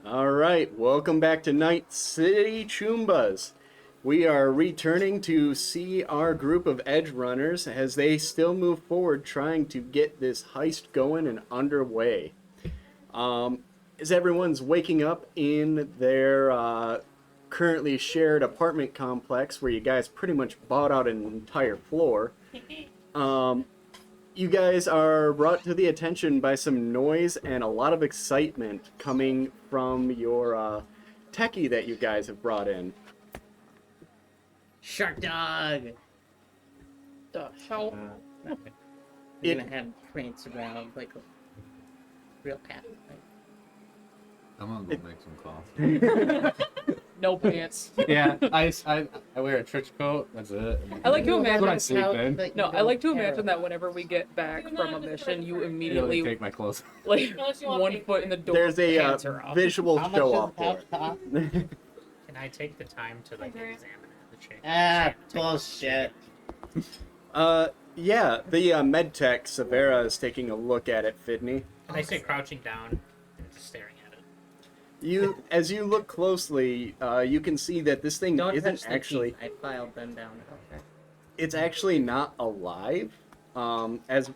All right, welcome back to Night City Chumbas. We are returning to see our group of edge runners as they still move forward trying to get this heist going and underway. As everyone's waking up in their currently shared apartment complex where you guys pretty much bought out an entire floor, you guys are brought to the attention by some noise and a lot of excitement coming from your techie that you guys have brought in. Shark dog! The hell? You're gonna have prance around like a real cat. Right? I'm gonna go make some coffee. No pants. Yeah, I wear a trench coat. That's it. I like to That's what I imagine. sleep in. No, I like to imagine that whenever we get back from a mission, you Really immediately take my clothes. like Unless you want 1 pink foot in the door. There's a pants are off. visual How much show does off the for pouch it. cost? Can I take the time to examine it? The chain? Ah, bullshit. Yeah, the med tech Severa is taking a look at it, Fidney. And I say crouching down and just staring at it. As you look closely, you can see that this thing Don't touch isn't the actually. teeth. I filed them down. Okay. It's actually not alive, as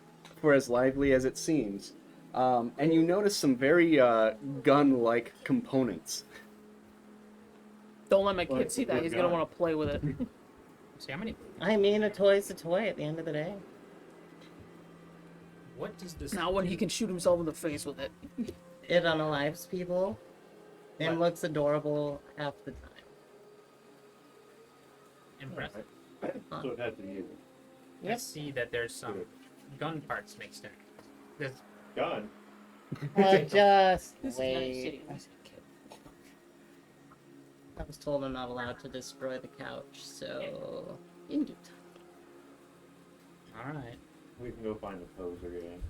lively as it seems. And you notice some very gun-like components. Don't let my kid see that. He's gonna want to play with it. See how many? I mean, a toy's a toy at the end of the day. What does this? Not when he can shoot himself in the face with it. It unalives people and What? looks adorable half the time. Impressive. So it had to use I Yep. see that there's some gun parts mixed in. There's gun. Just This wait. is nice. I was told I'm not allowed to destroy the couch, so in due time. all right. We can go find a poser game.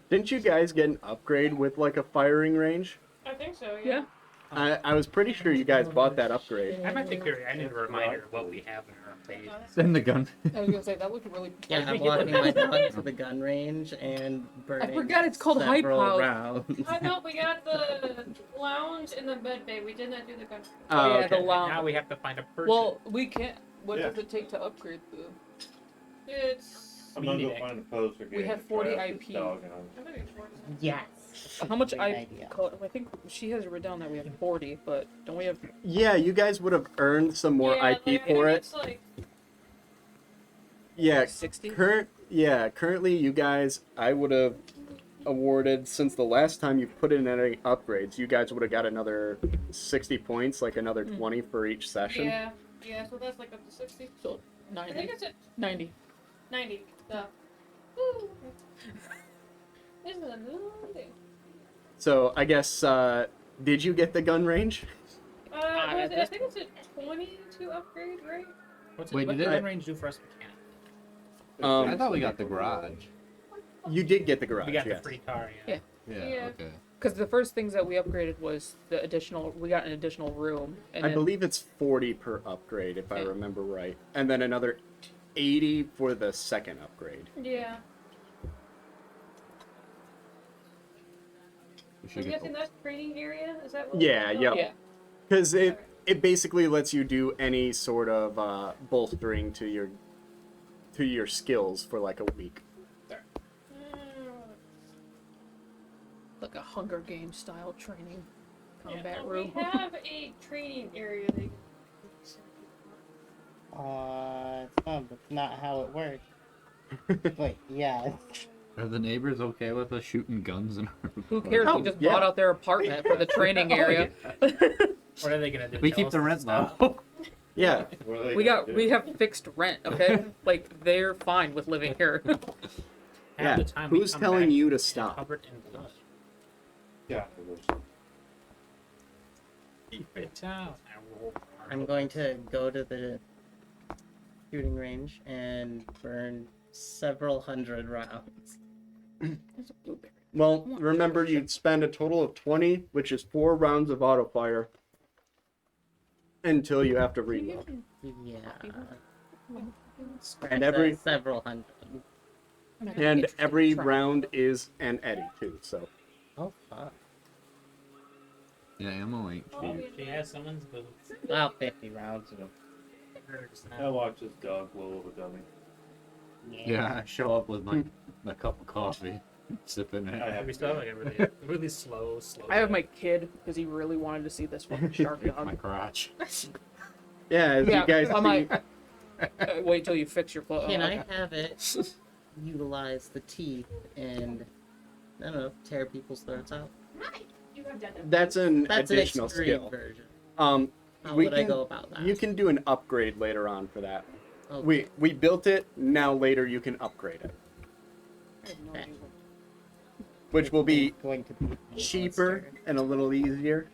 Didn't you guys get an upgrade with like a firing range? I think so, Yeah. I was pretty sure you guys bought that upgrade. I might think I need a reminder of what we have in our page. Send the gun. I was gonna say that looked really. Yeah, I'm walking my dog to the gun range and burning. forgot it's called Hype several House. rounds. I know we got the lounge and the med bay. We did not do the gun. Oh, yeah, the okay. lounge. Now we have to find a person. Well, we can't. What Yeah. does it take to upgrade the? It's. I'm gonna go Meaning- find a poser game. We have to 40 try out this IP. dog and I think it's 40. Yes. How much Great I idea. I think she has it written down that we have 40, but don't we have? Yeah, you guys would have earned some more Yeah, IP like, I for think it. It's like, Yeah, 60. currently you guys, I would have awarded, since the last time you put in any upgrades, you guys would have got another 60 points, like another 20 for each session. yeah, so that's like up to 60. So I think 90. it's at 90. 90. So. Woo. This is a new thing. So I guess, did you get the gun range? I think it's at 20 to upgrade, right? What's Wait, what did does it- gun range do for us mechanics? I thought we got the garage. You did get the garage, We got yes. the free car. Yeah. Yeah. Okay. Because the first things that we upgraded was the additional. We got an additional room, and I then, believe it's 40 per upgrade, if I Yeah. remember right. And then another 80 for the second upgrade. Yeah. We I'm should get guessing the... that's training area? Is that what Yeah, yep. Yeah. Because it basically lets you do any sort of bolstering to your skills for like a week. like a Hunger Games style training combat We room. have a training area. It's not how it works. Wait, yeah. Are the neighbors okay with us shooting guns in our... Who cares? Oh, We just yeah. bought out their apartment for the training area. What are they gonna do? We tell keep us the to rent stop? low. Yeah. We have fixed rent. Okay, like they're fine with living here. Half Yeah. the time we Who's come telling back you to and stop? covered in blood. Yeah. Keep it out. I'm going to go to the shooting range and burn several hundred rounds. There's a blueberry. Well, remember you'd spend a total of 20, which is 4 rounds of auto fire until you have to reload. Yeah. And every several hundred. and every round is an eddy too. So Oh fuck. Yeah, ammo ain't cheap. She has someone's boots. About 50 rounds of them. I watch this dog blow a dummy. Yeah, I show up with my cup of coffee, sipping it. I have We still have like a really slow. I have my kid because he really wanted to see this fucking shark It's my dog. crotch. Yeah, as you guys I'm see, like, wait till you fix your foot. Can Oh, I okay. have it utilize the teeth and, I don't know, tear people's throats out? You have done that. that's an That's additional an extreme skill. version. How How would I go about that? You can do an upgrade later on for that. Okay. We built it. Now later you can upgrade it, I have no idea. which will be going to be cheaper and a little easier.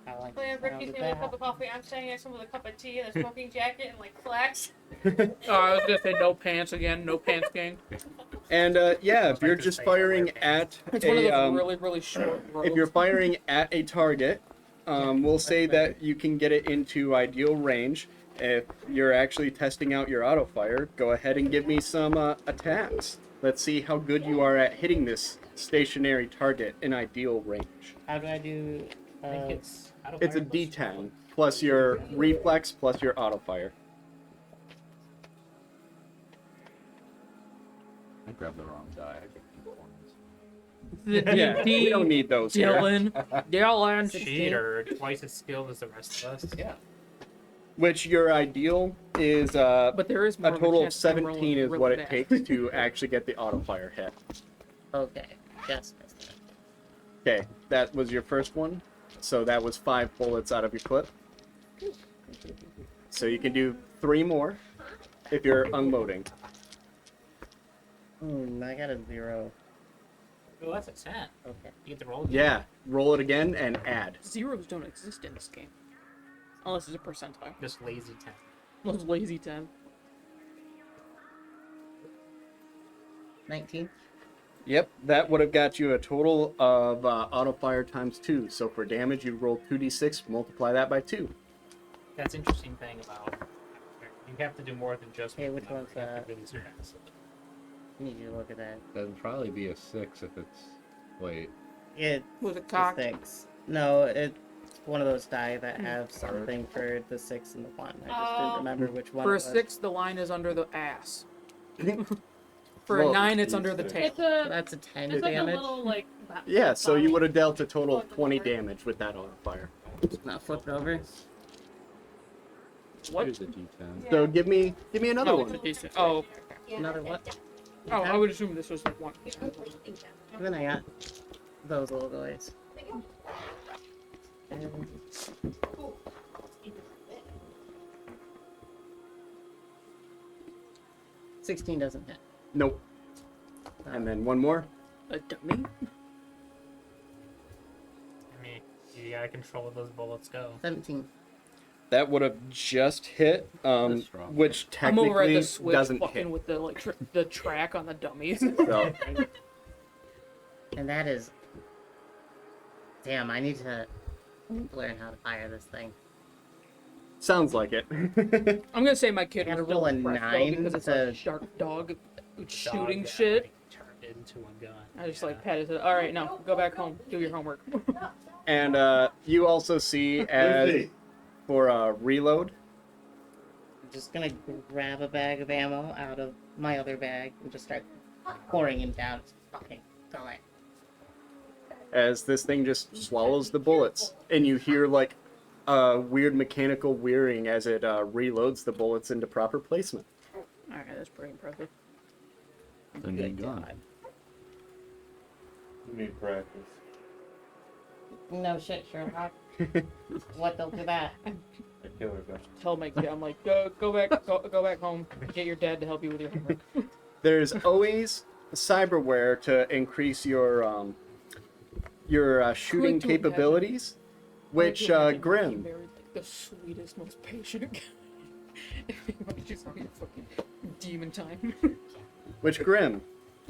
I like Oh, yeah, the sound Ricky's of getting a cup that. of coffee. I'm standing next to him with a cup of tea and a smoking jacket and like flax. Oh, I was gonna say no pants again. No pants gang. And yeah, if like you're to just say firing wear at It's one of a those really short. if you're firing at a target, we'll say that's that you can get it into ideal range. If you're actually testing out your auto fire, go ahead and give me some attacks. Let's see how good you are at hitting this stationary target in ideal range. How do I do? I think it's. It's a D10 plus your reflex plus your auto fire. I grabbed the wrong die. I got 2 points. The Yeah, we don't need those here. Dylan. cheater, twice as skilled as the rest of us. Yeah. Which your ideal is But there is more a of total of chance that I'm rolling 17 is really what it bad. takes to actually get the auto fire hit. Okay, yes. Okay, that was your first one. So that was 5 bullets out of your clip. So you can do 3 more if you're unloading. I got a 0. Oh, that's a 10. Okay. You get to roll. Yeah, roll it again and add. Zeros don't exist in this game. Unless it's a percentile. Just lazy 10. Those lazy 10. 19. Yep, that would have got you a total of auto fire times 2. So for damage, you roll 2d6, multiply that by 2. That's interesting thing about. You have to do more than just. Hey, which number. one's You have to that? really surpass it. I need you to look at that. That'd probably be a 6 if it's. Wait. It Was it cocked? 6. No, it's one of those die that have something for the 6 and the 1. I just didn't remember which one. For it a was. 6, the line is under the ass. For Well, a 9, it's under the tail. It's a. That's a 10 It's like damage. a little like. Yeah, so you would have dealt a total of 20 damage with that auto fire. Not flip it over. What? Here's a D10. So give me another No, one. it's a decent. Oh, Another what? oh, I would assume this was like one. Then I got those little guys. And 16 doesn't hit. Nope. And then one more. A dummy? I mean, you gotta control where those bullets go. 17. That would have just hit, That's wrong. which I'm over at technically the switch doesn't fucking hit. with the like the track on the dummies. So, And that is. Damn, I need to learn how to fire this thing. sounds like it. I'm gonna say my kid I gotta was roll a still impressed, though, 9 because it's to- a sharp dog shooting Dog shit. That, like, turned into a gun. I just like patted it. All right, now go back home, do your homework. And you also see as for reload. I'm just gonna grab a bag of ammo out of my other bag and just start pouring it down. It's fucking going. As this thing just swallows the bullets, and you hear like a weird mechanical whirring as it reloads the bullets into proper placement. All right, that's pretty impressive. Then you're gone. You need practice. No shit, Sherlock. What they'll do that? A killer gun. Tell my kid, I'm like, go back home. Get your dad to help you with your homework. There's always cyberware to increase your shooting Like to capabilities, which I like to imagine he Grim. married, like, the sweetest, most patient guy. Just having a fucking demon time. Which Grim,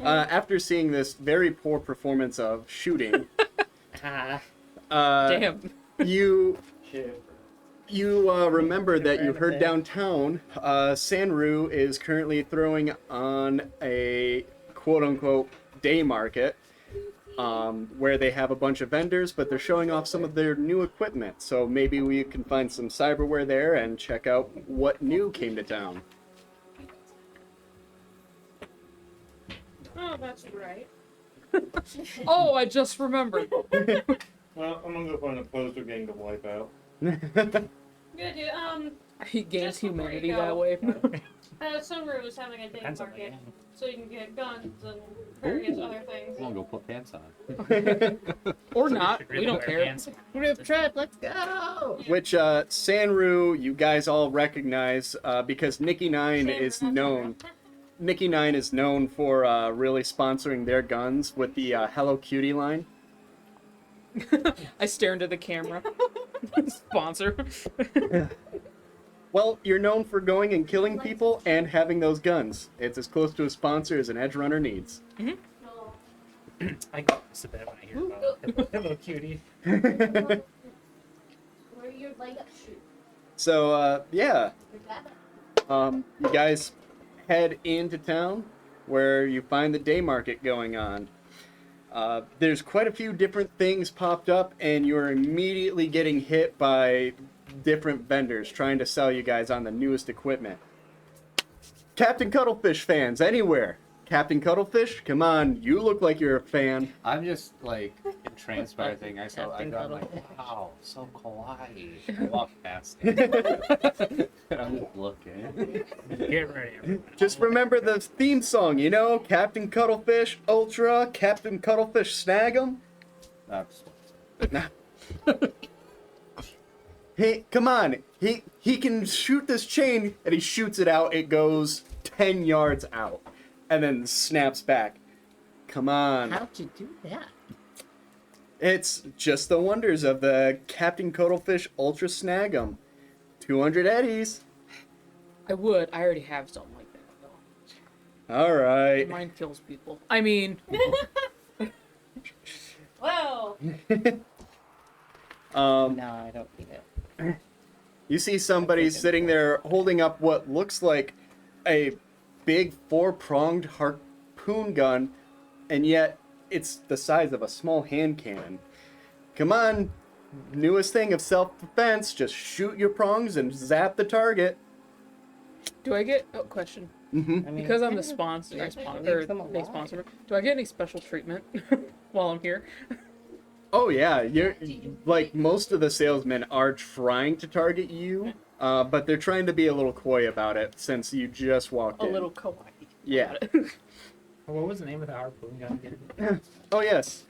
after seeing this very poor performance of shooting, Ah, Damn. you Shit. remember that you Grab a heard bag. downtown Sanru is currently throwing on a quote-unquote day market where they have a bunch of vendors, but they're showing off some of their new equipment. So maybe we can find some cyberware there and check out what new came to town. Oh, that's right. Oh, I just remembered. Well, I'm gonna go find a poster gang to wipe out. Good, dude. He gains Just before humanity you go. that way. Sunru was having a day Depends on the market, game. so you can get guns and various other things. I'm gonna go put pants on. Or not. Should We really don't wear care. pants. Group trip, let's go! Which Sanru, you guys all recognize because Nikki Nine is known. Nikki Nine is known for really sponsoring their guns with the Hello Cutie line. I stare into the camera. Sponsor. Well, you're known for going and killing people and having those guns. It's as close to a sponsor as an edge runner needs. No. I go this a bit when I hear about Hello Cutie. Where your leg up shoot? So, yeah, Like that? you guys head into town where you find the day market going on. There's quite a few different things popped up, and you're immediately getting hit by different vendors trying to sell you guys on the newest equipment. Captain Cuttlefish fans anywhere. Captain Cuttlefish, come on, you look like you're a fan. I'm just like entranced by everything I saw. I Captain got like, Cuttlefish. wow, so kawaii. I walk past it. I'm just looking. Get ready, everyone. Just remember the theme song, you know? Captain Cuttlefish Ultra, Captain Cuttlefish Snag'em. That's Hey, come on. He can shoot this chain, and he shoots it out. It goes 10 yards out, and then snaps back. Come on. How'd you do that? It's just the wonders of the Captain Cuttlefish Ultra Snag'em. 200 eddies. I would. I already have something like that, though. All right. Mine kills people. I mean, Well, No, I don't need it. You see somebody sitting there holding up what looks like a big four-pronged harpoon gun, and yet it's the size of a small hand cannon. Come on, newest thing of self-defense, just shoot your prongs and zap the target. do I get... Oh, question. I mean, Because I'm the yeah, sponsor, it or makes them they alive. sponsor me, do I get any special treatment while I'm here? Oh yeah, you're like most of the salesmen are trying to target you, but they're trying to be a little coy about it since you just walked A in. little kawaii. Yeah. What was the name of the harpoon gun again? Oh yes.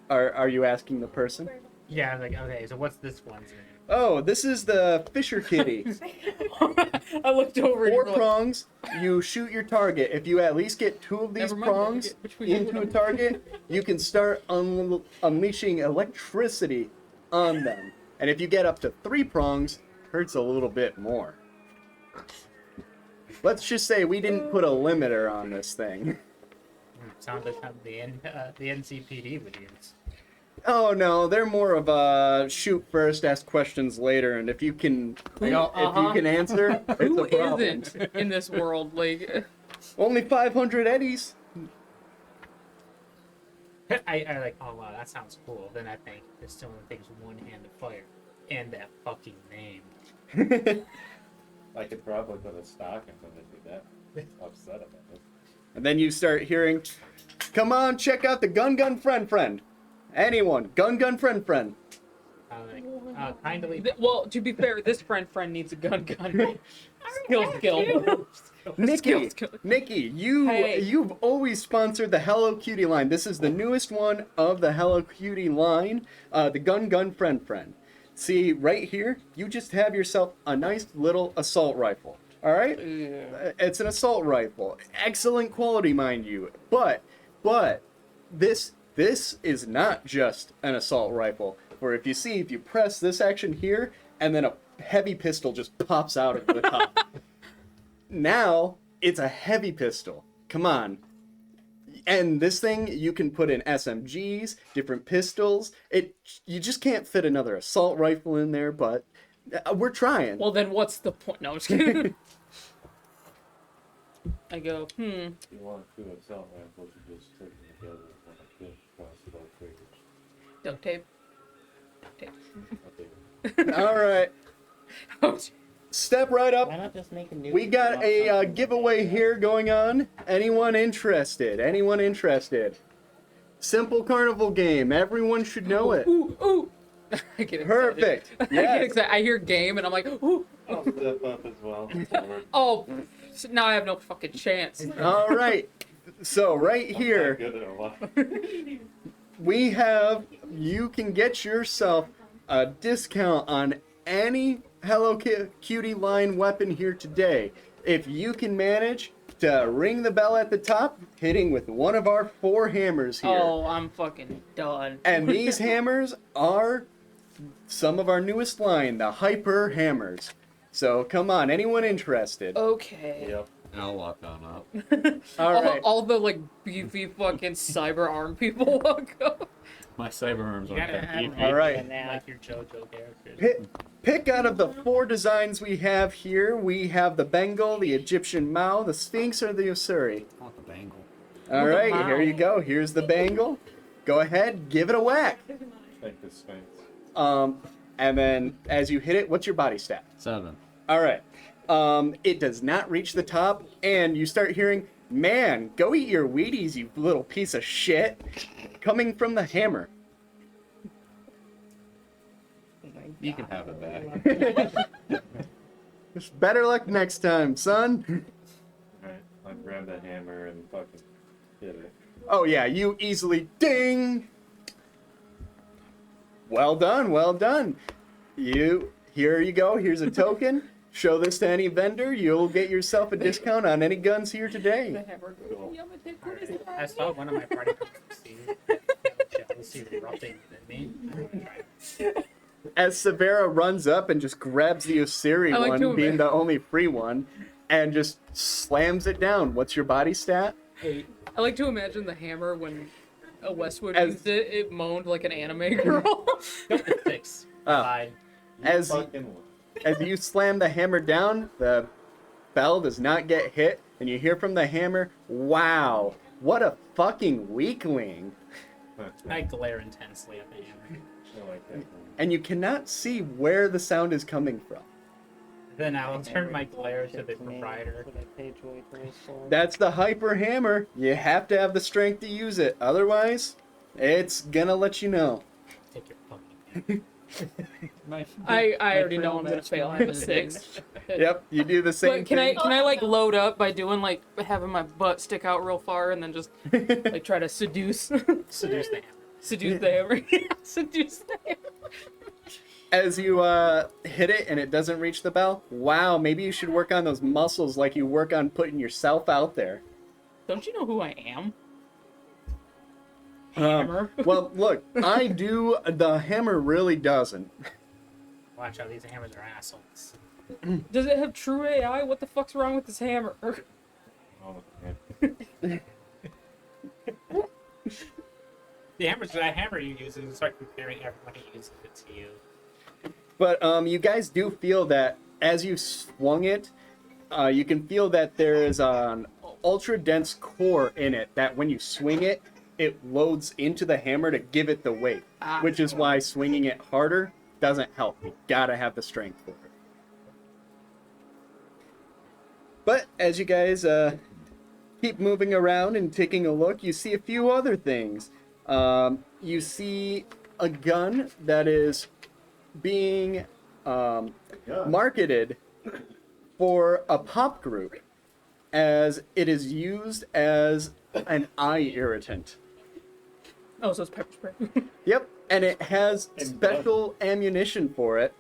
Are you asking the person? Yeah, I was like, okay, so what's this one's name? Oh, this is the Fisher Kitty. I looked over and Four you're like, prongs, you shoot your target. If you at least get two of these Never mind, prongs I get which one into a target, you can start unleashing electricity on them. And if you get up to 3 prongs, it hurts a little bit more. Let's just say we didn't put a limiter on this thing. Sounds like the NCPD videos. Oh no, they're more of a shoot first, ask questions later, and if you can, if you can answer, it's who a problem. isn't in this world? Like, Only 500 eddies. I like, oh wow, that sounds cool. Then I think this still only takes one hand to fire. And that fucking name. I could probably put a stock in something like that. Upset about it. And then you start hearing, "Come on, check out the gun friend. Anyone, gun friend." Like, kindly. well, to be fair, this friend needs a gun. Skill. Nikki, Skill. Nikki, Hey. you've always sponsored the Hello Cutie line. This is the newest one of the Hello Cutie line, the gun friend. See, right here, you just have yourself a nice little assault rifle. All right? It's an assault rifle. Excellent quality, mind you. But this is not just an assault rifle. For if you press this action here, and then a heavy pistol just pops out of the top. Now, it's a heavy pistol. Come on. And this thing, you can put in SMGs, different pistols. You just can't fit another assault rifle in there, but we're trying. Well, then what's the point? No, I'm just kidding. I go, If you want two assault rifles, you just stick them together with one Duct tape. All right. Oh, Step right up. Why not just make a new? We got a giveaway here going on. Anyone interested? Anyone interested? Simple carnival game. Everyone should know it. Ooh, ooh. I get excited. Perfect. I get Yes. excited. I hear game and I'm like, ooh. I'll step up as well. Oh, so now I have no fucking chance. All right. So right here, Good at a lot. we have, you can get yourself a discount on any Hello Cutie line weapon here today. If you can manage to ring the bell at the top, hitting with one of our 4 hammers here. Oh, I'm fucking done. And these hammers are some of our newest line, the Hyper Hammers. So come on, anyone interested? Okay. Yep. I'll walk on up. All right. All the like beefy fucking cyber arm people walk up. My cyber arms You aren't gotta that have beefy. All right. like your JoJo characters. Pick out of the 4 designs we have here. We have the Bengal, the Egyptian Mao, the Sphinx, or the Usuri. I want the bangle. All the right, Mao. here you go. Here's the Bengal. Go ahead, give it a whack. Thank the Sphinx. And then as you hit it, what's your body stat? 7. All right. It does not reach the top, and you start hearing, "Man, go eat your Wheaties, you little piece of shit," coming from the hammer. You can have it back. Just better luck next time, son. Alright, I grab the hammer and fucking hit it. Oh yeah, you easily ding. Well done, well done. Here you go. Here's a token. Show this to any vendor. You'll get yourself a discount on any guns here The today. hammer goes, "Yeah, but then what is that?" I saw one of my party members see jealousy erupting within me. I wanna try it. As Severa runs up and just grabs the Osiri I like one, to being admit- the only free one, and just slams it down. What's your body stat? I like to imagine the hammer when a Westwood As- used it. It moaned like an anime girl. Don't get 6. Oh. Bye. As Fucking one. as you slam the hammer down, the bell does not get hit, and you hear from the hammer, "Wow, what a fucking weakling!" I glare intensely at the hammer. I like that one. And you cannot see where the sound is coming from. Then I'll turn my glare to the proprietor. That's the hyper hammer. You have to have the strength to use it. Otherwise, it's gonna let you know. Take your fucking hammer. I already know I'm gonna fail. I have a 6. Yep, you do the same But can thing. I like load up by doing like having my butt stick out real far and then just like try to seduce Seduce the hammer. seduce the hammer. Seduce the hammer. As you hit it and it doesn't reach the bell, wow, maybe you should work on those muscles like you work on putting yourself out there. Don't you know who I am? Um, Hammer. Well, look, I do. The hammer really doesn't. Watch out, these hammers are assholes. Does it have true AI? What the fuck's wrong with this hammer? Oh, man. The hammer you use is start comparing everyone who uses it to you. But you guys do feel that as you swung it, you can feel that there is an ultra dense core in it that when you swing it, it loads into the hammer to give it the weight, which is why swinging it harder doesn't help. You gotta have the strength for it. But as you guys keep moving around and taking a look, you see a few other things. You see a gun that is being marketed for a pop group as it is used as an eye irritant. Oh, so it's pepper spray. Yep, and it has special ammunition for it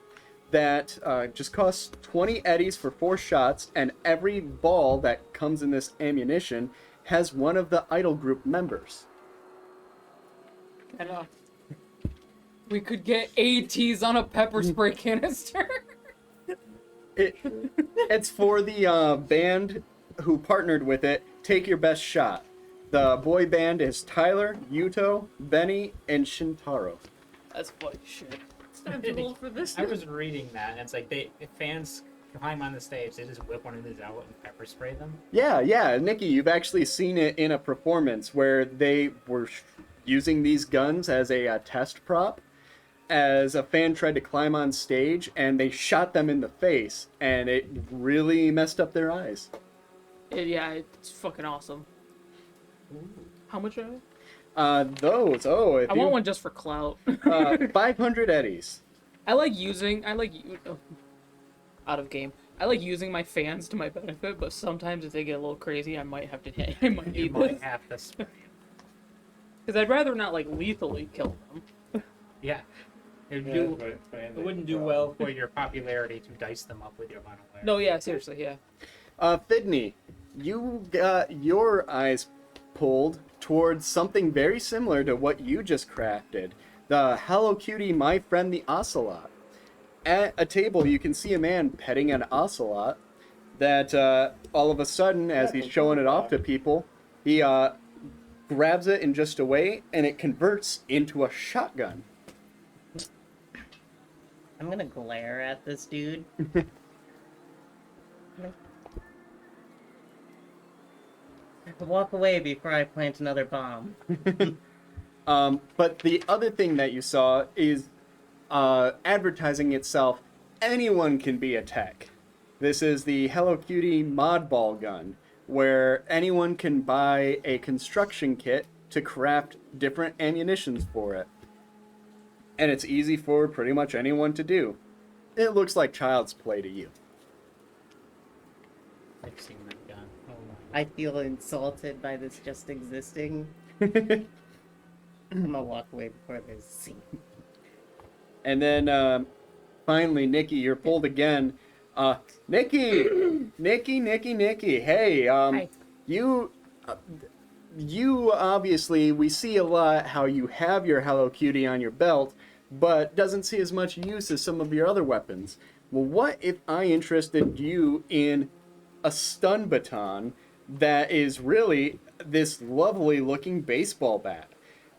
that just costs 20 eddies for 4 shots, and every ball that comes in this ammunition has one of the idol group members. And, we could get ATs on a pepper spray canister. It's for the band who partnered with it, Take Your Best Shot. The boy band is Tyler, Yuto, Benny, and Shintaro. That's funny shit. It's time to roll for this. I was reading that, and it's like if fans climb on the stage, they just whip one of these out and pepper spray them. Yeah, Nikki, you've actually seen it in a performance where they were using these guns as a test prop, as a fan tried to climb on stage, and they shot them in the face, and it really messed up their eyes. Yeah, it's fucking awesome. How much are they? If I you, want one just for clout. 500 eddies. Out of game. I like using my fans to my benefit, but sometimes if they get a little crazy, I might have to. I might You need might this have to spray 'em. because I'd rather not like lethally kill them. Yeah. It, Yeah, do, but it wouldn't do well for your popularity to dice them up with your unaware. No, yeah, seriously, yeah. Fidney, you got your eyes pulled towards something very similar to what you just crafted. The Hello Cutie My Friend the Ocelot. At a table, you can see a man petting an ocelot that all of a sudden, as he's showing it off to people, he grabs it in just a way, and it converts into a shotgun. I'm gonna glare at this dude. Walk away before I plant another bomb. But the other thing that you saw is advertising itself. Anyone can be a tech. This is the Hello Cutie mod ball gun, where anyone can buy a construction kit to craft different ammunitions for it. And it's easy for pretty much anyone to do. It looks like child's play to you. I've seen that gun. Oh I feel insulted by this just existing. I'm gonna walk away before there's a scene. And then finally, Nikki, you're pulled again. Nikki, Nikki. Hey, Hi. you obviously, we see a lot how you have your Hello Cutie on your belt, but doesn't see as much use as some of your other weapons. Well, what if I interested you in a stun baton that is really this lovely looking baseball bat?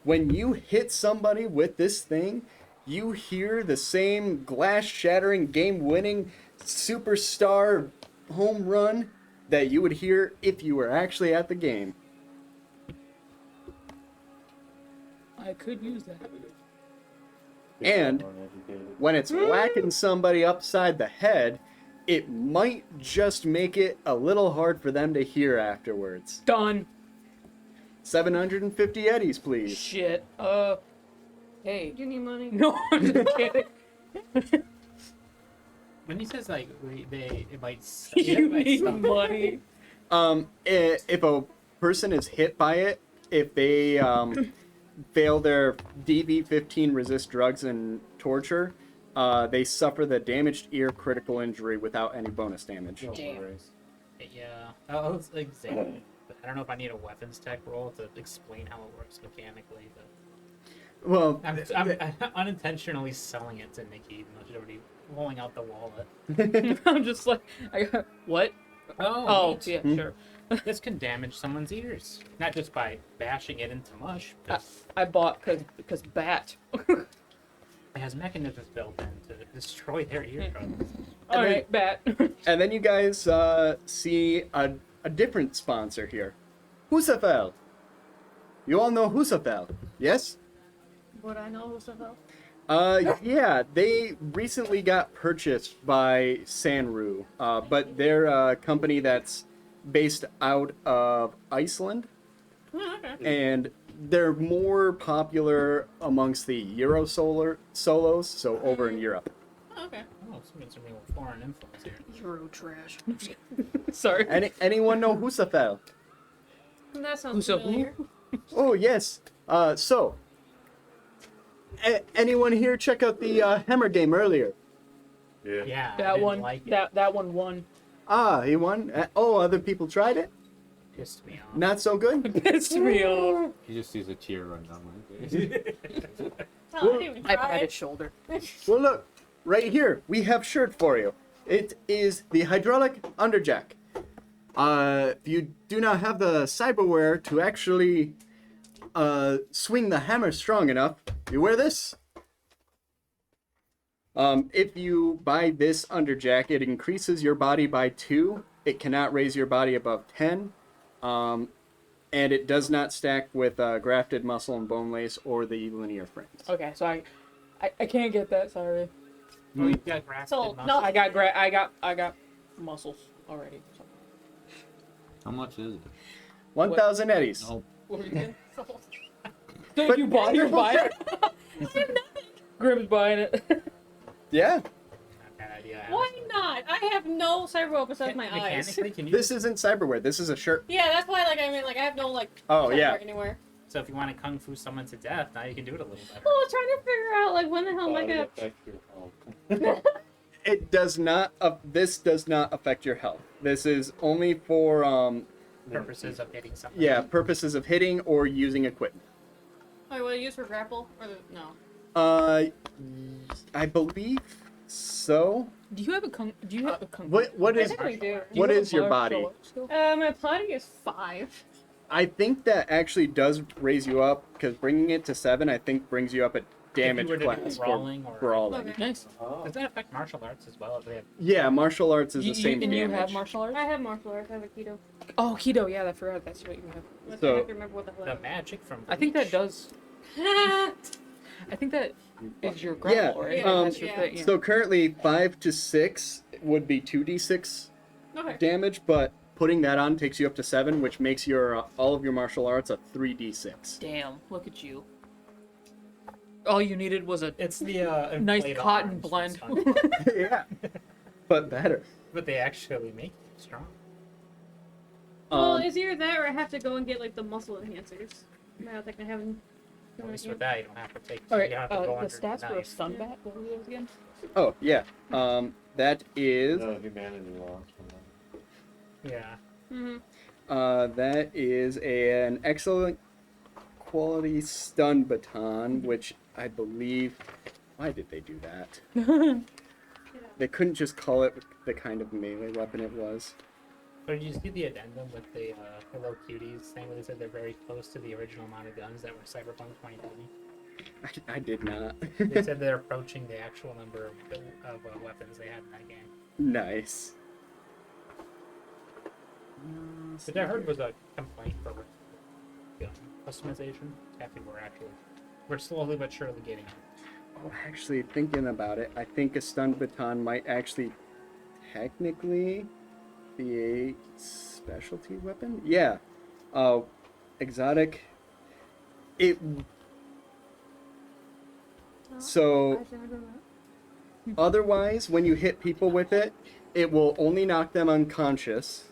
When you hit somebody with this thing, you hear the same glass-shattering, game-winning, superstar home run that you would hear if you were actually at the game. I could use that. And when it's whacking somebody upside the head, it might just make it a little hard for them to hear afterwards. Done. 750 eddies, please. Shit. Hey. Do you need money? No, I'm just kidding. When he says like it might You need money. If a person is hit by it, if they fail their DV-15 resist drugs and torture, they suffer the damaged ear critical injury without any bonus damage. Damn. Yeah, I'll examine it. But I don't know if I need a weapons tech roll to explain how it works mechanically. But Well, I'm unintentionally selling it to Nikki, even though she's already rolling out the wallet. I'm just like, what? Oh, neat. yeah, sure. This can damage someone's ears, not just by bashing it into mush. But I bought because bat. it has mechanisms built in to destroy their eardrums. All right, bat. and then you guys see a different sponsor here. Husafel. You all know Husafel, yes? Would I know who's about? Yeah, they recently got purchased by Sanru, but they're a company that's based out of Iceland, and they're more popular amongst the Euro solos, so over in Europe. Okay. Oh, some real foreign influence here. Euro trash. Sorry. Anyone know Husafel? That sounds Who's a familiar. Oh, yes. Anyone here check out the Hammer game earlier? Yeah. Yeah, I That didn't one. like it. That one won. Ah, he won. Other people tried it? Pissed me off. Not so good? Pissed me off. He just sees a tear run down my face. Hell, I didn't even I try pat it. his shoulder. Well, look, right here, we have shirt for you. It is the hydraulic underjack. If you do not have the cyberware to actually swing the hammer strong enough, you wear this. If you buy this underjack, it increases your body by 2. It cannot raise your body above 10. and it does not stack with grafted muscle and bone lace or the linear frames. Okay, so I can't get that. Sorry. Oh, you've got grafted So, muscle. no. I got muscles already. So. How much is it? 1,000 eddies. Oh, What were you saying? But- Dude, you bought it. Grim's buying it. Yeah. Not that idea. Why not? I have no cyberware besides my eyes. Mechanically, can you? This isn't cyberware. This is a shirt. Yeah, that's why. Like, I mean, like, I have no like. Oh, cyberware yeah. anywhere. So if you want to kung fu someone to death, now you can do it a little better. Well, I was trying to figure out like when the hell am I Body gonna. affect your health. It does not. This does not affect your health. This is only for Purposes of hitting something. yeah, purposes of hitting or using equipment. Wait, what do you use for grapple? Or the no? I believe so. Do you have a kung? Do you have a kung? What I is think we do. Do you what have is a your martial body? arts skill? My body is 5. I think that actually does raise you up because bringing it to 7, I think brings you up a damage If you were to do class for brawling or brawling. Okay. Nice. Oh. Does that affect martial arts as well? If they have Yeah, martial arts is the same and you damage. have martial arts? I have martial arts. I have a keto. Oh, keto. Yeah, I forgot. That's what you have. But So- I have to remember what the hell. the magic from I think that does. I I think that is your Yeah, grapple, right? um, That's your yeah. thing, yeah. So currently 5 to 6 would be 2d6 Okay. damage, but putting that on takes you up to 7, which makes your all of your martial arts a 3d6. Damn, look at you. All you needed was a It's the nice inflatable cotton arms. blend. It's fun. Yeah, but better. But they actually make you strong. Well, Um, it's either that or I have to go and get like the muscle enhancers. I don't think I have them. At least with that, you don't have to take. All you right, don't have to go the under stats for a knife. stun bat. What were those again? oh yeah, that is No, humanity lost. Yeah. Mm-hmm. that is an excellent quality stun baton, which I believe. Why did they do that? They couldn't just call it the kind of melee weapon it was. But did you see the addendum with the Hello Cuties thing where they said they're very close to the original amount of guns that were Cyberpunk 2020? I did not. They said they're approaching the actual number of weapons they had in that game. Nice. Which I heard was a complaint for gun customization. Happy we're slowly but surely getting it. Oh, actually, thinking about it, I think a stun baton might actually technically be a specialty weapon. Yeah. Exotic. It. So, otherwise, when you hit people with it, it will only knock them unconscious.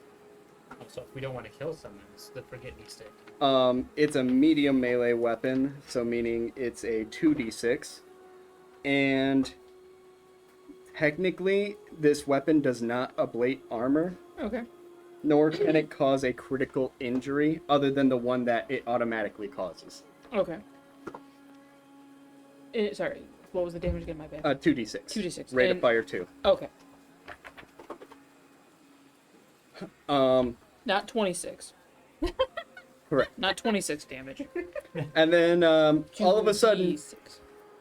So if we don't want to kill someone, it's the forget me stick. It's a medium melee weapon, so meaning it's a 2d6. And technically, this weapon does not ablate armor, Okay. nor can it cause a critical injury other than the one that it automatically causes. Okay. Sorry, what was the damage again? My bad. 2d6. 2d6. Rate of And- fire 2. Okay. Not 26. Correct. Not 26 damage. And then all of a sudden, 2d6.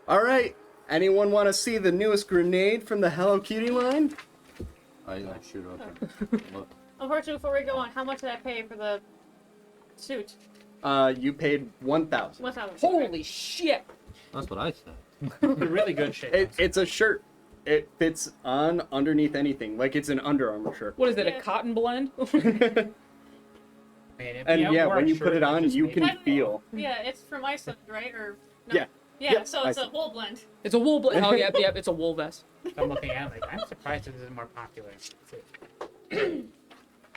all right, anyone want to see the newest grenade from the Hello Kitty line? I shoot up and look. Unfortunately, before we go on, how much did I pay for the suit? You paid 1,000. What's that? Holy shit! That's what I said. In really good shape. It's a shirt. It fits on underneath anything, like it's an Under Armour shirt. What is it, Yeah. a cotton blend? And yeah, when you put it on, you can Technically- feel. Yeah, it's from Iceland, right? Or no? Yeah. Yeah, Yeah, so it's a Iceland. wool blend. It's a wool blend. Oh, yep, it's a wool vest. I'm looking at it like, I'm surprised it isn't more popular.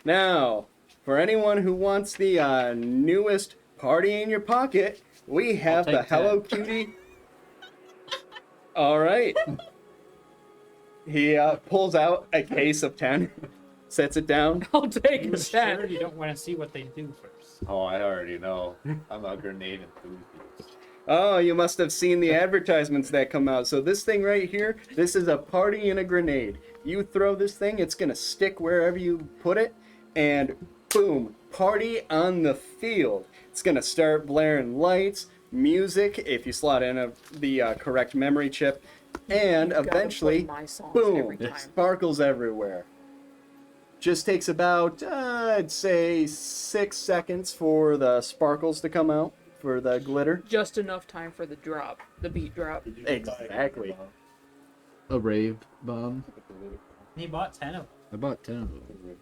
Now, for anyone who wants the newest party in your pocket, we have the take Hello Kitty. All right. He pulls out a case of 10, sets it down. I'll take You a sure 10. you don't want to see what they do first? Oh, I already know. I'm a grenade enthusiast. Oh, you must have seen the advertisements that come out. So this thing right here, this is a party in a grenade. You throw this thing, it's going to stick wherever you put it, and boom, party on the field. It's going to start blaring lights, music, if you slot in the correct memory chip, and Gotta play eventually, my songs boom, every time. sparkles everywhere. just takes about, I'd say, 6 seconds for the sparkles to come out, for the glitter. Just enough time for the drop, the beat drop. Did you buy Exactly. A rave bomb. He bought 10 of them. I bought 10 of them.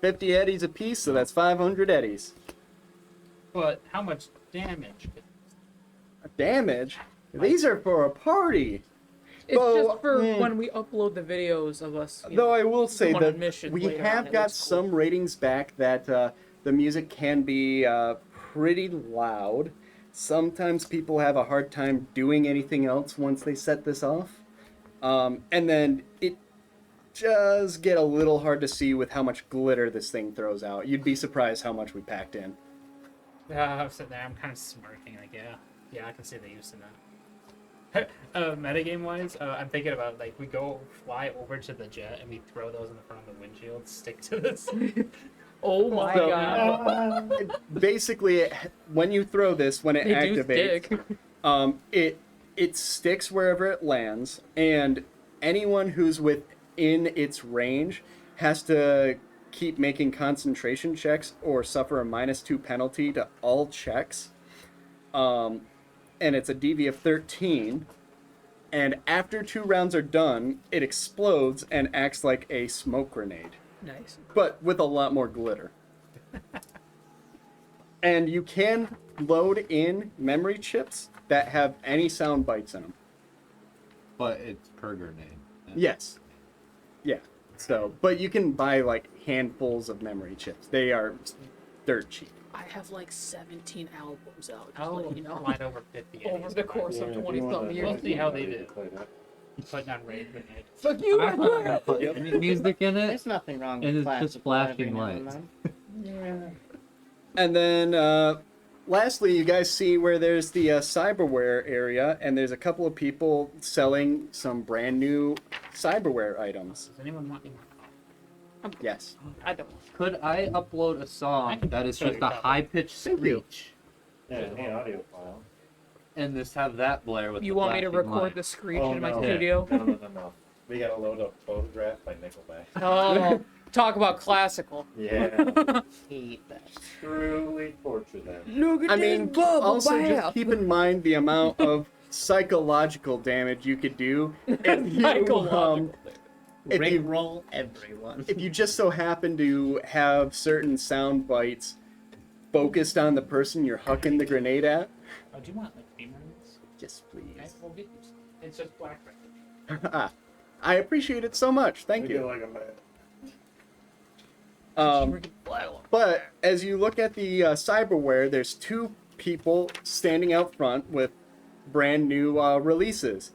50 eddies a piece, so that's 500 eddies. But how much damage? Damage? These are for a party. It's Though, just for when we upload the videos of us. Though I will say going on that missions we later on, have it got looks cool. some ratings back that the music can be pretty loud. Sometimes people have a hard time doing anything else once they set this off. And then it does get a little hard to see with how much glitter this thing throws out. You'd be surprised how much we packed in. I'm sitting there, I'm kind of smirking, like, yeah, I can see the use in that. Metagame wise, I'm thinking about, like, we go fly over to the jet and we throw those in the front of the windshield, stick to this. Oh my So- god. Basically, when you throw this, when it They do activates, stick. it sticks wherever it lands, and anyone who's within its range has to keep making concentration checks or suffer a -2 penalty to all checks. And it's a DV of 13. And after 2 rounds are done, it explodes and acts like a smoke grenade, Nice. but with a lot more glitter. And you can load in memory chips that have any sound bites in them. But it's per grenade. Yes. Yeah. So, but you can buy like handfuls of memory chips. They are dirt cheap. I have like 17 albums out. Just I'll let you know. line over 50 Over the course of 20 some years. We'll see how they do. Play that. Putting on raid grenade. Fuck you, I'm not gonna put any music in it. There's nothing wrong And with it's just classical every flashing now and lights. then. And then, lastly, you guys see where there's the cyberware area, and there's a couple of people selling some brand new cyberware items. Does anyone want any? Yes. I don't. Could I upload a I song can that is show just you a that. high-pitched Thank you. screech, Yeah, any audio file. and just have that blare with You the want me to flashing record light? the screech Oh, in my no. studio? No. We gotta load up Photograph by Nickelback. Oh, talk about classical. Yeah. Hate that. Truly torture them. Look at I mean, also just keep in mind the amount of psychological damage you could do if you, if Rick you, roll everyone. if you just so happen to have certain sound bites focused on the person you're hucking the grenade at. Oh, do you want like beamers? Yes, Okay, please. we'll get you. It's just black record. I appreciate it so much. Thank We you. get like a man. But as you look at the cyberware, there's 2 people standing out front with brand new releases.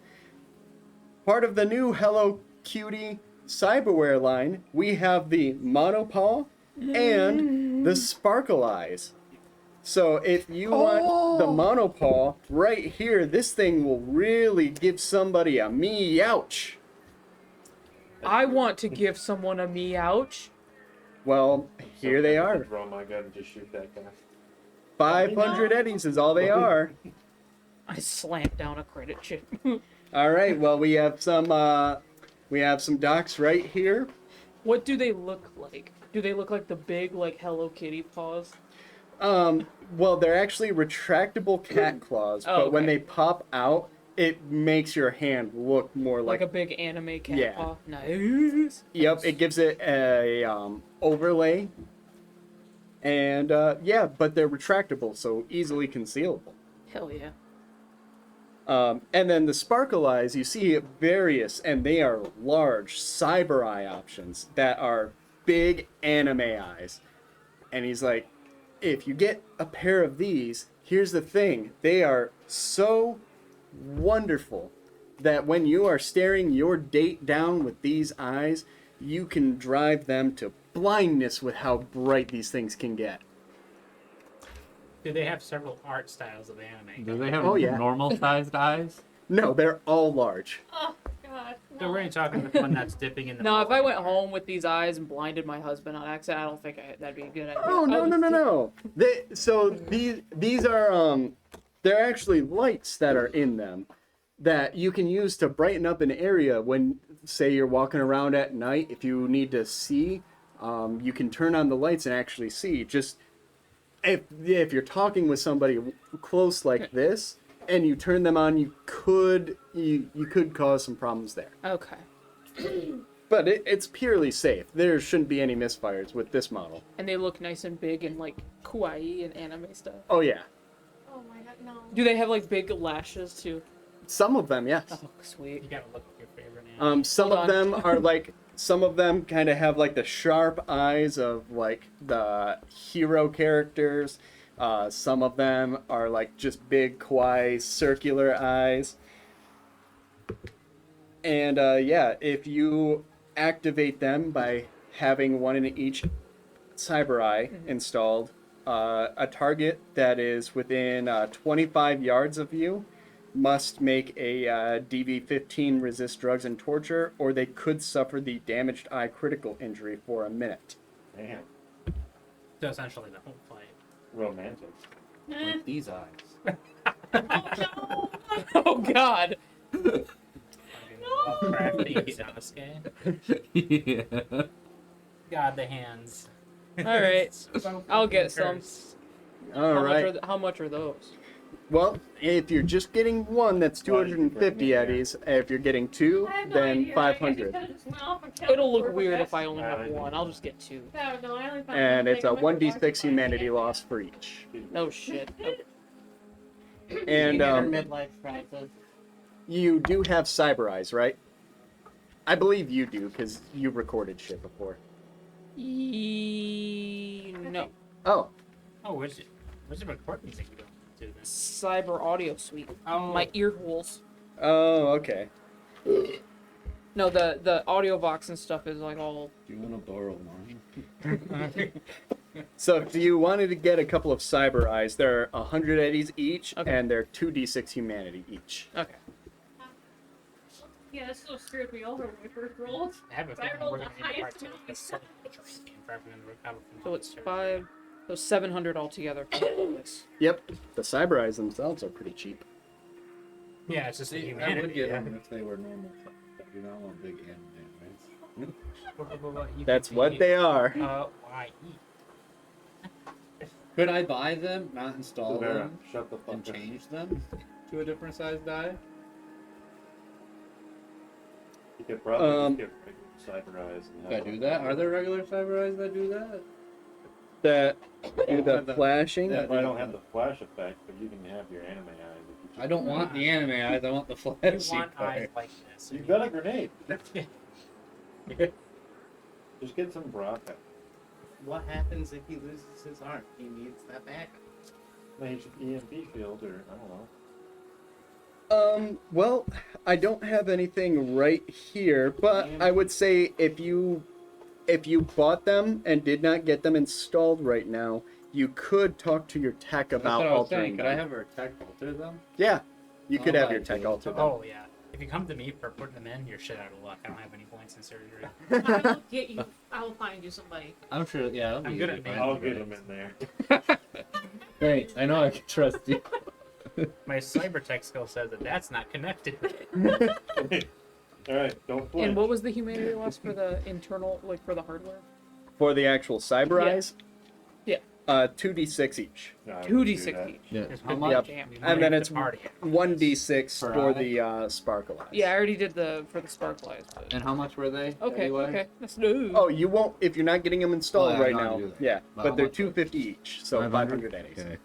Part of the new Hello Cutie cyberware line, we have the Monopaw and the Sparkle Eyes. So if you want the Monopaw, right here, this thing will really give somebody a me-ouch. I want to give someone a me-ouch. Well, here they are. Draw my gun and just shoot that guy. 500 eddies is all they are. I slammed down a credit chip. All right. Well, we have some docs right here. What do they look like? Do they look like the big, like, Hello Kitty paws? Well, they're actually retractable cat claws, Oh, but when okay. they pop out, it makes your hand look more Like like. a big anime cat Yeah. paw? Nice. Yep, it gives it a overlay. And yeah, but they're retractable, so easily concealable. Hell yeah. And then the sparkle eyes, you see various, and they are large cyber eye options that are big anime eyes. And he's like, if you get a pair of these, here's the thing. They are so wonderful that when you are staring your date down with these eyes, you can drive them to blindness with how bright these things can get. Do they have several art styles of anime? Do they have Oh, yeah. normal-sized eyes? No, they're all large. Oh, God. So we're talking the one that's dipping in the. No, if I went home with these eyes and blinded my husband on accident, I don't think that'd be a good idea. Oh no I no was no no! So these are they're actually lights that are in them. that you can use to brighten up an area when, say, you're walking around at night. If you need to see, you can turn on the lights and actually see. Just if you're talking with somebody close like this and you turn them on, you could cause some problems there. Okay. But it's purely safe. There shouldn't be any misfires with this model. And they look nice and big and like kawaii and anime stuff. Oh yeah, Oh my god, no. Do they have like big lashes too? some of them, yes. Oh, sweet. You gotta look at your favorite anime. Some Hold of on. them are like, some of them kind of have like the sharp eyes of like the hero characters. Some of them are like just big, kawaii, circular eyes. And yeah, if you activate them by having one in each cyber eye installed, a target that is within 25 yards of you must make a DV-15 resist drugs and torture, or they could suffer the damaged eye critical injury for a minute. Damn. So essentially the whole fight. Romantic. With these eyes. Oh no! Oh God. Crafty Sasuke. Yeah. God, the hands. All right. I'll get some. All right. How much are those? Well, if you're just getting one, that's 250 eddies. If you're getting two, I have no then idea. 500. I just went off and counted It'll look for weird it. if I only have one. I'll just get two. No, no, I only found And one it's a thing. I went to watch 1d6 it humanity again. loss for each. No shit. Okay. And you get her um, midlife crisis. you do have cyber eyes, right? I believe you do, because you recorded shit before. No. Oh, Oh, where's the recording thing going to then? Cyber audio suite. Oh, My ear holes. oh, okay. No, the audio box and stuff is like all. Do you want to borrow mine? So if you wanted to get a couple of cyber eyes, they're 100 eddies each, Okay. and they're 2d6 humanity each. Okay. Yeah, that still screwed me over when we first rolled. I have a I feeling rolled we're the gonna need to highest part two amount. because some drinking for everyone to recover from So it's this. 5. So 700 altogether. for this. Yep, the cyber eyes themselves are pretty cheap. Yeah, it's just a I would humanity. get Yeah. them if they were normal. But you don't want big anime, right? You That's can what be, they are. why eat? Could I buy them, not install Severa, them, shut the fuck and up. change them to a different size die? You could probably Um, just get regular cyber eyes. And Could I do that? Are there regular cyber eyes that do that? That do the have the- flashing. Yeah. I don't have the flash effect, but you can have your anime eyes. If you I don't want the anime eyes. I want the You flashy want eyes part. like this. You've got a grenade. Just get some Baraka. What happens if he loses his arm? He needs that back. Maybe EMP field, or I don't know. Well, I don't have anything right here, but I would say if you bought them and did not get them installed right now, you could talk to your tech That's about what I was altering saying. Could them. I have her tech alter them? Yeah, you could I'll have buy your tech two. alter them. Oh yeah. If you come to me for putting them in, you're shit out of luck. I don't have any points in surgery. I will get you. I will find you somebody. I'm sure. Yeah, I'm good at I'll managing get them grenades. in there. Great. I know I can trust you. My cyber tech skill says that that's not connected. All right, don't flinch. And what was the humanity loss for the internal, like for the hardware? For the actual cyber Yeah. eyes, Yeah. 2d6 each. No, I wouldn't 2d6 do that. each. Yeah. There's How good much? Damn. And then it's party. 1d6 Per for eye? the sparkle eyes. Yeah, I already did for the sparkle eyes. But... And how much were they? Okay, anyway? okay. That's no. Oh, you won't if you're not getting them installed Oh, yeah, right I'm not now. gonna do that. Yeah, But but how they're much? 250 each, so 500 eddies. Okay.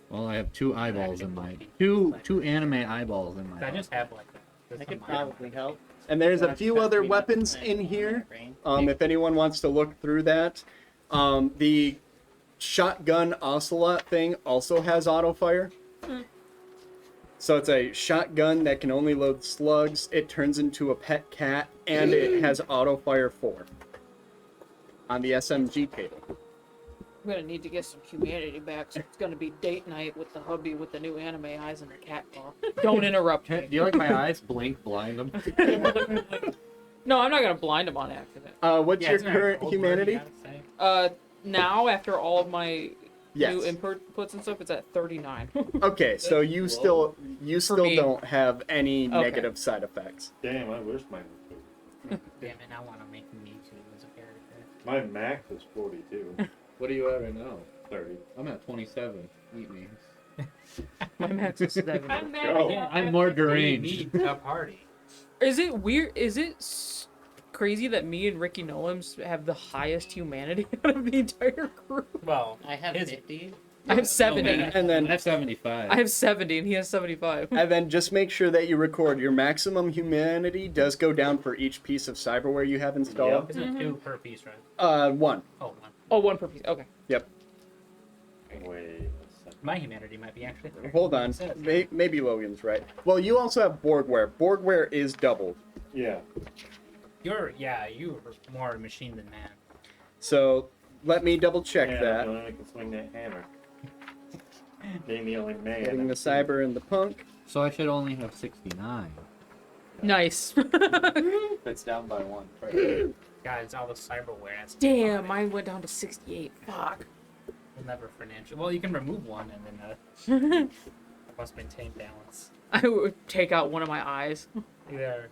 Well, I have two eyeballs in my two anime eyeballs in my. I just have like that. I That's could not mine. probably help. And there's a Flash few cut other me weapons up in my here. brain. If anyone wants to look through that, the shotgun ocelot thing also has auto fire. So it's a shotgun that can only load slugs. It turns into a pet cat, and it has auto fire 4 on the SMG table. I'm gonna need to get some humanity back. So it's gonna be date night with the hubby with the new anime eyes and the cat paw. Don't interrupt Do me. you like my eyes? Blink, blind them. No, I'm not gonna blind him on accident. What's Yeah, your isn't there a current code word you humanity? gotta say? Now after all of my Yes. new inputs and stuff, it's at 39. Okay, so you still me. don't have any Okay. negative side effects. Damn, I wish mine was Damn it, I want to make me too as a character. 50. My max is 42. What are you at right now? 30. I'm at 27. Eat me. My max is 70. I'm mad. Go. Yeah, I'm more We deranged. need a party. Is it weird? Is it crazy that me and Ricky Nolams have the highest humanity out of the entire group? Well, I have his- 50. I have 70. And then I have 75. I have 70 and he has 75. and then just make sure that you record your maximum humanity does go down for each piece of cyberware you have installed. isn't it 2 per piece, right? One. Oh, 1. Oh, one per piece. Okay. Yep. Wait a second. My humanity might be actually 3. Hold on. Maybe Logan's right. Well, you also have Borgware. Borgware is doubled. Yeah. You're more machine than man. So let me double check Yeah, that. the only one that can swing that hammer. Being the only man. Getting the cyber and the punk. So I should only have 69. Nice. It's down by 1. Guys, all the cyberware. That's Damn, mine went down to 68. Fuck. We'll never financial. Well, you can remove one and then must maintain balance. I would take out one of my eyes. Either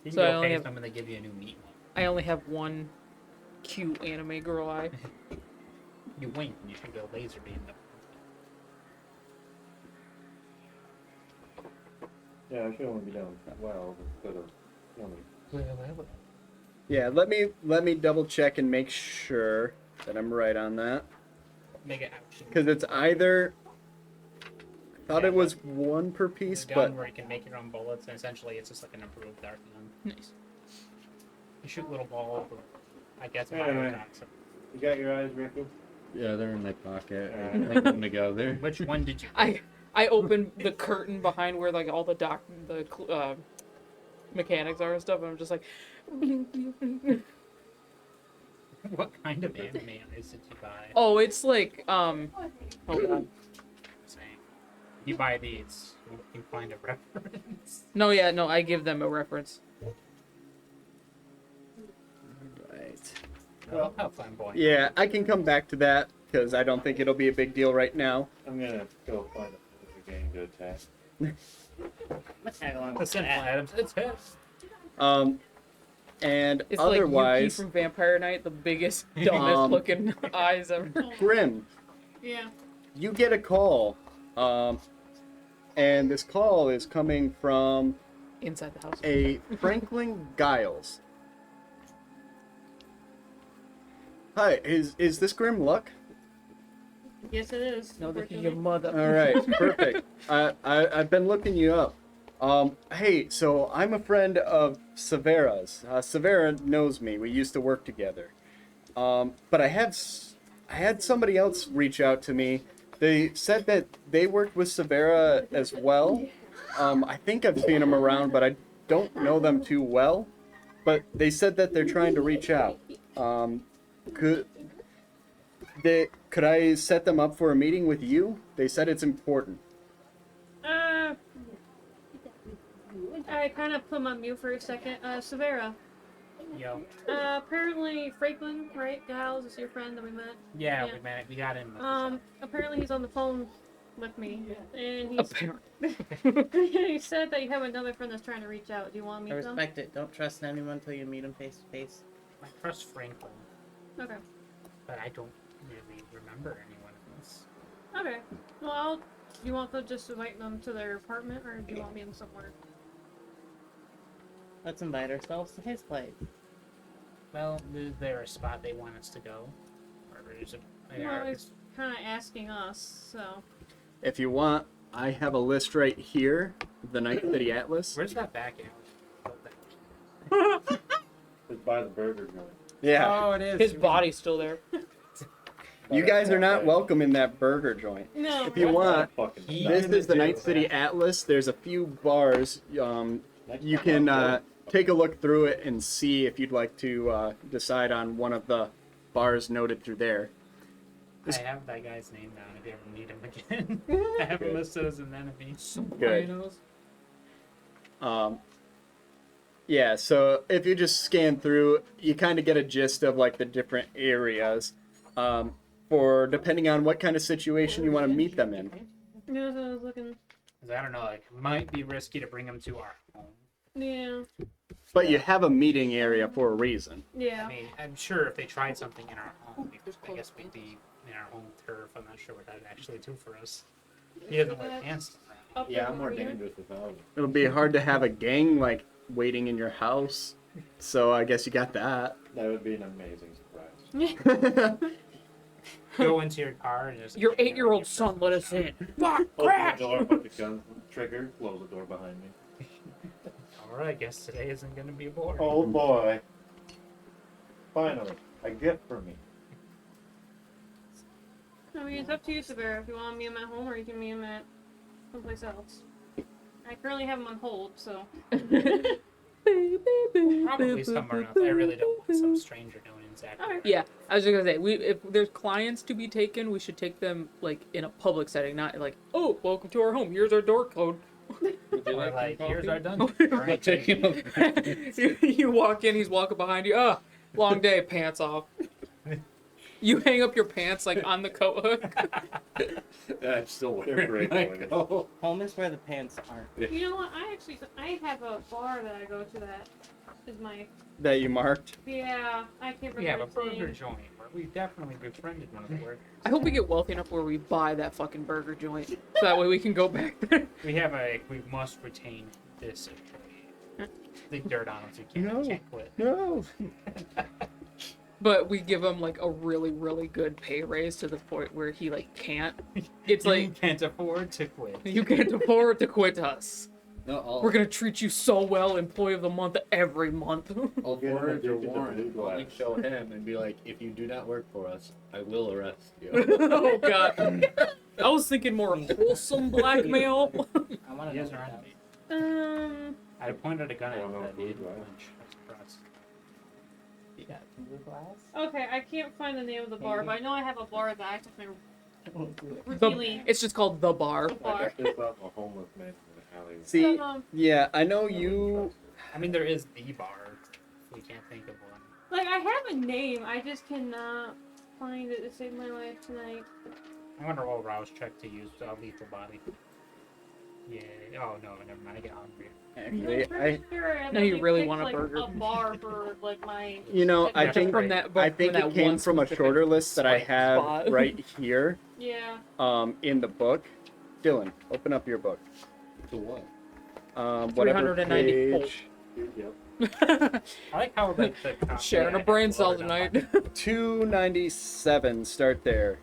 you can So I go only pay have- them and they give you a new meat one. I only have one cute anime girl eye. You wink and you shoot a laser beam. Yeah, I should only be down 12 instead of only. Yeah, let me double check and make sure that I'm right on that. Make it action. Because it's either. I thought it was one per piece, The but gun where you can make your own bullets, and essentially it's just like an improved dart gun. Nice. You shoot little balls, or I guess Yeah, fire man. shots. You got your eyes, Ricky? Yeah, they're in my pocket. I Alright. link them together. Which one did you? I opened the curtain behind where like all the mechanics are and stuff, and I'm just like, blink, blink, blink, blink. What kind of anime eyes did you buy? Oh, it's like hold on. Saying. You buy these, you can find a reference. No, yeah, no, I give them a reference. right. Well, how flamboyant. Yeah, I can come back to that because I don't think it'll be a big deal right now. I'm gonna go find a game to attack. Tag along The with simple that. Adams, it's his. And It's like Yuki otherwise, from Vampire Knight, the biggest, dumbest looking eyes ever. Grim, Yeah. you get a call, and this call is coming from Inside the house. a Franklin Giles. Hi, is this Grim Luck? Yes, it is. No, this is unfortunately. your mother. All right, perfect. I've been looking you up. Hey, so I'm a friend of Severa's. Severa knows me. We used to work together. But I had somebody else reach out to me. They said that they worked with Severa as well. I think I've seen them around, but I don't know them too well. But they said that they're trying to reach out. Could I set them up for a meeting with you? They said it's important. I kind of put him on mute for a second. Severa. Yo. Apparently Franklin, right? Giles is your friend that we met. Yeah, Yeah. we got him. Apparently he's on the phone with me, and he's, Apparently. he said that you have another friend that's trying to reach out. Do you want to I meet them? respect it. Don't trust anyone until you meet him face to face. I trust Franklin, Okay. but I don't really remember anyone else. Okay. Well, do you want to just invite them to their apartment, or do you want me in somewhere? Let's invite ourselves to his place. Well, is there a spot they want us to go? Or is it... Well, he's kind of asking us, so. If you want, I have a list right here, the Night City Atlas. Where's that back end? Just buy the burger joint. Yeah, Oh, it is. His body's still there. you guys are not welcome in that burger joint. No. If you want, Fucking He- this in the is the Night jail, City man. Atlas. There's a few bars. You can take a look through it and see if you'd like to decide on one of the bars noted through there. I have that guy's name down if you ever need him again. I have him listed as an enemy. Good. Yeah, so if you just scan through, you kind of get a gist of like the different areas. for depending on what kind of situation you want to meet them in. Yeah, so I was looking. 'Cause I don't know, like, it might be risky to bring them to our home. Yeah. But you have a meeting area for a reason. Yeah. I mean, I'm sure if they tried something in our home, I guess we'd be in our home turf. I'm not sure what that'd actually do for us. He doesn't wear pants. Up Yeah, in I'm more here. dangerous without it. It'll be hard to have a gang like waiting in your house. So I guess you got that. That would be an amazing surprise. Go into your car and just. Your 8-year-old son let us in. Fuck, Open crash! the door, put the gun trigger, close the door behind me. Alright, I guess today isn't gonna be boring. Oh boy. Finally, a gift for me. I mean, it's up to you, Severa, if you want to meet him at home or you can meet him at someplace else. I currently have him on hold, so. Probably somewhere else. I really don't want some stranger knowing exactly. Alright. Yeah, I was just gonna say, if there's clients to be taken, we should take them like in a public setting, not like, oh, welcome to our home. Here's our door code. Or like, here's our dungeon. Not taking them. You walk in, he's walking behind you. Ah, long day, pants off. You hang up your pants like on the coat hook. I'm still They're wearing great my boys. coat. Home is where the pants aren't. You know what? I have a bar that I go to that is my. That you marked. Yeah, I can't remember. Yeah, but its burger name. joint, where we definitely befriended one of the workers. I hope we get wealthy enough where we buy that fucking burger joint, so that way we can go back there. We must retain this employee. The dirt on us, you can't quit. No. But we give him like a really, really good pay raise to the point where he like can't. It's You like can't afford to quit. you can't afford to quit us. No, We're gonna treat you so well, employee of the month every month. I'll Get him forward your addicted to warrant. blue I'll glass. show him and be like, if you do not work for us, I will arrest you. Oh god. I was thinking more wholesome blackmail. I want to Yes, know sir. that. I pointed a gun I at don't know him, if but he blue didn't glass. flinch. I was surprised. You got some blue glass? Okay, I can't find the name of the bar, but I know I have a bar that I took my The- routinely. it's just called the bar. The I bar. got this off a homeless man in the alley. See, Um, yeah, I know you. I mean, there is the bar. If we can't think of one. like I have a name, I just cannot find it to save my life tonight. I wonder what rouse check to use lethal body. Yeah. Oh no, never mind. I get hungry. Actually, I'm pretty sure I Now you only really picked, want a like, burger. A bar for like my. You know, I Yeah, think from that, I think from that it came one from a specific shorter list that I swipe have spot. right here, Yeah. in the book. Dylan, open up your book. To what? Whatever 390 page. I like how like the Sharing a brain cell tonight. 297. Start there.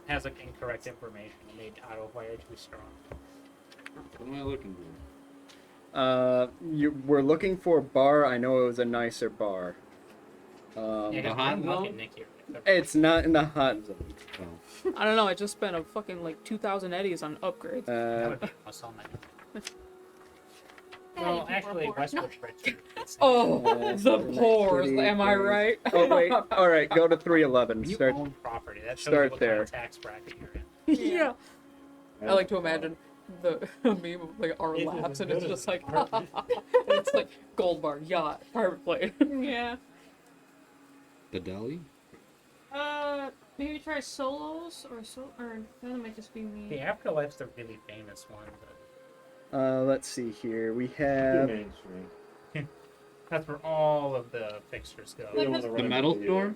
has like incorrect information. It made auto fire too strong. What am I looking for? We're looking for a bar. I know it was a nicer bar. Yeah, The 'cause hot I'm looking zone? Nick here. It's not in the hot zone. Oh. I don't know. I just spent a fucking like 2,000 eddies on upgrades. That would be us all night. Well, actually, Westwood Bridge. Oh, the Nice pores. city, Am I great. right? Oh wait. All right. Go to 311. When you Start. own property, that shows start you what there. kind of tax bracket you're in. Yeah. I like to imagine the meme of like our It laps, isn't and it's good just as like, apartment. it's like gold bar, yacht, private plane. Yeah. The deli? Maybe try solos or that might just be me. The Afterlife's the really famous one, but Let's see here. We Too have. mainstream. that's where all of the fixtures go. We don't wanna The run metal into store?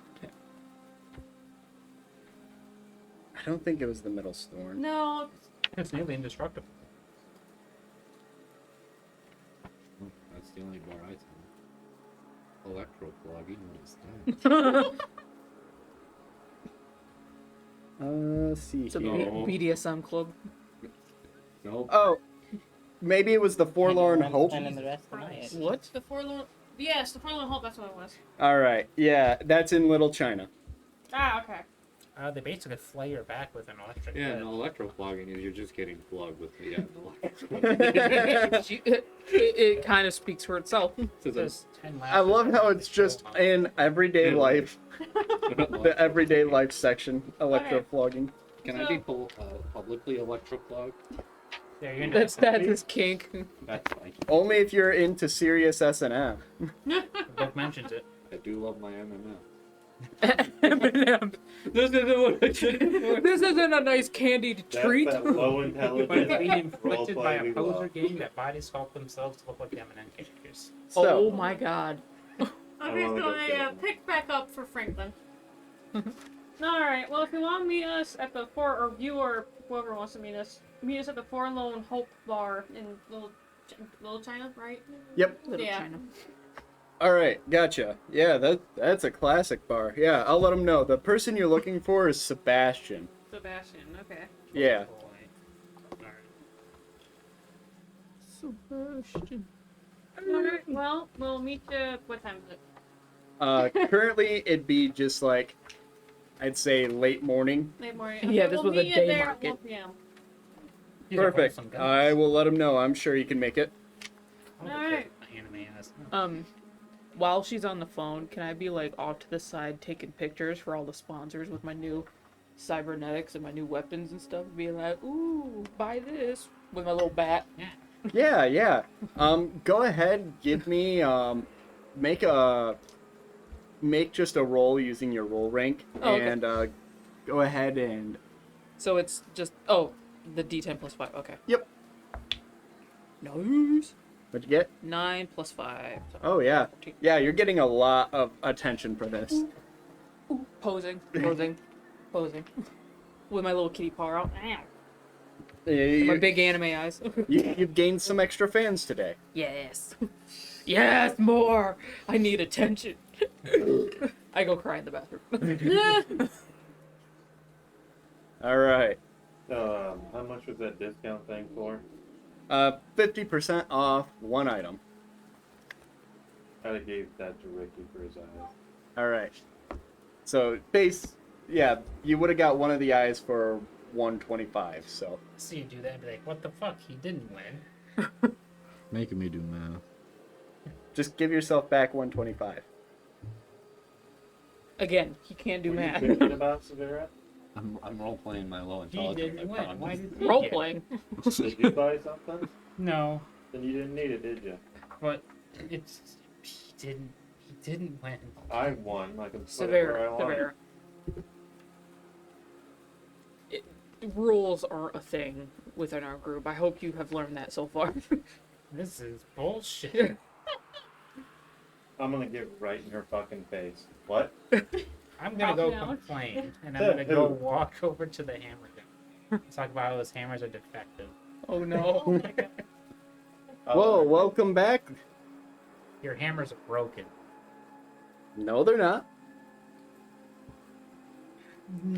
I don't think it was the middle store. No, It's nearly indestructible. Oh, that's the only bar I tell. Electro-flogging, what is that? Let's see It's a here. BDSM club. Nope. Oh, maybe it was the Forlorn Hope. Spending the rest of the night. What? the Forlorn. Yes, the Forlorn Hope. That's what it was. All right. Yeah, that's in Little China. Ah, okay. They basically flay your back with an electric Yeah, bed. no, electro-flogging is you're just getting plugged with the It kind of speaks for itself. There's 10 I love how it's just in everyday life, the everyday life section, electroflogging. Can I be publicly electro-flogged? Yeah, you're That's his kink. That's like, Only if you're into serious S&M. The book mentions it. I do love my MMA. M&M's. This isn't what I said. This isn't a nice candied That's treat. that low But intelligence it's being inflicted by roleplay a we poser love. game that bodies sculpt themselves to look like M&M characters. Oh So, my god. I'm I just wanna go gonna get him. pick back up for Franklin. Alright, well, if you want to meet us at the or you or whoever wants to meet us at the Forlorn Hope Bar in Little China, right? yep. Little Yeah. China. All right, gotcha. Yeah, that's a classic bar. Yeah, I'll let them know. The person you're looking for is Sebastian. Sebastian, okay. Yeah. Sebastian. Alright, well, we'll meet you. What time is it? Currently, it'd be just like, I'd say late morning. Late morning. Yeah, Okay, this we'll was a meet you day there market. at 1 p.m. These are Perfect. wholesome guns. I will let him know. I'm sure he can make it. I wonder Alright. what anime has. While she's on the phone, can I be like off to the side taking pictures for all the sponsors with my new cybernetics and my new weapons and stuff? Being like, ooh, buy this with my little bat. Yeah, yeah. Go ahead, give me make just a roll using your roll rank, Oh, okay. and go ahead and So it's just the D10 plus 5. Okay. Yep. Nice. what'd you get? 9 plus 5. So Oh yeah, 14. yeah. You're getting a lot of attention for this. Posing, posing, posing. With my little kitty paw out. My You, big anime eyes. you've gained some extra fans today. Yes. Yes, more. I need attention. I go cry in the bathroom. All right. How much was that discount thing for? 50% off one item. I'd have gave that to Ricky for his eyes. All right. So yeah, you would have got one of the eyes for 125. So So you do that and be like, what the fuck? He didn't win. Making me do math. just give yourself back 125. Again, he can't do Were you math. thinking about Severa? I'm role playing my low He intelligence. didn't I win. promise. Why did he Role get it? playing. Did you buy something? No, Then you didn't need it, did you? but it's he didn't win. I won. I can put it where I Severa. want. Severa. Rules aren't a thing within our group. I hope you have learned that so far. This is bullshit. I'm gonna get right in her fucking face. What? I'm gonna go Half an hour. complain, and I'm gonna go walk over to the hammer gun. Talk about how those hammers are defective. Oh no. Whoa, welcome back. Your hammers are broken. No, they're not.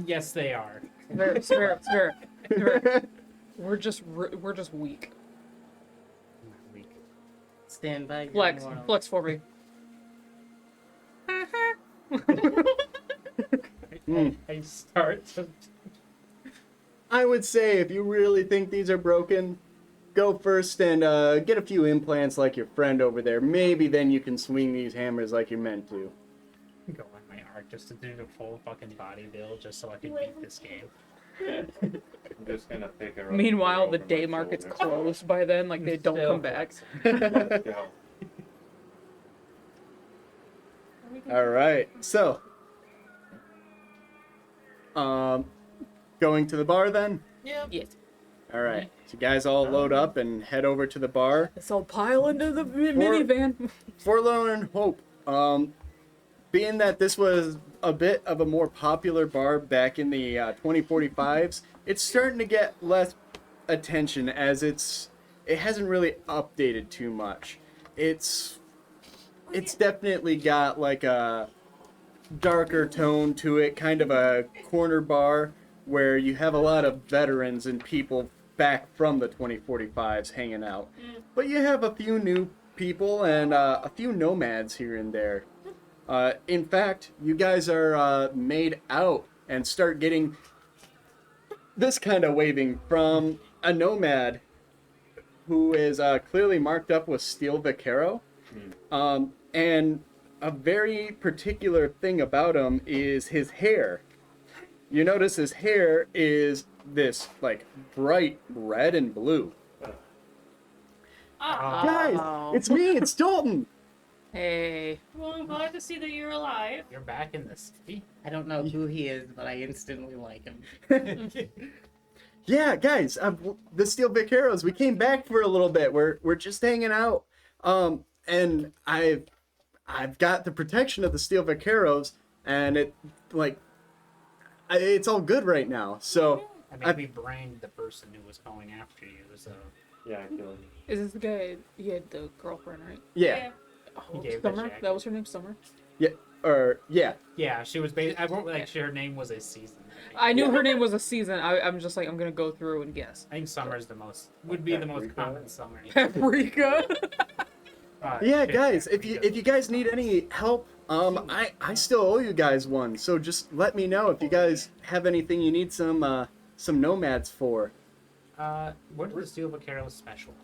Yes, they are. Severa. We're just weak. Weak. Stand by. your Flex, moral. flex for me. I start to. I would say if you really think these are broken, go first and get a few implants like your friend over there. Maybe then you can swing these hammers like you're meant to. Go on my arc just to do the full fucking body build just so I can beat this game. I'm just gonna pick her up. Meanwhile, and the put her day over my market's shoulder. closed by then. Like they don't Still come back. Let's go. All right, so going to the bar then. Yep. Yes. All right, so you guys all load up and head over to the bar. Let's all pile into the minivan. Forlorn Hope. Being that this was a bit of a more popular bar back in the 2045s, it's starting to get less attention as it hasn't really updated too much. It's definitely got like a darker tone to it, kind of a corner bar where you have a lot of veterans and people back from the 2045s hanging out. But you have a few new people and a few nomads here and there. In fact, you guys are made out and start getting this kind of waving from a nomad who is clearly marked up with Steel Vaquero. And a very particular thing about him is his hair. You notice his hair is this like bright red and blue. Ah. Guys, it's me, it's Dalton. Hey. Well, I'm glad to see that you're alive. You're back in the city. I don't know who he is, but I instantly like him. Yeah, guys, the Steel Vaqueros, we came back for a little bit. We're just hanging out. And I've got the protection of the Steel Vaqueros, and it's all good right now. So I mean, we brained the person who was going after you, so Yeah, I killed him. Is this the guy? He had the girlfriend, right? yeah, Oh, gave the Summer? jacket. That was her name, Summer? yeah. yeah, she was. I wrote like her name was a season. I knew her name was a season. I'm just like, I'm gonna go through and guess. I think Summer's the most would be the most Paprika? common Summer. Paprika? Yeah, shit, guys, Paprika. if you guys need any help, I still owe you guys one. So just let me know if you guys have anything you need some nomads for. What are the Steel Vaqueros specials?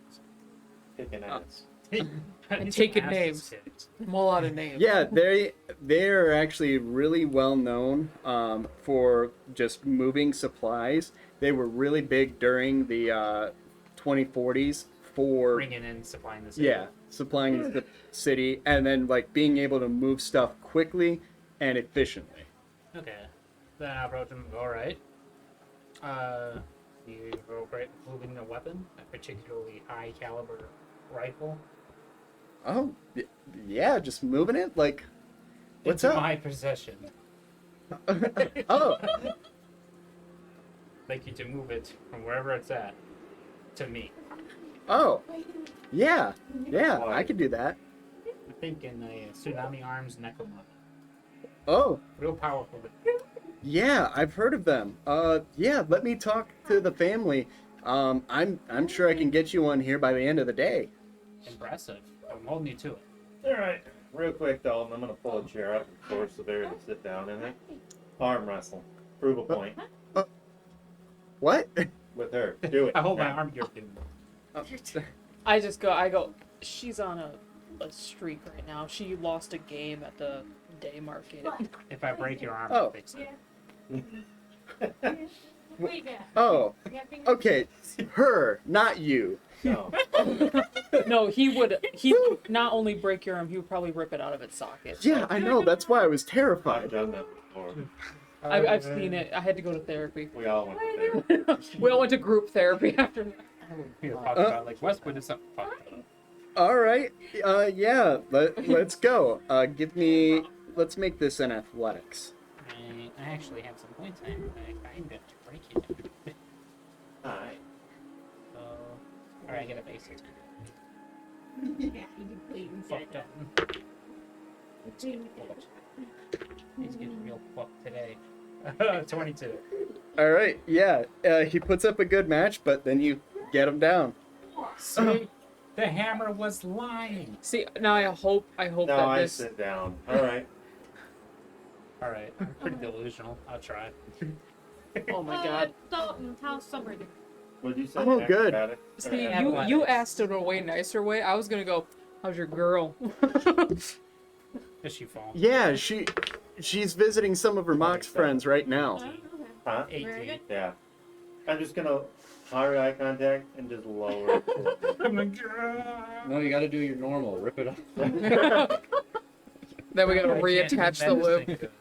Kicking ass. And taking names. I'm all out of names. Yeah, they're actually really well known for just moving supplies. They were really big during the 2040s for Bringing in, supplying the city. yeah, supplying the city and then like being able to move stuff quickly and efficiently. Okay. Then I wrote him. All right. You wrote right moving a weapon, a particularly high caliber rifle. Oh, yeah, just moving it like what's into up? my possession. Oh, Like you to move it from wherever it's at to me. oh, yeah, I could do that. I'm thinking a tsunami arms Necromon. Oh, Real powerful. yeah, I've heard of them. Yeah, let me talk to the family. I'm sure I can get you one here by the end of the day. Impressive. I'm holding you to it. Alright, real quick, Dalton, I'm gonna pull a chair up and force the bear to sit down in it. Arm wrestle. Prove a point. What? With her. Do it. I hold my Now. arm. You're doing. I go, she's on a streak right now. She lost a game at the day market. If I break your arm, Oh. I'll fix it. Wait, yeah. Oh, Yeah, fingers- okay, her, not you. No. No, he would not only break your arm, he would probably rip it out of its socket. Yeah, I know. That's why I was I've terrified. done that before. I've seen it. I had to go to therapy. We all went to therapy. We all went to group therapy after that. We were talking about like Westwood is something fucked up. All right. Yeah. Let's go. Let's make this an athletics. I actually have some points. I'm going to break it. Alright. So, or I get a basic. Fucked up. He's getting real fucked today. 22. All right. Yeah. He puts up a good match, but then you get him down. See, the hammer was lying. See, now I hope Now that I this. sit down. Alright. All right, I'm pretty delusional. I'll try. Oh my god. Dalton, how's summer doing? What'd you say? Oh, good. Acrobatic? See, Or you asked it in a way nicer way. I was gonna go, how's your girl? Does she fall? Yeah. She's visiting some of her Mox friends right now. Oh, okay. Huh? Very 18. good. Yeah. I'm just gonna hard eye contact and just lower it. I'm like, "Grrr." No, you gotta do your normal. Rip it off. Then we gotta I can't reattach the bend this lip. thing good.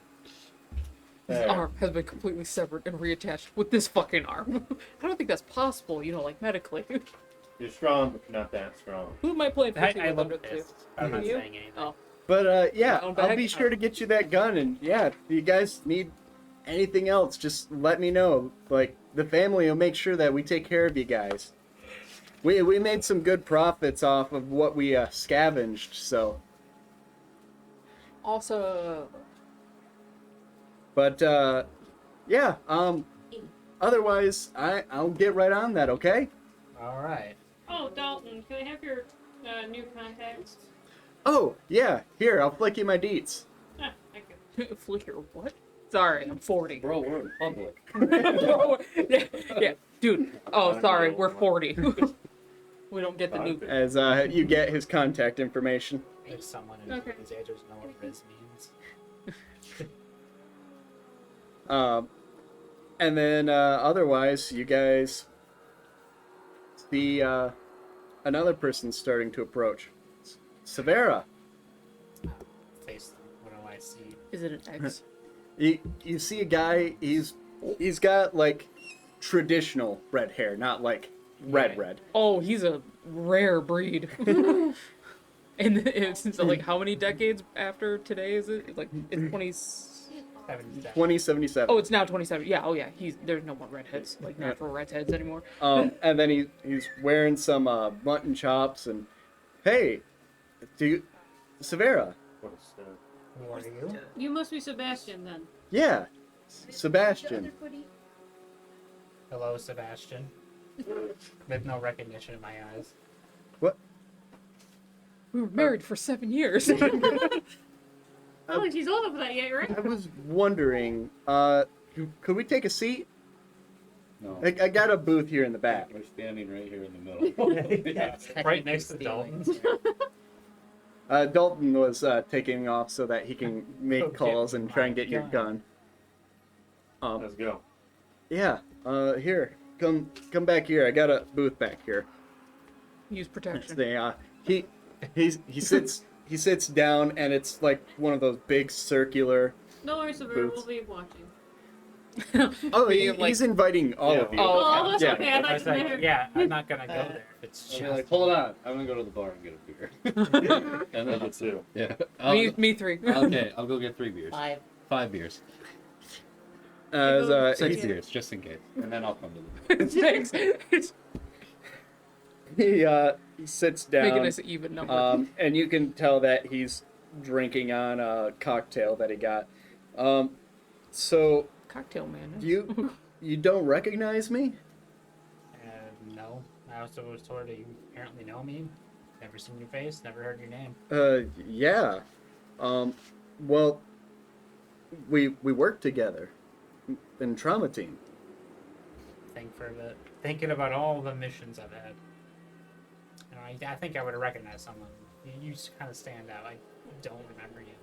His There. arm has been completely severed and reattached with this fucking arm. I don't think that's possible, like medically. You're strong, but you're not that strong. Who am I playing I 15 with look under two? pissed. I'm not You? saying anything. Oh. But yeah, Own I'll bag? be sure to get you that gun. And yeah, if you guys need anything else, just let me know. Like the family will make sure that we take care of you guys. We made some good profits off of what we scavenged. So, Also, but yeah. Otherwise, I'll get right on that. Okay. All right. Oh, Dalton, can I have your new contacts? Oh yeah. Here, I'll flick you my deets. Ah, thank you. flicker, what? Sorry, I'm 40. Bro, we're in public. yeah, dude. Oh, sorry, we're 40. We don't get the new. As you get his contact information. There's someone in Okay. his age doesn't know what Riz means. And then otherwise, you guys see another person starting to approach. Severa. see. Is it an X? You see a guy. He's got like traditional red hair, not like red Right. red. Oh, he's a rare breed. And it's like how many decades after today is it? Like it's 20. 2077. Oh, it's now 27. Yeah. Oh, yeah. There's no more redheads, like natural redheads anymore. And then he's wearing some mutton chops and hey, Severa? What's Who are you? You must be Sebastian then. Yeah, Sebastian. Hello, Sebastian. With no recognition in my eyes. What? We were married for 7 years. I don't think she's old enough for that yet, right? I was wondering, could we take a seat? No. I got a booth here in the back. We're standing right here in the middle. Yeah, right next to Dalton. Dalton was taking off so that he can make Okay, calls and try and my get your gun. Let's go. Yeah. Here, come back here. I got a booth back here. Use protection. They, he sits down and it's like one of those big circular. No worries, Severa, Boots. we'll be watching. Oh, Being like- he's inviting all of you. Oh, Oh, okay. that's Yeah. okay. I I thought was you like, meant yeah, I'm not gonna go there. If it's I'll just be like, hold on, I'm gonna go to the bar and get a beer. and then Number it's, 2. yeah. Me 3. Okay, I'll go get 3 beers. 5. 5 beers. As 6 he, beers, just in case. And then I'll come to the Thanks. It's he sits down. making us even number. And you can tell that he's drinking on a cocktail that he got. So Cocktail man. you don't recognize me? no. I also was told that you apparently know me. Never seen your face, never heard your name. Yeah. Well, we work together in trauma team. Thinking about all the missions I've had. You know, I think I would have recognized someone. You just kind of stand out. I don't remember you.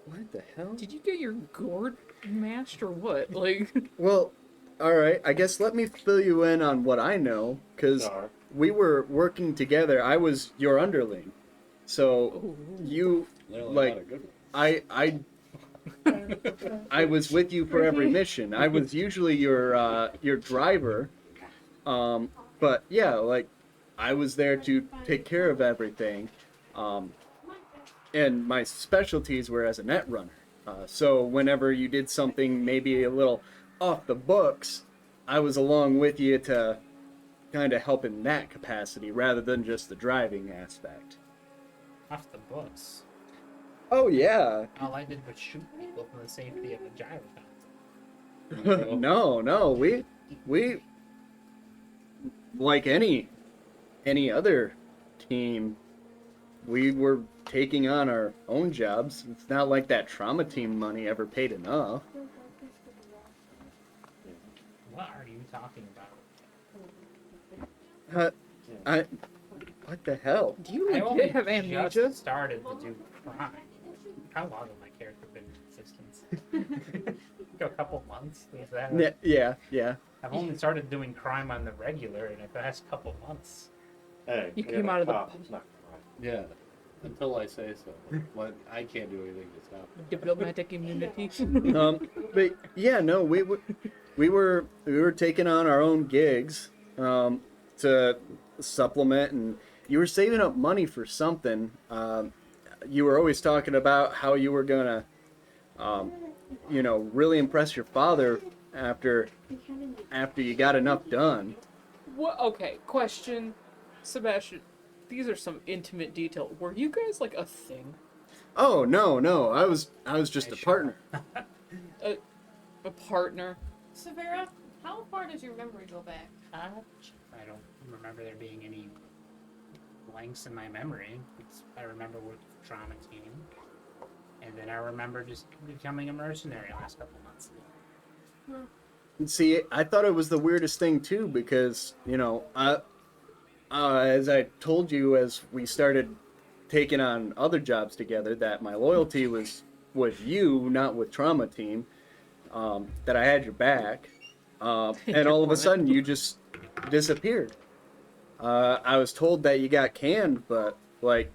What the hell? Did you get your gourd mashed or what? Like, Well, all right. I guess let me fill you in on what I know, because Star. we were working together. I was your underling, so you Literally like not a good one. I was with you for every mission. I was usually your driver, but yeah, like I was there to take care of everything, and my specialties were as a net runner. So whenever you did something maybe a little off the books, I was along with you to kind of help in that capacity rather than just the driving aspect. Off the books. Oh yeah. All I did was shoot people from the safety of a gyrophone. No, we like any other team, we were taking on our own jobs. It's not like that trauma team money ever paid enough. What are you talking about? What the hell? do you I legit only have amnesia? just started to do crime. How long has my character been in existence? A couple months. Is that? Yeah. I've only started doing crime on the regular in the past couple months. Hey, You we came have a out of the- cop. It's not crime. Yeah, until I say so. But I can't do anything to stop it. Diplomatic immunity. But yeah, no, we were taking on our own gigs to supplement, and you were saving up money for something. You were always talking about how you were gonna, really impress your father after you got enough done. What? Okay, question, Sebastian. These are some intimate detail. Were you guys like a thing? Oh no, I was just a partner. A partner? Severa, how far does your memory go back? I don't remember there being any blanks in my memory. I remember with the trauma team, and then I remember just becoming a mercenary last couple months. See, I thought it was the weirdest thing too because as I told you as we started taking on other jobs together, that my loyalty was with you, not with Trauma Team. That I had your back, and all of a sudden you just disappeared. I was told that you got canned, but like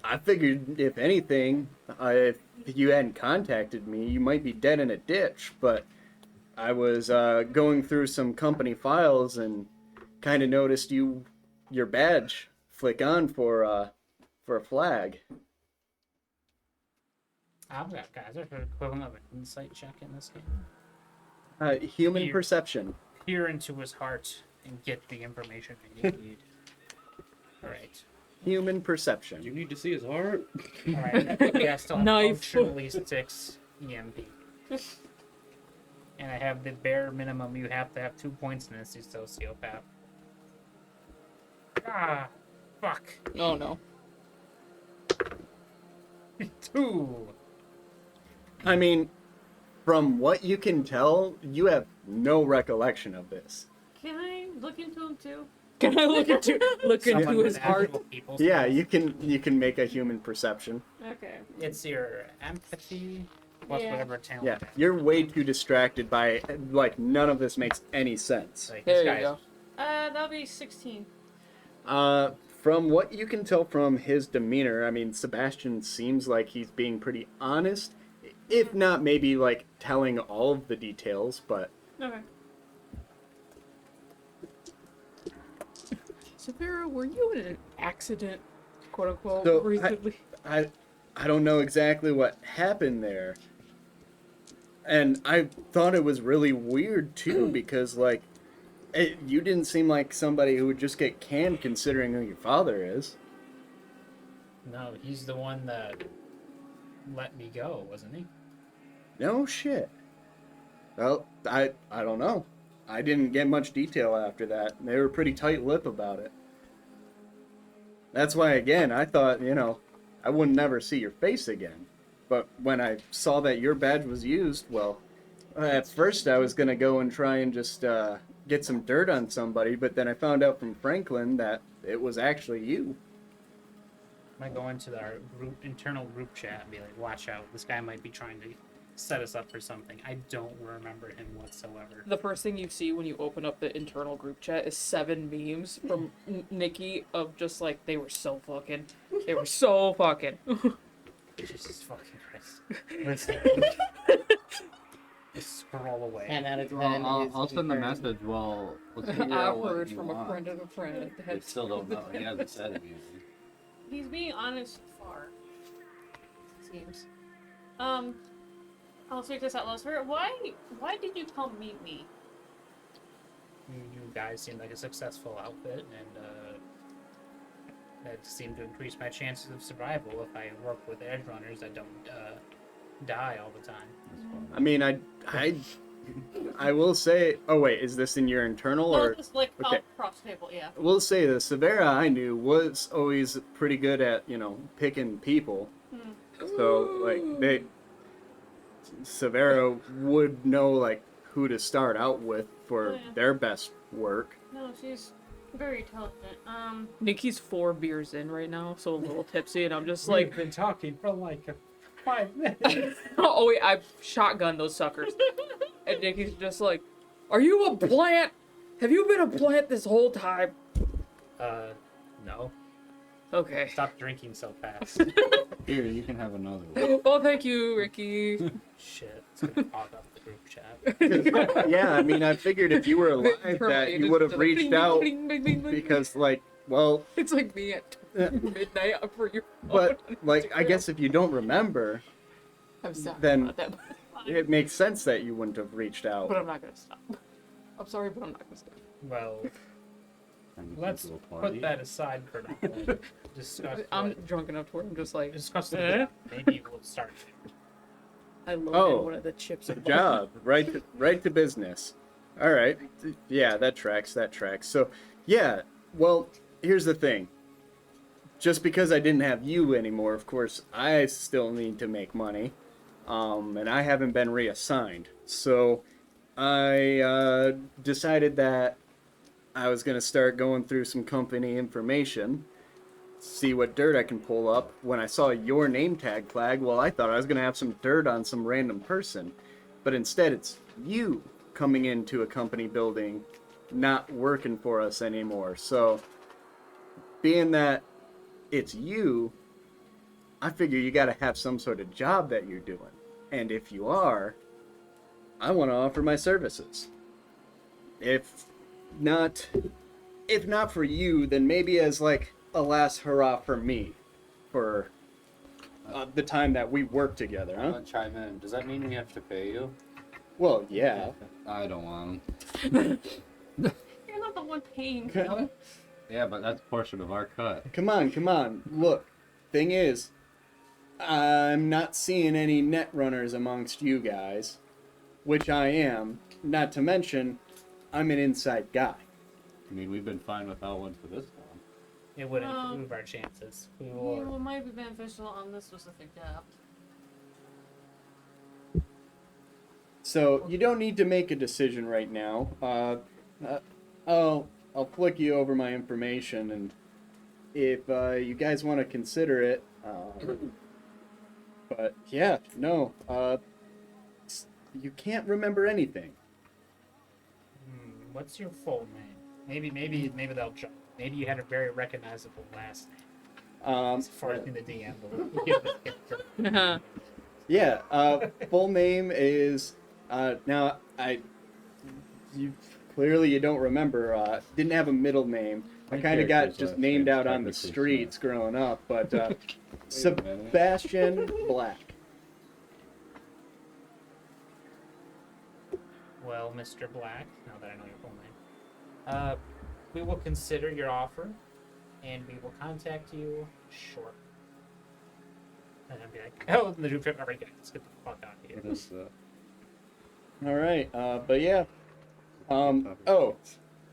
I figured if anything, if you hadn't contacted me, you might be dead in a ditch. But I was going through some company files and kind of noticed your badge flick on for a flag. I've got guys. There's an equivalent of an insight check in this game. Human Here. perception. Peer into his heart and get the information I need. Alright. Human perception. You need to see his heart. Alright. Yeah, I still have Knife. functionally 6 EMP. And I have the bare minimum. You have to have 2 points in this, you sociopath. Ah, fuck. Oh no. 2. I mean, from what you can tell, you have no recollection of this. Can I look into him too? Can I look into Someone his with heart? actual people's Yeah, skills. you can make a human perception. Okay. It's your empathy plus Yeah. whatever talent. Yeah, you're way too distracted by like none of this makes any sense. Like, There this you guy's go. That'll be 16. From what you can tell from his demeanor, I mean, Sebastian seems like he's being pretty honest, if not maybe like telling all of the details, but Okay. Severa, were you in an accident, quote unquote, So, recently? I don't know exactly what happened there. And I thought it was really weird too because like you didn't seem like somebody who would just get canned considering who your father is. No, he's the one that let me go, wasn't he? No shit. Well, I don't know. I didn't get much detail after that. They were pretty tight-lipped about it. That's why, again, I thought, I would never see your face again. But when I saw that your badge was used, well, at first I was going to go and try and just get some dirt on somebody, but then I found out from Franklin that it was actually you. I go into our internal group chat and be like, watch out, this guy might be trying to set us up for something. I don't remember him whatsoever. The first thing you see when you open up the internal group chat is 7 memes from Nikki of just like, they were so fucking. Jesus fucking Christ. Listen. Just scroll away. 10 out of 10. Well, is I'll send the confirmed. message. Well, let's figure I've out what heard you from a want. friend of a friend. We still don't know. He hasn't said anything. He's being honest so far. Seems. I'll speak this out loud. Sir, why did you come meet me? You guys seem like a successful outfit, and that seemed to increase my chances of survival if I work with edge runners that don't die all the time. That's fine. I mean, I will say... Oh, wait, is this in your internal, No, or... it's like okay. across the table, yeah. We'll say the Severa I knew was always pretty good at, picking people. So, like, Severa would know, like, who to start out with for Oh, yeah. their best work. No, she's very intelligent. Nikki's 4 beers in right now, so a little tipsy, and I'm just like, We've been talking for like 5 minutes. oh wait, I've shotgunned those suckers. And Nikki's just like, are you a plant? Have you been a plant this whole time? No. Okay. Stop drinking so fast. Here, you can have another one. Oh, thank you, Ricky. Shit, it's gonna fog up the group chat. Yeah, I mean, I figured if you were alive that Terminated you would have to the reached bing, out bing, bing, bing, bing. because, like, well, It's like me at midnight for your phone but, on like, I Instagram. guess if you don't remember, I'm sorry then- about that, it makes sense that you wouldn't have reached but out. I'm not gonna stop. I'm sorry, but I'm not gonna stop. Well, And you let's can do a party. put that aside for now. Discuss. I'm drunk enough to where I'm just like, discuss the maybe we'll start. I loaded Oh, one of the chips. Good job. Right to business. All right. Yeah, that tracks. So, yeah. Well, here's the thing. Just because I didn't have you anymore, of course, I still need to make money, and I haven't been reassigned. So, I decided that I was gonna start going through some company information, see what dirt I can pull up. When I saw your name tag flag, well, I thought I was gonna have some dirt on some random person. But instead, it's you coming into a company building, not working for us anymore. So, being that it's you, I figure you gotta have some sort of job that you're doing. And if you are, I want to offer my services. If not, if not for you, then maybe as like a last hurrah for me, for the time that we work together, I'm huh? gonna chime in. Does that mean we have to pay you? Well, yeah. I don't want You're not the one paying. them. Yeah, but that's a portion of our cut. Come on, come on. Look, thing is, I'm not seeing any net runners amongst you guys, which I am. Not to mention, I'm an inside guy. I mean, we've been fine without one for this long. It would Well, improve our chances. We Yeah, will. well, might be beneficial on this specific job. So you don't need to make a decision right now. I'll flick you over my information, and if you guys want to consider it. But yeah, no. You can't remember anything. What's your full name? Maybe they'll jump. Maybe you had a very recognizable last name. It's forcing the DM to Yeah. Full name is now you clearly you don't remember. Didn't have a middle name. I My kind of got character's just last named name's out on the technically streets growing up, but a minute. Sebastian Black. Well, Mr. Black, now that I know your full name, we will consider your offer, and we will contact you shortly. And I'll be like, oh, the dude, all right, guys, let's get the fuck out of here. What is that? All right. But yeah. Oh,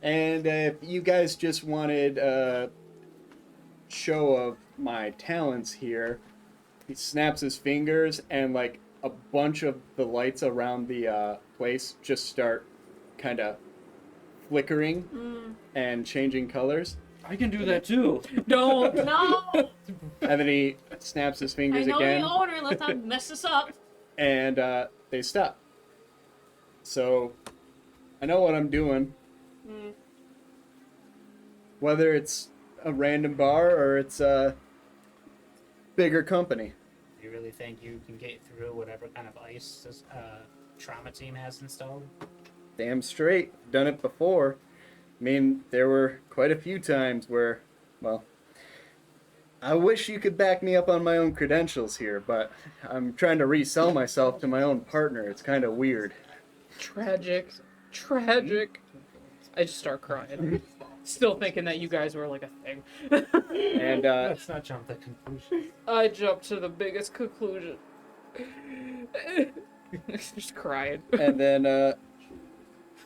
and if you guys just wanted a show of my talents here, he snaps his fingers and like a bunch of the lights around the place just start kind of flickering and changing colors. I can do that too. Don't. No! And then he snaps his I fingers know again, the owner. Let's not mess this up. and they stop. So I know what I'm doing. Mm. Whether it's a random bar or it's a bigger company. Do you really think you can get through whatever kind of ice this trauma team has installed? Damn straight. Done it before. I mean, there were quite a few times where, well, I wish you could back me up on my own credentials here, but I'm trying to resell myself to my own partner. It's kind of weird. Tragic. Tragic. I just start crying. Still thinking that you guys were like a thing. And Let's not jump to conclusions. I jumped to the biggest conclusion. Just crying. and then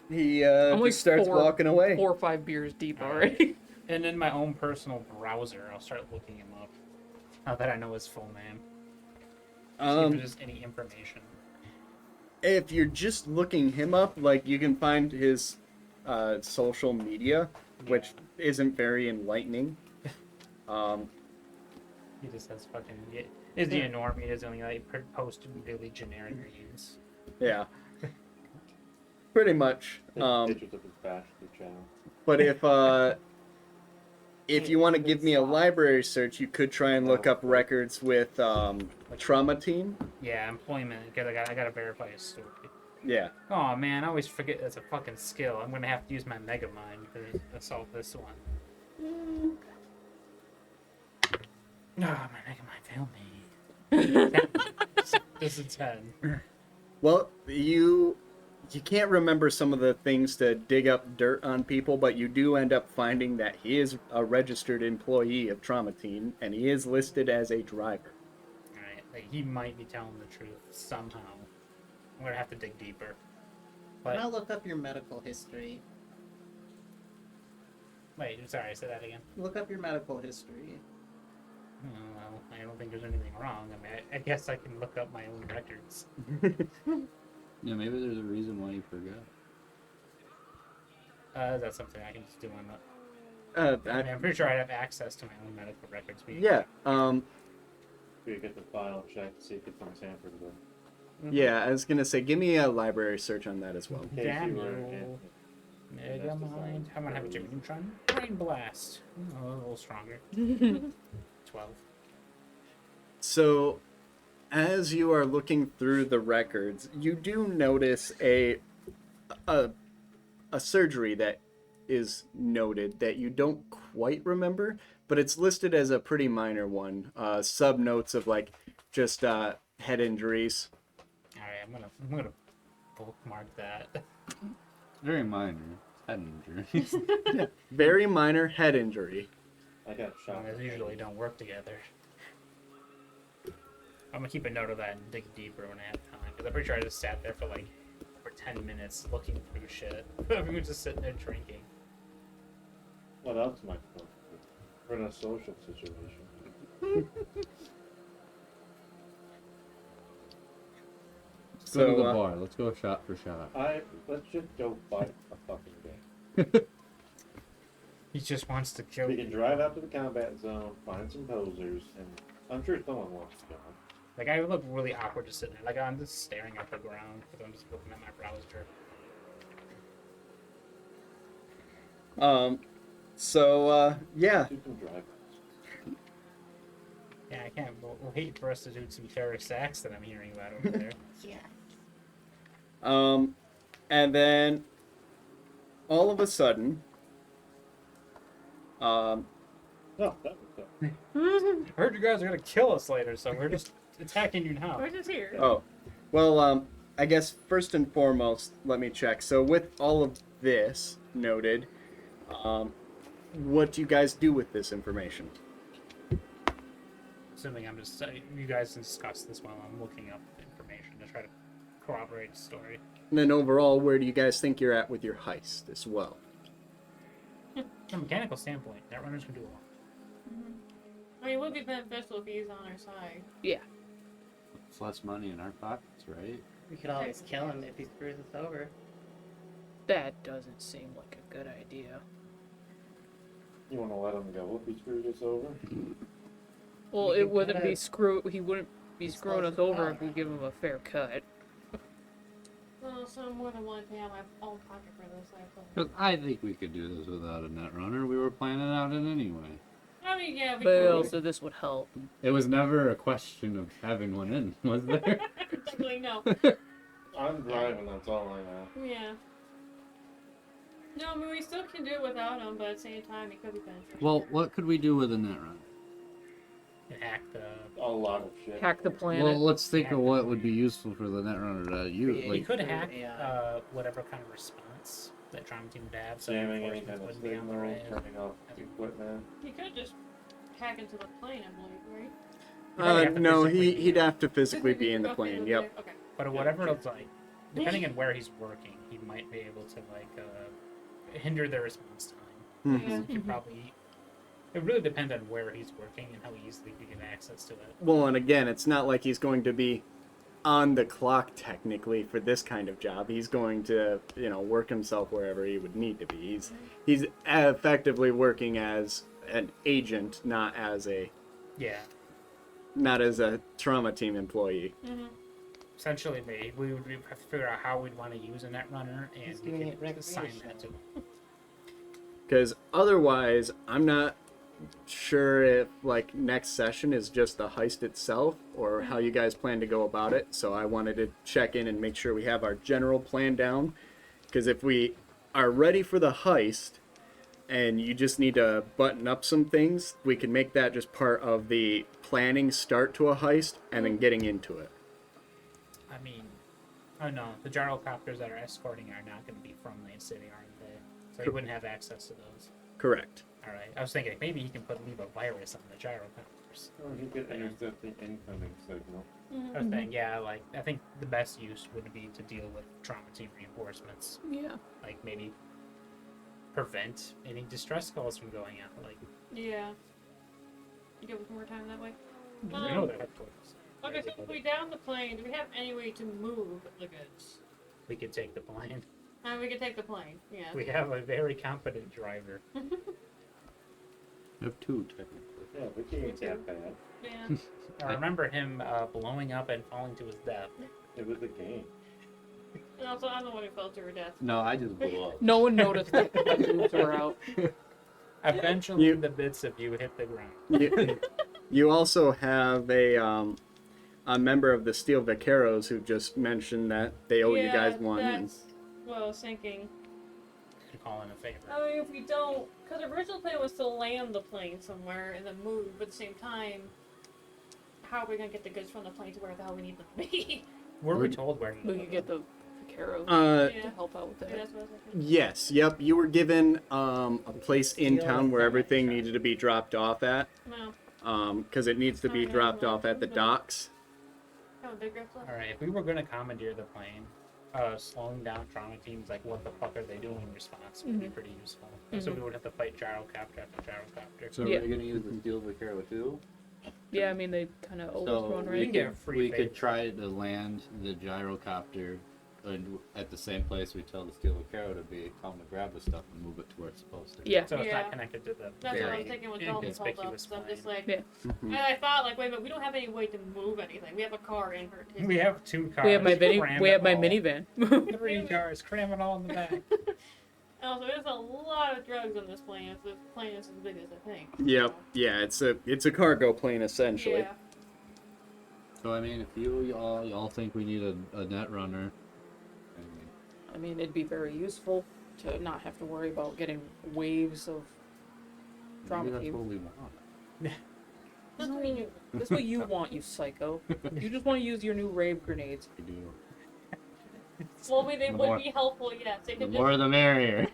he I'm like just starts walking away. 4 or 5 beers deep already. And in my own personal browser, I'll start looking him up. Now that I know his full name. See if there's any information. If you're just looking him up, like you can find his social media, which isn't very enlightening. He just has fucking. Is the norm? He doesn't only like post really generic reviews. Yeah. Pretty much. Pictures of his bachelor channel. But if you want to give me a library search, you could try and look up records with Trauma Team. Yeah, employment. Because I gotta verify his story. Yeah. Oh man, I always forget that's a fucking skill. I'm gonna have to use my Mega Mind to solve this one. No, my Mega Mind failed me. This is 10. Well, you can't remember some of the things to dig up dirt on people, but you do end up finding that he is a registered employee of Trauma Team, and he is listed as a driver. Alright, like he might be telling the truth somehow. I'm gonna have to dig deeper. But I'll look up your medical history. wait, sorry, say that again. Look up your medical history. Oh, well, I don't think there's anything wrong. I mean, I guess I can look up my own records. Yeah, maybe there's a reason why you forgot. That's something I can just do on the. I mean, I'm pretty sure I have access to my own medical records. Yeah. We get the file check to see if it's from Sanford. But Yeah, I was gonna say, give me a library search on that as well. in case Damn you were you. Mega Mind. I'm gonna have a Jimmy Neutron. Brain Blast. Oh, a little stronger. 12. So, as you are looking through the records, you do notice a surgery that is noted that you don't quite remember, but it's listed as a pretty minor one. Sub notes of like just head injuries. All right, I'm gonna bookmark that. Very minor. Head injury. Very minor head injury. I got shot. They usually don't work together. I'm gonna keep a note of that and dig deeper when I have time. Because I'm pretty sure I just sat there for like 10 minutes looking through shit. We were just sitting there drinking. What else am I supposed to do? We're in a social situation. Let's go to the So, bar. Let's go shot for shot. Let's just go fight a fucking game. He just wants to kill We can you. drive out to the combat zone, find some posers, and I'm sure someone wants to go. Like, I look really awkward just sitting there. Like, I'm just staring at the ground because I'm just looking at my browser. Yeah. You can drive. Yeah, I can't wait for us to do some terrorist acts that I'm hearing about over there. And then all of a sudden, No, that was I heard you guys are gonna kill us later, so we're just attacking you now. We're just here. I guess first and foremost, let me check. So with all of this noted, what do you guys do with this information? Assuming I'm just you guys can discuss this while I'm looking up the information to try to corroborate the story. And then overall, where do you guys think you're at with your heist as well? From a mechanical standpoint, Netrunners can do a lot. I mean, it would be beneficial if he's on our side. It's less money in our pockets, right? We could always kill him if he screws us over. That doesn't seem like a good idea. You want to let him go if he screws us over? Well, We it can wouldn't kinda- be screw. He wouldn't be It's screwing close us to over that. if we give him a fair cut. Well, so I'm more than willing to pay out my own pocket for this. Because I think we could do this without a Netrunner. We were planning on it anyway. I mean, yeah, we But could. also, this would help. It was never a question of having one in, was there? Technically, no. I'm driving, that's all I know. Yeah. No, I mean, we still can do it without him, but at the same time, it could be beneficial. Well, what could we do with a Netrunner? And hack the. A lot of shit. Hack the planet. Well, let's think of what would be useful for the Netrunner to use. Yeah, We Like, could hack AI. Whatever kind of response that Trauma Team would have. So Jamming any enforcement kind of wouldn't be on the signal, right. turning off equipment. He could just hack into the plane, I believe, right? probably have to No, physically be he'd there. have to physically be in the Okay, plane. okay, Yep. Okay. But whatever it's like, depending on where he's working, he might be able to like hinder their response time. Mhm. Yeah. He could probably. It really depends on where he's working and how easily we get access to it. Well, and again, it's not like he's going to be on the clock technically for this kind of job. He's going to, work himself wherever he would need to be. He's effectively working as an agent, not as a Yeah, trauma team employee. Mm-hmm. essentially, we would have to figure out how we'd want to use a Netrunner, and He's we doing it could assign recreational. that to him. Because otherwise, I'm not sure if next session is just the heist itself or how you guys plan to go about it. So I wanted to check in and make sure we have our general plan down. Because if we are ready for the heist and you just need to button up some things, we can make that just part of the planning start to a heist and then getting into it. I mean, oh no, the gyrocopters that are escorting are not going to be from Lane City, aren't they? So he wouldn't have access to those. Correct. All right, I was thinking maybe he can leave a virus on the gyrocopters. Or he could intercept the incoming signal. Mm-hmm. I was thinking, yeah, I think the best use would be to deal with trauma team reinforcements, Yeah. like maybe prevent any distress calls from going out. Like, Yeah. You give us more time that way? we know their headquarters. Okay, so if we down the plane, do we have any way to move the goods? We could take the plane. We can take the plane, yeah. We have a very competent driver. we have two, technically. Yeah, we can't get that bad. Yeah. I remember him blowing up and falling to his death. It was a game. And also, I'm the one who fell to her death. No, I just blew up. No one noticed that the boobs were out. Eventually, You- the bits of you hit the ground. You also have a member of the Steel Vaqueros who just mentioned that they owe you guys one. and- That's what I was thinking. To call in a favor. I mean, if we don't, because the original plan was to land the plane somewhere and then move, but at the same time, how are we gonna get the goods from the plane to where the hell we need them to be? Were we told where? We could get the Vaqueros Uh, Yeah. to help out with Yeah, that. that's what I was thinking. yes, yep. You were given a place in Steel town where everything Vaquero. needed to be dropped off at, No. because it needs to be Okay, dropped well, off at the okay. docks. Oh, big rift left? All right, if we were gonna commandeer the plane, slowing down trauma teams, like what the fuck are they doing in response, would be Mhm. pretty useful. So Mhm. we would have to fight gyrocopter after gyrocopter. So Yeah. are we gonna use the Steel Vaquero too? Yeah, I mean they kind of owe us So one, we right? can get a free we favor. could try to land the gyrocopter and at the same place we tell the Steel Vaquero to be, tell them to grab the stuff and move it to where it's supposed to be. Yeah. So it's Yeah. not connected to the That's what I very was thinking with Dalton's hold up. inconspicuous So I'm just plane. like, Yeah. Mhm. and I thought, like, wait a minute, we don't have any way to move anything. We have a car in her. We have 2 cars. We have my cram we it have my all. minivan. 3 cars, cram it all in the back. Also, there's a lot of drugs on this plane. If the plane is as big as I think. Yep. Yeah, it's a cargo plane essentially. Yeah. So I mean, if y'all think we need a net runner, I mean, I mean, it'd be very useful to not have to worry about getting waves of maybe trauma that's team. what we want. That's what you. That's what you want, you psycho. You just want to use your new rave grenades. We do. Well, I mean, they The would more- be helpful, yes. They The could more the merrier.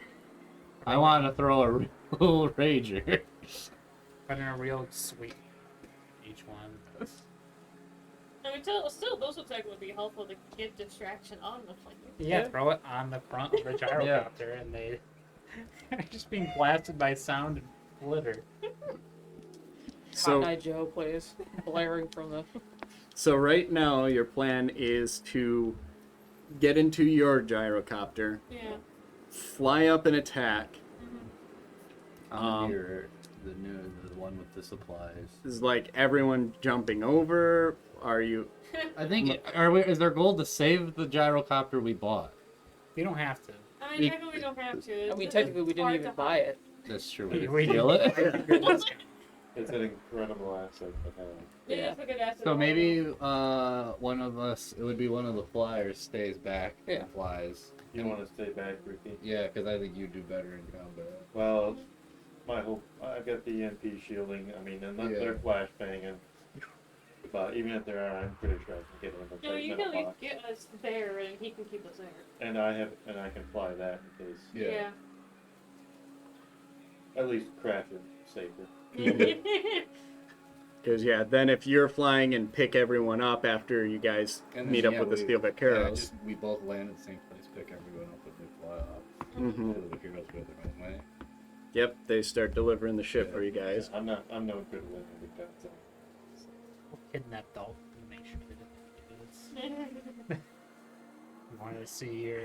I want to throw a real rager. But in a real sweet each one. I mean, still, those looks like would be helpful to get distraction on the plane. Yeah, throw it on the front of the gyrocopter and they're just being blasted by sound and glitter. So Hot Night Joe plays, blaring from the. so right now your plan is to get into your gyrocopter, Yeah. fly up and attack. Here, the one with the supplies. Is like everyone jumping over? Are you? I think is their goal to save the gyrocopter we bought? You don't have to. I mean, technically we don't have to. I mean, technically, we didn't even buy it. That's true. We We steal it. It's an incredible asset to have. Yeah, it's a good asset. So maybe one of us, it would be one of the flyers, stays back Yeah. and flies. You want to stay back, Ricky? Yeah, because I think you do better in combat. Well, my hope. I've got the EMP shielding. I mean, unless Yeah. they're flashbanging. But even if there are, I'm pretty sure I can get in the No, you can metal at least box. get us there, and he can keep us there. And I can fly that in case. Yeah. At least crash it safer. Yeah. Because yeah, then if you're flying and pick everyone up after you guys And meet then, up with the we- Steel Vaqueros. we both land at the same place, pick everyone up, and they fly off. Mhm. The Vaqueros go their own way. Yep, they start delivering the ship for you guys. I'm no good with it. That's Kidnap Dalton and make sure that it is. You want to see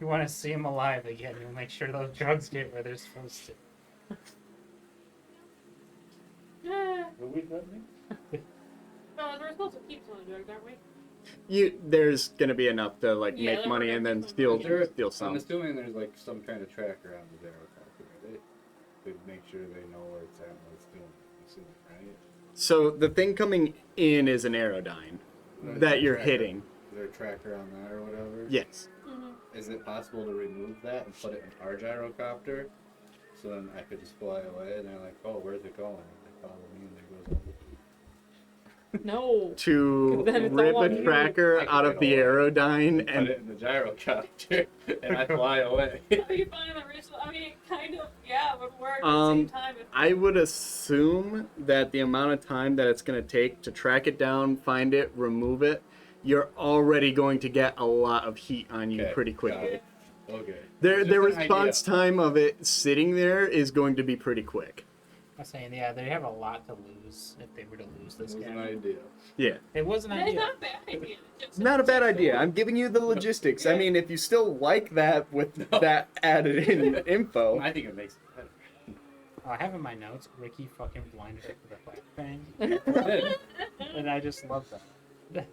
you want to see him alive again. You'll make sure those drugs get where they're supposed to. Yeah. Are we threatening? No, we're supposed to keep some of the drugs, aren't we? There's gonna be enough to like Yeah, make there money were and then some- steal There- steal I'm some. assuming there's like some kind of tracker on the gyrocopter, right? They make sure they know where it's at and what it's doing. I'm assuming, right? So the thing coming in is an aerodyne Is that there a you're tracker- hitting. Is there a tracker on that or whatever? Yes. Mm-hmm. Is it possible to remove that and put it in our gyrocopter? So then I could just fly away and they're like, oh, where's it going? And they follow me and there goes over. No. To Then it's rip all on a you. tracker I can out of get the away. aerodyne Put and it in the gyrocopter and I fly away. Are you finding that reasonable? I mean, kind of, yeah, it would work at the Um, same time. If I would assume that the amount of time that it's going to take to track it down, find it, remove it, you're already going to get a lot of heat on you Okay, pretty got quickly. it. Okay. The Just an response idea. time of it sitting there is going to be pretty quick. I'm saying, yeah, they have a lot to lose if they were to lose It this was an guy. idea. Yeah. It was an it's idea. not a bad idea. It's not a bad idea. I'm giving you the logistics. I mean, if you still like that with that added in info. I think it makes it better. I have in my notes, Ricky fucking blinded her with a flashbang. And I just love that.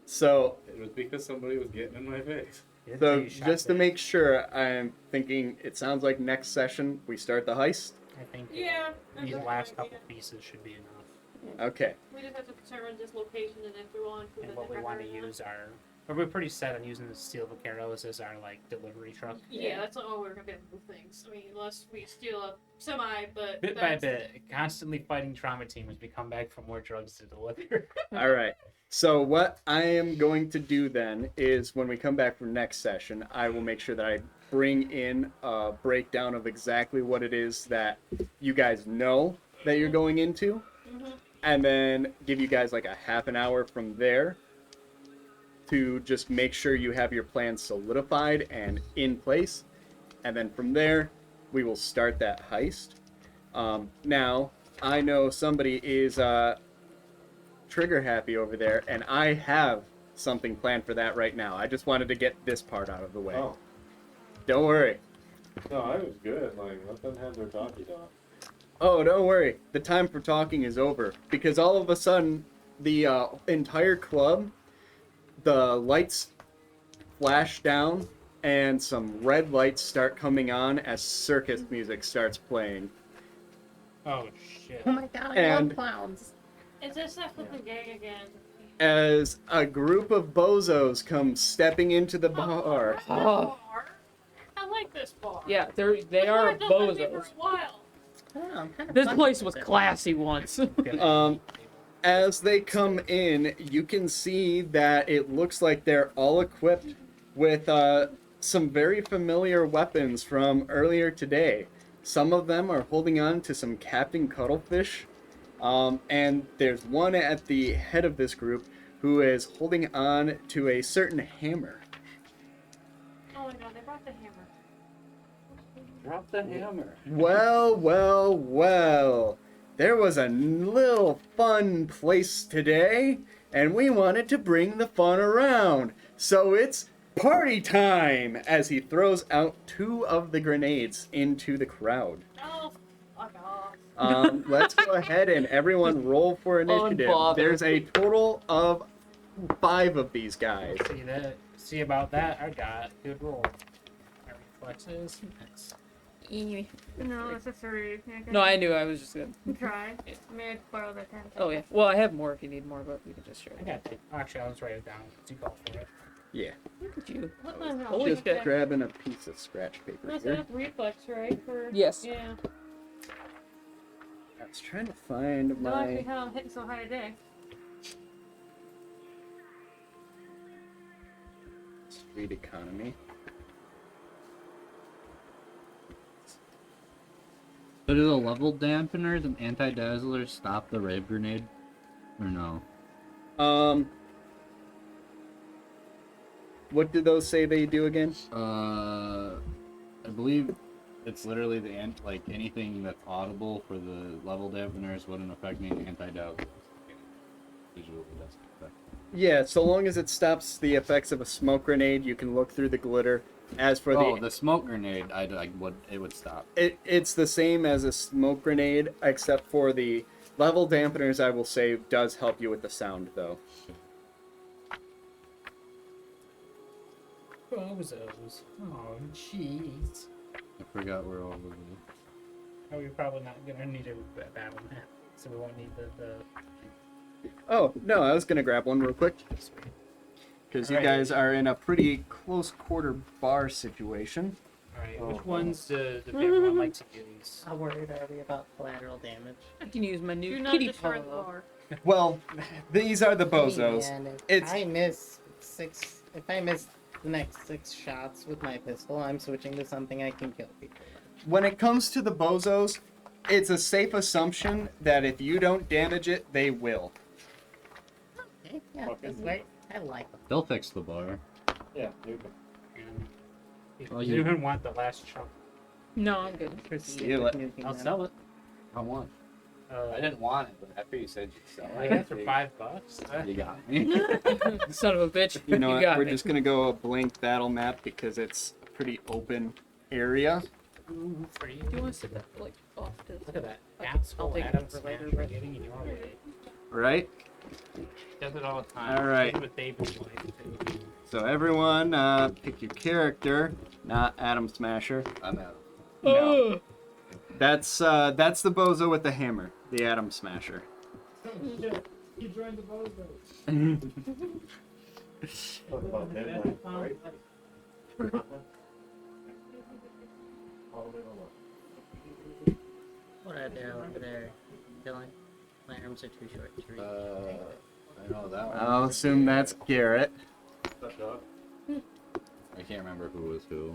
So, It was because somebody was getting in my face. so You shot just to that. make sure, I'm thinking it sounds like next session we start the heist. I think Yeah. these that's a last good couple idea. pieces should be enough. Okay. We just have to determine this location and if we want to. And what we want to use our. But we're pretty set on using the steel vaqueros as our like delivery truck. Yeah, that's not all we're gonna be able to move things. I mean, unless we steal a semi, but Bit by bit, constantly fighting trauma team as we come back for more drugs to deliver. All right. So what I am going to do then is when we come back for next session, I will make sure that I bring in a breakdown of exactly what it is that you guys know that you're going into, and then give you guys like a half an hour from there to just make sure you have your plan solidified and in place. And then from there, we will start that heist. Now, I know somebody is trigger happy over there, and I have something planned for that right now. I just wanted to get this part out of the way. Oh. Don't worry. No, I was good. Like, let them have their talkie talk. Oh, don't worry. The time for talking is over. Because all of a sudden, the entire club, the lights flash down, and some red lights start coming on as circus music starts playing. Oh shit. Oh my god, I And- love clowns. Is this that flipping gang again? As a group of bozos come stepping into the bar. Oh. I like this bar. Yeah, they are This bar has been for bozos. a while. Oh, I'm kind of This fun place with was it. classy once. As they come in, you can see that it looks like they're all equipped with some very familiar weapons from earlier today. Some of them are holding on to some Captain Cuttlefish, and there's one at the head of this group who is holding on to a certain hammer. Oh my god, they brought the hammer. Drop the hammer. Well, well, well. There was a little fun place today, and we wanted to bring the fun around. So it's party time! As he throws out 2 of the grenades into the crowd. Oh, fuck off. Let's go ahead and everyone roll for initiative. Unbothered. There's a total of 5 of these guys. See about that? I got good roll. My reflexes. That's No, it's a 3. No, I knew I was just gonna. Try. I mean, I borrow that 10. Oh yeah. Well, I have more if you need more, but we can just share. I got it. Actually, I was write it down. You go for it. Yeah. Look at you. What the hell? Holy Just shit. grabbing a piece of scratch paper That's here. enough reflex, right? For Yes. Yeah. I was trying to find No, actually, my... how I'm hitting so high today. Street economy. So do the level dampeners and anti-dazzlers stop the rave grenade? Or no? What do those say they do again? I believe it's literally like anything that's audible for the level dampeners wouldn't affect me, and anti-dazzlers visually doesn't affect me. Yeah, so long as it stops the effects of a smoke grenade, you can look through the glitter. As for The smoke grenade, it would stop. it's the same as a smoke grenade, except for the level dampeners, I will say, does help you with the sound, though. Bozos. Oh, jeez. I forgot where all of them. Oh, we're probably not gonna need a battle map, so we won't need the. Oh, no, I was going to grab one real quick, because you Alright. guys are in a pretty close quarter bar situation. Alright, Oh, which ones do everyone like to use? How worried are we about collateral damage? I can use my Do new not kitty destroy the paw. bar. Well, these are the bozos. Hey, man, if It's- I miss the next 6 shots with my pistol, I'm switching to something I can kill people. When it comes to the bozos, it's a safe assumption that if you don't damage it, they will. Okay, yeah, Fucking that's right. I like them. They'll fix the bar. Yeah, you can. And if Oh, you you- even want the last chunk. No, I'm good. Steal it. Nuking I'll them. sell it. How much? I didn't want it, but after you said you'd sell I it, got it for $5. You got me. Son of a bitch. You know what? got We're me. just gonna go a blank battle map because it's a pretty open area. Ooh, for you. Do you want to sit that like off to Look at that. I'll Asshole take it Adam for Smash later, for but- getting in your way. Right? Does it all the time. All right. Does it with David's wife, too. So everyone, pick your character, not Adam Smasher. I'm out. No. That's the bozo with the hammer, the Atom Smasher. He joined the bozo. Talk about midnight, right? All the way over. What I do over there, Dylan? My arms are too short to reach. I know that one. I'll assume that's Garrett. Suck up. I can't remember who was who.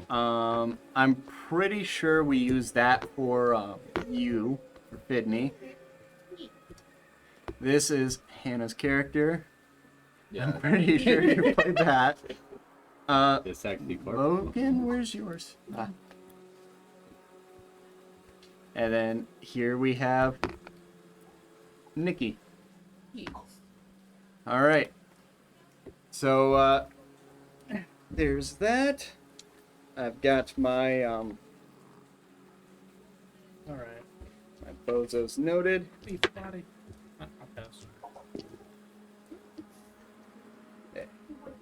I'm pretty sure we used that for you, for Fidney. This is Hannah's character. Yeah. I'm pretty sure you played that. The sexy corporal. Logan, where's yours? Ah. And then here we have Nikki. All right. So there's that. I've got my All right. my bozos noted. Beef daddy. I'll pass.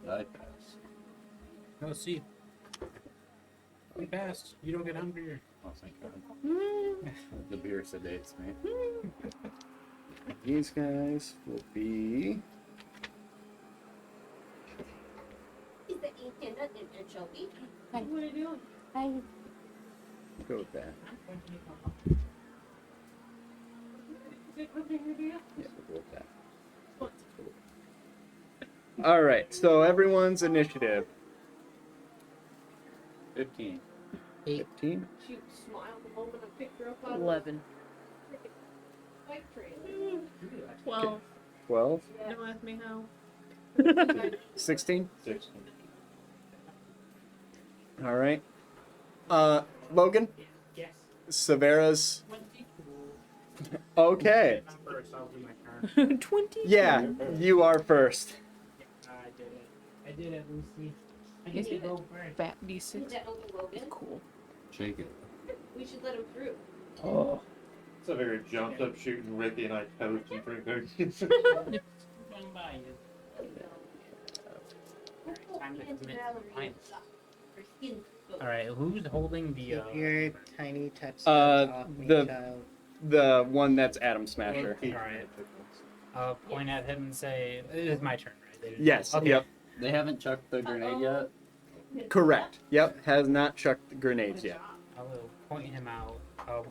I pass. No, see. We passed. You don't get hungrier. Oh, thank God. The beer sedates me. These guys will be. Is the antenna an anchovy? What are you doing? Go with that. Is it cooking your deal? Yeah, we'll go with that. All right. So everyone's initiative. 15. 15. She smiled the moment I picked her up out of 11. the bike trail. 12. 12. Don't ask me how. 16. 16. All right. Logan. Yes. Severa's. Okay. First, I'll do my turn. 20. Yeah, you are first. I did it. I did it, Lucy. I Is get to it? go first. Fat Is D6. that Uncle Logan? Cool. Shake it. We should let him through. Oh. So we jumped up shooting Ricky and I toast and drink cookies. Run by you. Time to commit compliance. Her skin's so- All right, who's holding the? Keep your tiny touch off me, the- child. The one that's Adam Smasher. Alright. Point at him and say, "It is my turn, right?" They didn't- Yes. Okay. Yep. They haven't chucked the grenade yet? Correct. Yep. Has not chucked the grenades yet. I will point him out,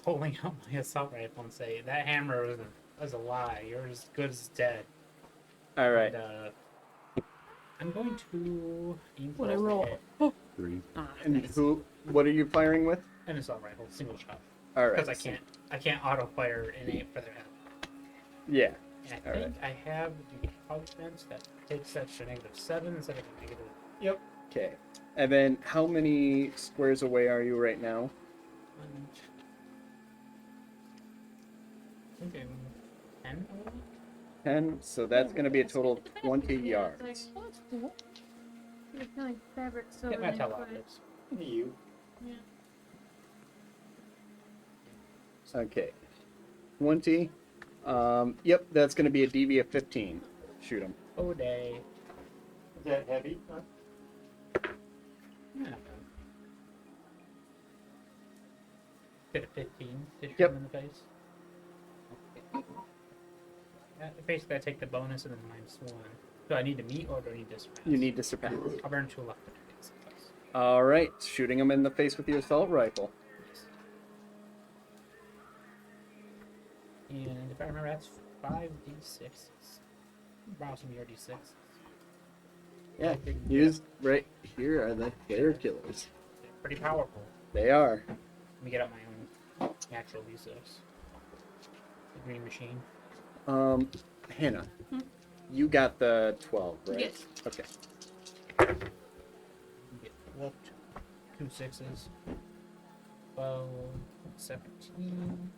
holding up my assault rifle, and say, "That hammer was a lie. You're as good as dead." All right. And, I'm going to aim for What I the roll? head. 3. Ah, And nice. what are you firing with? An assault rifle, single shot, All right. because I can't auto fire and aim for their head. Yeah. And I All think I have the augment that takes that to -7 instead of a negative. Okay. And then how many squares away are you right now? One, I think I'm 10 away? 10. So that's going to be a total of 20 yards. Oh, that's cool. It's kind of fabric, so Get my they teleoptics. You. Okay. 20. Yep, that's going to be a DV of 15. Shoot him. Oh, day. Is that heavy? Yeah. Get a 15 to shoot Yep. him in the face. Basically, I take the bonus and then -1. Do I need to meet or do I need to surpass? You need to surpass. I'll burn 2 left. and I get success. All right. Shooting him in the face with your assault rifle. And if I remember, that's 5d6s. Borrow some of your d6s. Yeah. Use right here are the player killers. They're pretty powerful. They are. Let me get out my own natural d6. The green machine. Hannah. You got the 12, right? Yes. Okay. Get whooped. 2 6s. 12, 17.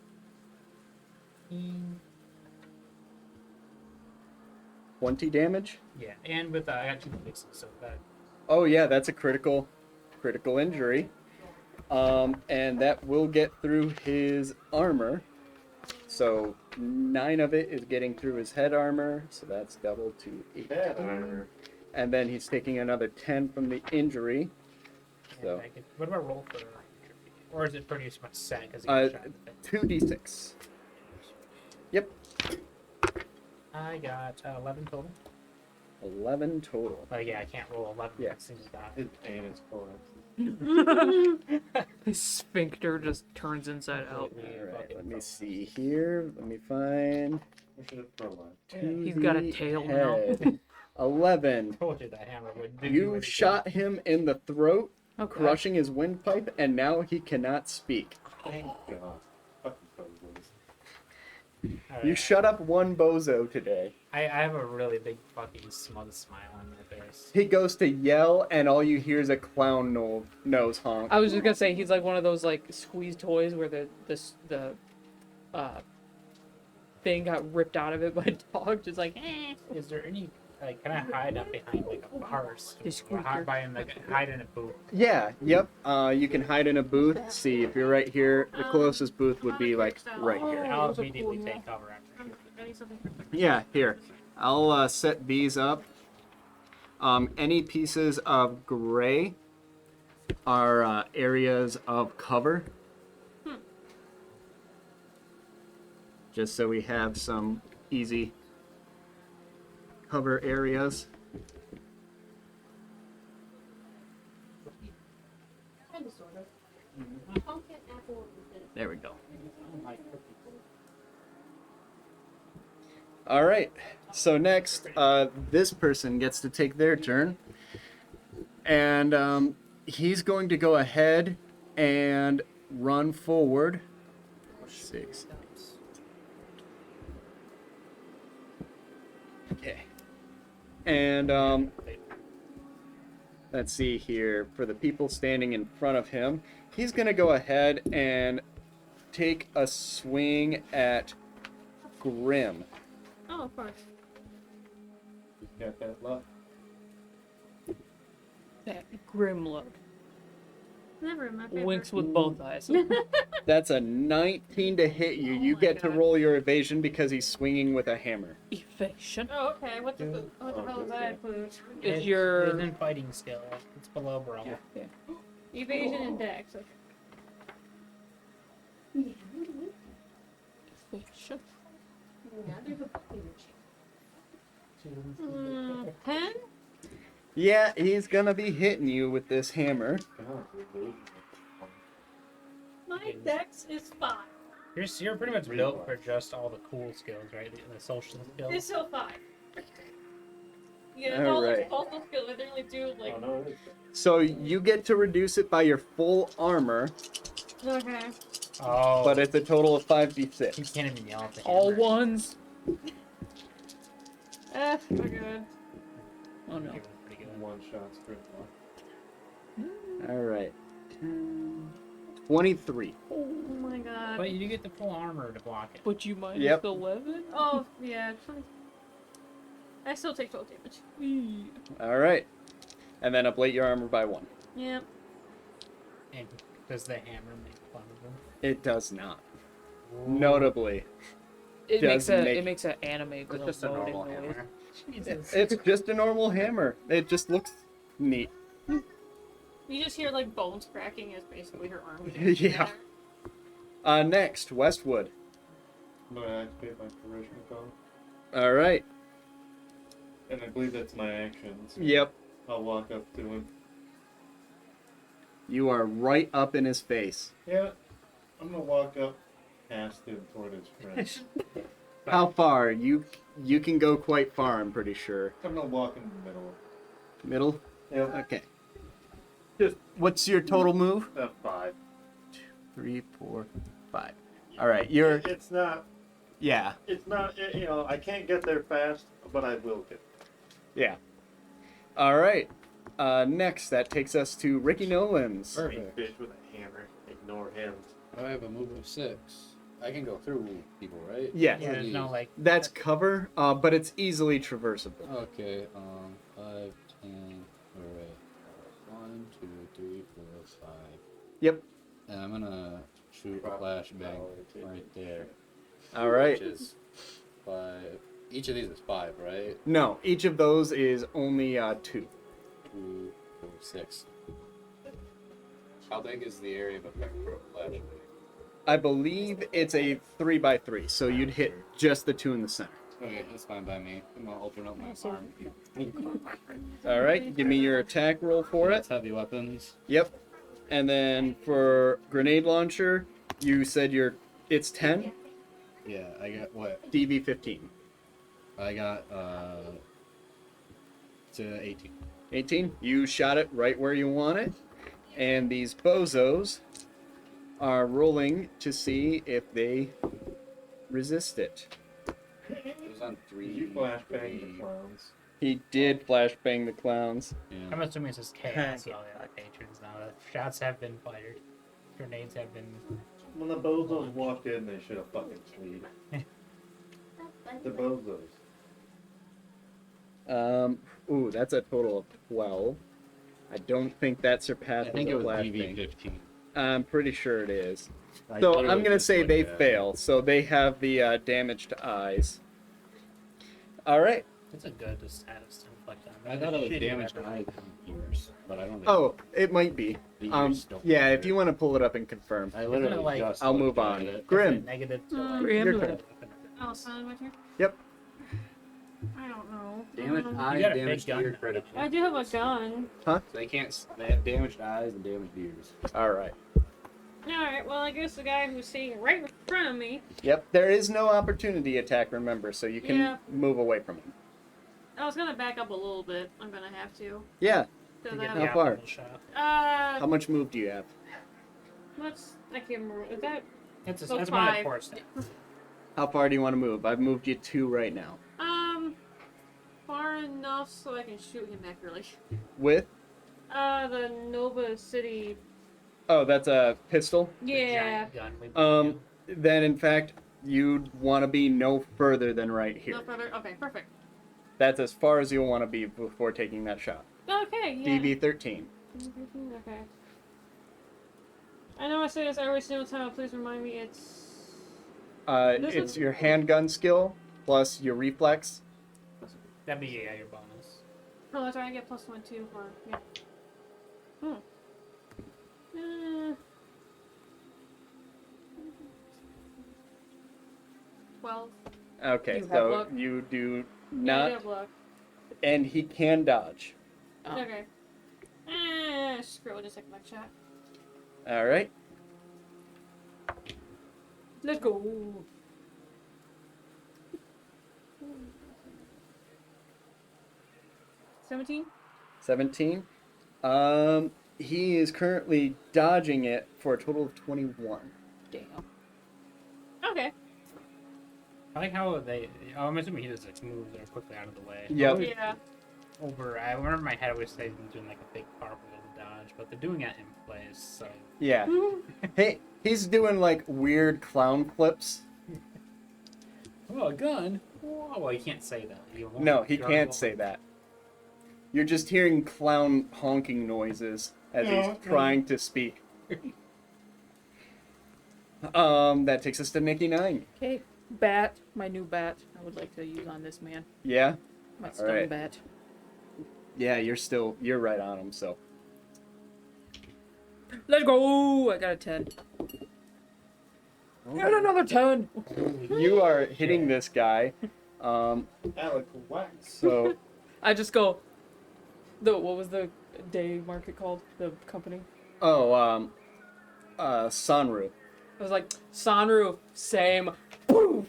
18. 20 damage? Yeah, and with I got 2 6s, so that. Oh yeah, that's a critical injury. And that will get through his armor. So 9 of it is getting through his head armor, so that's double to 8. Head armor. And then he's taking another 10 from the injury. So And I could, what do I roll for? Or is it pretty much set because he Uh, got shot in the face? 2d6. Yep. I got 11 total. 11 total. But yeah, I can't roll 11 Yeah. as soon as that. His anus collapses. His sphincter just turns inside out. Alright, let me see here. Let me find. We should have thrown one. To He's got a the tail now. head. 11. Told you that hammer would do You anything. shot him in the throat, Okay. crushing his windpipe, and now he cannot speak. Thank God. Fucking bozos. Alright. You shut up one bozo today. I have a really big fucking smug smile on my face. He goes to yell, and all you hear is a clown nose honk. I was just gonna say he's like one of those like squeeze toys where the thing got ripped out of it by a dog, just like. Is there any like can I hide up behind like a bar or The something? Or hide in a booth? Yeah, yep. You can hide in a booth. See, if you're right here, the closest booth would be like right here. I'll those are immediately cool, take cover after. I need something for Yeah, here. I'll set these up. Any pieces of gray are areas of cover. Just so we have some easy cover areas. Kind of, sort of. Pumpkin, apple, and There we go. All right. So next, this person gets to take their turn, and he's going to go ahead and run forward. 6. Okay. And let's see here. For the people standing in front of him, he's going to go ahead and take a swing at Grim. Oh, of course. He's got that luck. That grim look. Never my favorite. Winks with both eyes. That's a 19 to hit you. You my get to God. roll your evasion because he's swinging with a hammer. Evasion. Oh, okay. What the hell is that include? Is It's your in fighting skill. It's below brawl. Evasion and dex. Okay. evasion? now there's a fucking chance. 10? Yeah, he's gonna be hitting you with this hammer. God, we're losing. My dex is 5. You're pretty much built for just all the cool skills, right? The social skills. It's still 5. Yeah, All all those right. social skills, I literally do like. Oh, no, it is. So you get to reduce it by your full armor, Okay. Oh, but it's a total of you 5d6. can't even yell at the All hammer. ones. We're good. Oh no. Pretty good. One shot straight one. All right. 23. Oh my god. But you do get the full armor to block it. But you minus Yep. 11. Oh, yeah. I still take 12 damage. All right. And then ablate your armor by 1. Yep. And does the hammer make fun of them? It does not. Notably. It Does makes a make- it makes an anime It's girl just a moaning normal noise. hammer. Jesus. It's just a normal hammer. It just looks neat. You just hear like bones cracking as basically her arm. Yeah. Next, Westwood. I'm gonna activate my charisma code. All right. And I believe that's my action. So Yep. I'll walk up to him. You are right up in his face. Yeah. I'm gonna walk up past him toward his friend. How far? You can go quite far, I'm pretty sure. I'm gonna walk in the middle. Middle? Yeah. Okay. Just what's your total move? 5. 3, 4, 5. All right, you're It's not. yeah. It's not. You know, I can't get there fast, but I will get there. Yeah. All right. Next, that takes us to Ricky Nolan's. Perfect. Fish with a hammer. Ignore him. I have a move of 6. I can go through people, right? Yes. Yeah, there's no like. That's cover, but it's easily traversable. Okay, 5, 10, alright. 1, 2, 3, 4, 5. Yep. And I'm gonna shoot a flashbang right there. All right. Which is 5. Each of these is 5, right? No, each of those is only 2. 2, 4, 6. How big is the area of effect for a flashbang? I believe it's a 3x3, so you'd hit just the 2 in the center. Okay, that's fine by me. I'm gonna open up my So- arm. All right, give me your attack roll for it. That's heavy weapons. Yep. And then for grenade launcher, you said it's 10, Yeah, I got what? DV 15. I got to 18. 18. You shot it right where you want it. And these bozos are rolling to see if they resist it. It was on 3. Did you flashbang the clowns? He did flashbang the clowns. I'm Yeah. assuming it's just chaos with all the other patrons now. Shots have been fired. Grenades have been. When the bozos walked in, they should have fucking fleed. The bozos. Ooh, that's a total of 12. I don't think that I surpasses think it was flashbang. DV 15. I'm pretty sure it is. I So literally I'm gonna just say looked they at it. fail. So they have the damage to eyes. All right. It's a good status to inflict on. I thought it was Shitty damage to weapon. eyes and ears, but I don't think. Oh, it might be. the Um, ears don't yeah, matter. if you want to pull it up and confirm. I literally Isn't it like- just I'll looked move at on. it. Grim. Negative to Grim. Your like. turn. Oh, son, right here? Yep. I don't know. Damage Um, eyes, got a damage big gun ear, now. critical. I do have a gun. So they can't. They have damaged eyes and damaged ears. All right. Alright, well, I guess the guy who's sitting right in front of me. Yep. There is no opportunity attack, remember, so you can Yeah. move away from him. I was gonna back up a little bit. I'm gonna have to. Yeah. Cause To I get have, How far? apple shot. How much move do you have? I can't remember. Is that It's So that's one of the 5. core stats. How far do you want to move? I've moved you 2 right now. far enough so I can shoot him accurately? With? The Nova City. Oh, that's a pistol. The Yeah. giant gun we Um, then in fact, you'd want to be no further than right here. No further. Okay, perfect. That's as far as you'll want to be before taking that shot. Okay, yeah. DV 13. Okay. I know I say this every single time, but please remind me it's. This It's is- your handgun skill plus your reflex. That'd be your bonus. Oh, that's right, I get +1 too for. Yeah. Hmm. 12. Okay, You have so luck? you do Yeah, I not, have luck. and he can dodge. Oh. Okay. Screw it, just take my shot. All right. Let's go. $17? 17. He is currently dodging it for a total of 21. Damn. Okay. I like how they. I'm assuming he just like moves very quickly out of the way. Yep. Yeah. I remember in my head I always say they're doing like a big powerful little dodge, but they're doing it in place. So Yeah. Hey, he's doing like weird clown flips. oh, a gun. Oh, well, you can't say that. You won't No, he gurgle. can't say that. You're just hearing clown honking noises as he's trying to speak. That takes us to Nikki 9. Okay. Bat. My new bat. I would like to use on this man. Yeah? My All stun right. bat. Yeah, you're right on him, so. Let's go. I got a 10. And another 10. You are hitting this guy. Alec Wax. So I just go. What was the day market called? The company. Sanru. I was like, Sanru, same. Poof.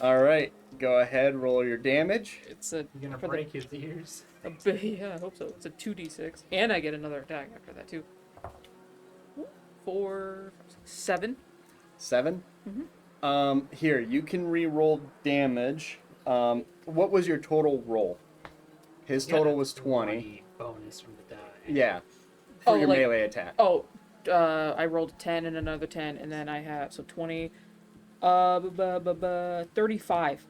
All right, go ahead, roll your damage. It's a. You're gonna for the- break his ears. Yeah, I hope so. It's a 2d6, and I get another attack after that too. 4, 7. 7. Here, you can re-roll damage. What was your total roll? His You got total a was 20. Bonus from the die. Yeah, for Oh, your like- melee attack. Oh, I rolled a 10 and another 10, and then I have 20. 35.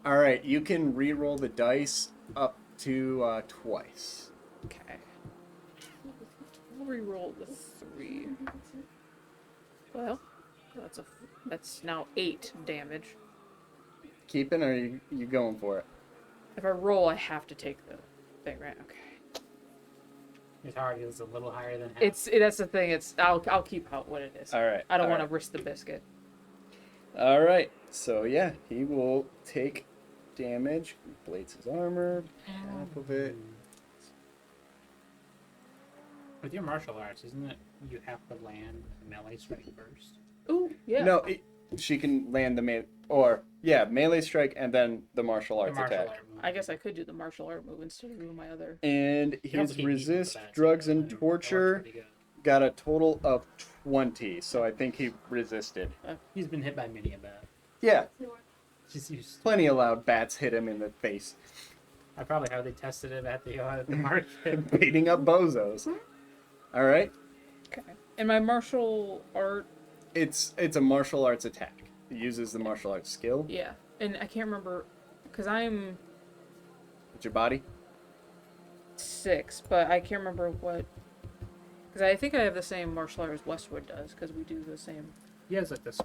All right, you can re-roll the dice up to twice. Okay. I'll re-roll the 3. Well, that's now 8 damage. Keeping, or are you going for it? If I roll, I have to take the thing, right? Okay. His target is a little higher than half. That's the thing. I'll keep out what it is. All right. I don't all want to right. risk the biscuit. All right. So yeah, he will take damage. Blades his armor. Half of it. With your martial arts, isn't it you have to land a melee strike first? Ooh, yeah. No, she can land the melee strike and then the martial The arts martial attack. art move. I guess I could do the martial art move instead of doing my other. And You can also his keep beating resist, with that, drugs, too. and That works torture pretty good. got a total of 20. So I think he resisted. He's been hit by many a bat. Yeah, Just used. plenty of loud bats hit him in the face, I probably hardly tested it at the market. beating up bozos. All right, Okay. And my martial art. it's a martial arts attack. It uses the martial arts skill. Yeah. And I can't remember. Because I'm With your body. 6, but I can't remember what. Because I think I have the same martial art as Westwood does, because we do the same. He has like this.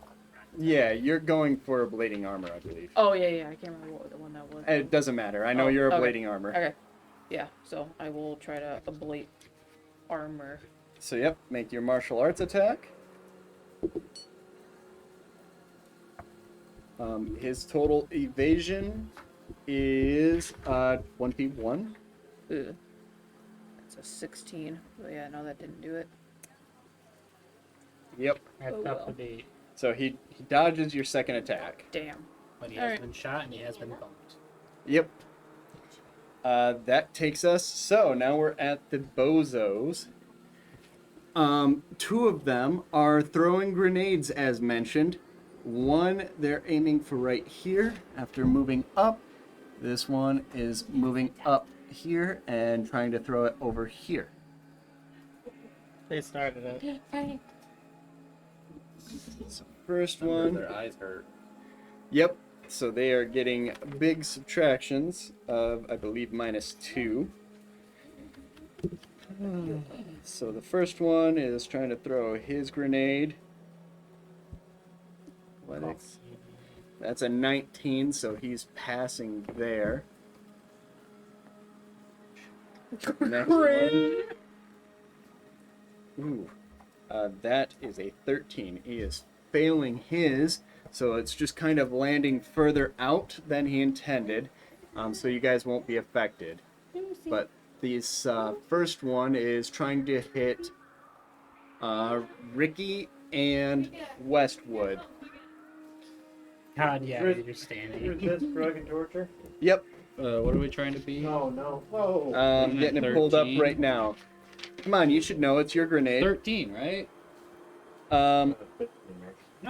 Yeah, you're going for a blading armor, I believe. Oh, yeah. I can't remember what the one that was. It doesn't matter. I know Oh, you're a okay. blading armor. Okay. Yeah, so I will try to ablate armor. So yep, make your martial arts attack. His total evasion is 21. Ugh. That's a 16. Oh, yeah, no, that didn't do it. Yep. That's Oh, up well. to be. So he dodges your second attack. Damn. But he All has right. been shot and he has been bumped. Yep. That takes us. So now we're at the bozos. Two of them are throwing grenades, as mentioned. One, they're aiming for right here after moving up. This one is moving up here and trying to throw it over here. They started it. So first Wonder if one. their eyes hurt. Yep. So they are getting big subtractions of, I believe, -2. So the first one is trying to throw his grenade. Athletics. That's a 19, so he's passing there. Next one. Ooh. That is a 13. He is failing his, so it's just kind of landing further out than he intended. So you guys won't be affected. But this first one is trying to hit Ricky and Westwood. God, yeah, Resist- you're standing. Resist drug and torture? Yep. What are we trying to be? No. Whoa. I'm getting it pulled up 13. right now. Come on, you should know it's your grenade. 13, right? No,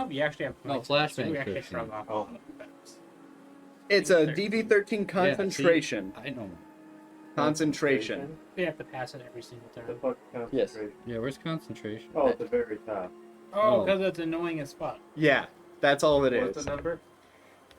we actually have. No, points. flashbang We actually 15. shrug off. Oh. It's a DV13 concentration. I know. Concentration. We have to pass it every single The turn. fuck Yes. concentration? Yeah, where's concentration? Oh, at the very top. Oh, Oh. because it's annoying as fuck. Yeah, that's all it What's is. the number?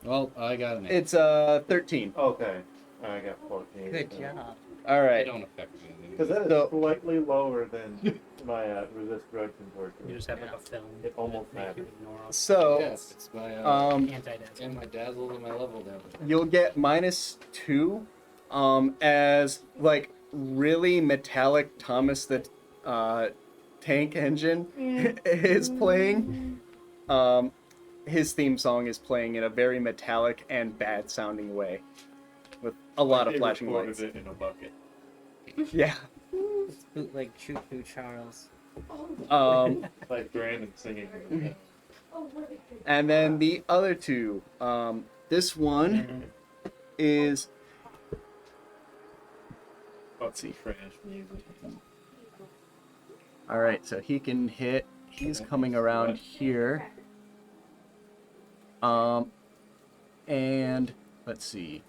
Well, I got an 8. It's 13. Okay. I got 14. Good job. All They right. don't affect me. Because that is So- slightly lower than my resist drugs and You torture. just have like a film. It almost that make happened. you ignore all So, Yes, it's my anti-death. and my dazzle and my level down. you'll get -2 as like really metallic Thomas the Tank Engine is playing. His theme song is playing in a very metallic and bad sounding way with a lot of They flashing recorded lights. it in a bucket. Yeah. It's bootleg Choo Choo Charles. Like Brandon singing. And then the other two. This one is. Let's see. Trash music. All right, so he can hit. He's coming around here. And let's see.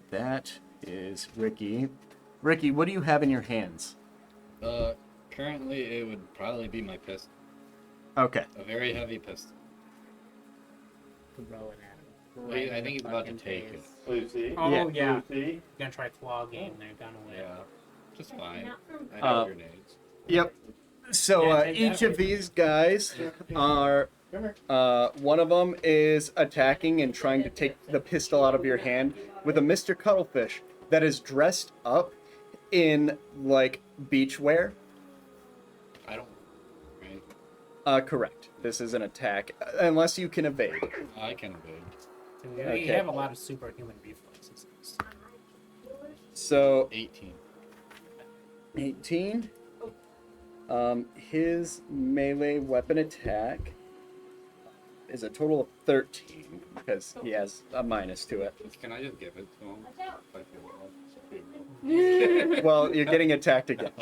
That is Ricky. Ricky, what do you have in your hands? Currently it would probably be my pistol. Okay. A very heavy pistol. Throw it at him. I think he's about to take it. Lucy. Oh, yeah. Lucy. Gonna try flogging their gun away. Yeah, just fine. I Uh, have grenades. Yep. So Yeah, take each that of these guys are. One of them is attacking and trying to take the pistol out of your hand with a Mr. Cuttlefish that is dressed up in like beachwear. I don't. Right. Correct. This is an attack, unless you can evade. I can evade. So you Okay. have a lot of superhuman reflexes. So 18. 18. His melee weapon attack is a total of 13 because he has a minus to it. Can I just give it to him? If I feel Well, you're getting attacked again.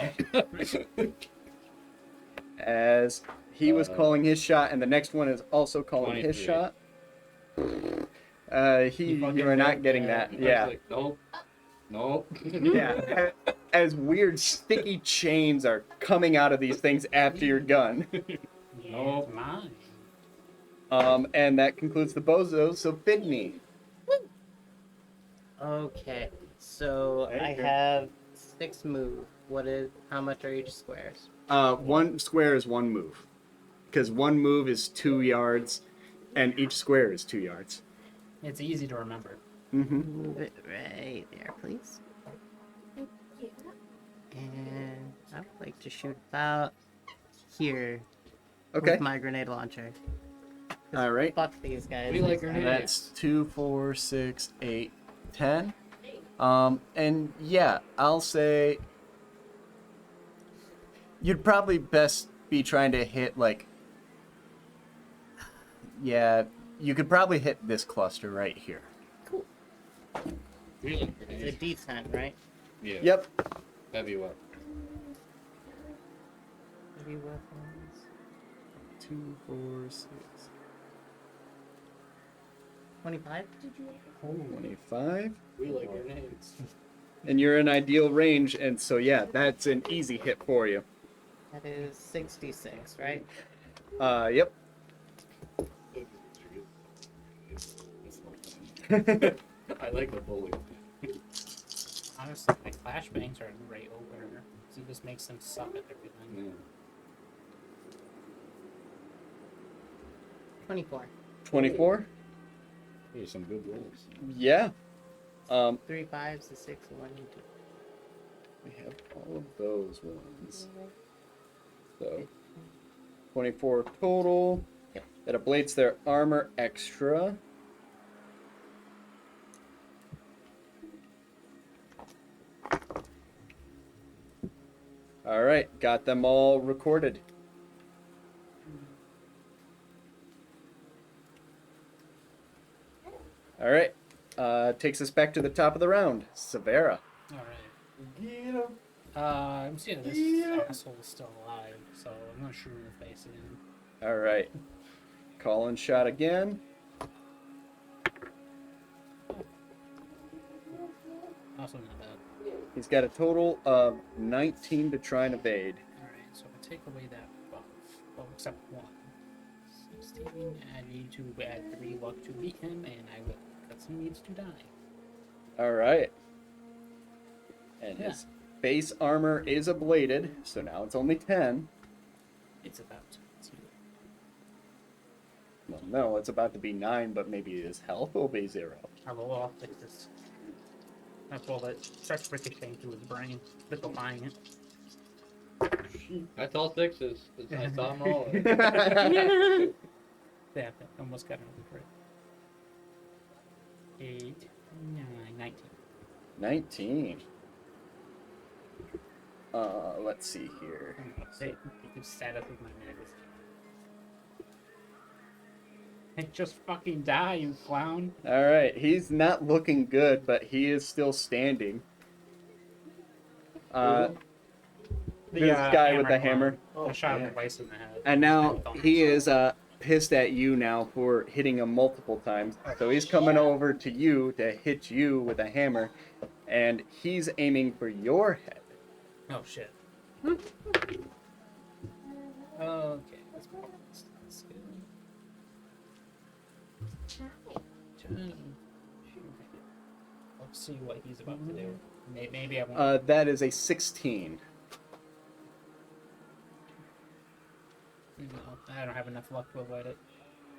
As he was calling his shot, and the next one is also calling his 23. shot. You are not getting that. I was Yeah. like, nope. Nope. Yeah. As weird sticky chains are coming out of these things after your gun. Yeah, it's mine. And that concludes the bozos, so Bidney. Okay, so I have 6 move. How much are each squares? One square is one move. Because one move is 2 yards, and each square is 2 yards. It's easy to remember. Mm-hmm. Move it right there, please. And I would like to shoot about here Okay. with my grenade launcher. 'Cause All right. Fuck these guys. We like And grenades. that's 2, 4, 6, 8, 10. And yeah, I'll say you'd probably best be trying to hit like, yeah, you could probably hit this cluster right here. We like It's grenades. a D10, right? Yeah. Yep. Heavy weapon. Heavy weapons. 2, 4, 6, 25? 25. We like grenades. And you're in ideal range, and so yeah, that's an easy hit for you. That is 66, right? Yep. I like the bully. Honestly, like flashbangs are a great opener. So it just makes them suck at everything. Yeah. 24. 24. These are some good rolls. Yeah. 3 5s, a 6, a 1, and 2. We have all of those ones. So 24 total. That ablates their armor extra. All right, got them all recorded. All right, takes us back to the top of the round. Severa. Alright. I'm seeing this asshole's still alive, so I'm gonna shoot him in the face again. All right, calling shot again. Also not bad. He's got a total of 19 to try and evade. Alright, so if I take away that buff, well, except 1. 16, I need to add 3 luck to beat him, and I will, because he needs to die. All right. And Yeah. his base armor is ablated, so now it's only 10. It's about to. Well, no, it's about to be 9, but maybe his health will be 0. I roll off like this. That's all that starts ricocheting through his brain, liquefying it. That's all sixes. I saw them all. Yeah, almost got another crit. 8, 9, 19. 19. Let's see here. They sat up with my neck. Hey, just fucking die, you clown. All right, he's not looking good, but he is still standing. This guy with the hammer. I shot him twice in the head. And now he is pissed at you now for hitting him multiple times. So he's coming over to you to hit you with a hammer, and he's aiming for your head. Oh shit. Okay, let's good. Let's see what he's about to do. Maybe I won't. That is a 16. No, I don't have enough luck to avoid it.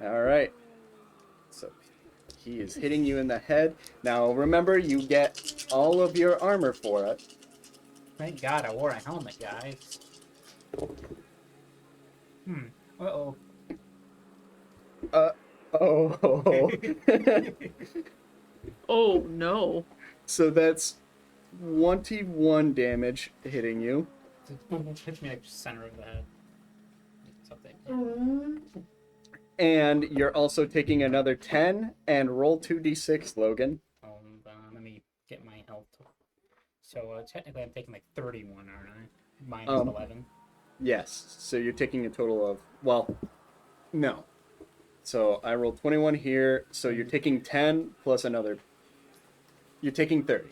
All right. So he is hitting you in the head. Now remember, you get all of your armor for it. Thank God I wore a helmet, guys. Uh-oh. Oh. Oh no. So that's 21 damage hitting you. Hits me like center of the head. Something. And you're also taking another 10 and roll 2d6, Logan. Let me get my health. So technically I'm taking like 31, aren't I? Minus 11. Yes. So you're taking a total of, well, no. So I rolled 21 here. So you're taking 10 plus another. You're taking 30.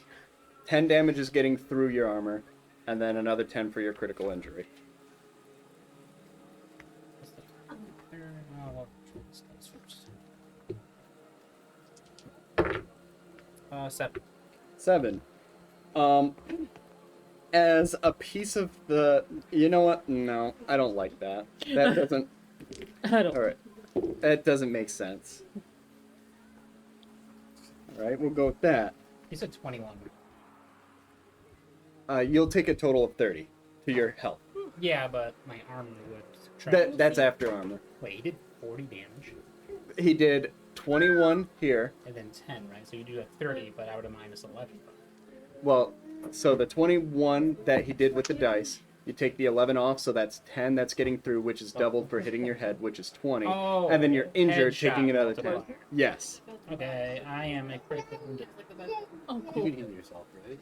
10 damage is getting through your armor, and then another 10 for your critical injury. I'll try this dice first. 7. 7. As a piece of the, you know what? No, I don't like that. That doesn't. I don't. All right, that doesn't make sense. All right, we'll go with that. You said 21. You'll take a total of 30 to your health. Yeah, but my armor would subtract. That's after armor. Wait, he did 40 damage. He did 21 here. And then 10, right? So you do like 30, but I would have minus 11. Well, so the 21 that he did with the dice, you take the 11 off, so that's 10 that's getting through, which is doubled for hitting your head, which is 20. Oh, and then you're injured, headshot taking another 10. multiplier. Yes. Okay, I am a critical wounded. Oh, You cool. can heal yourself, right?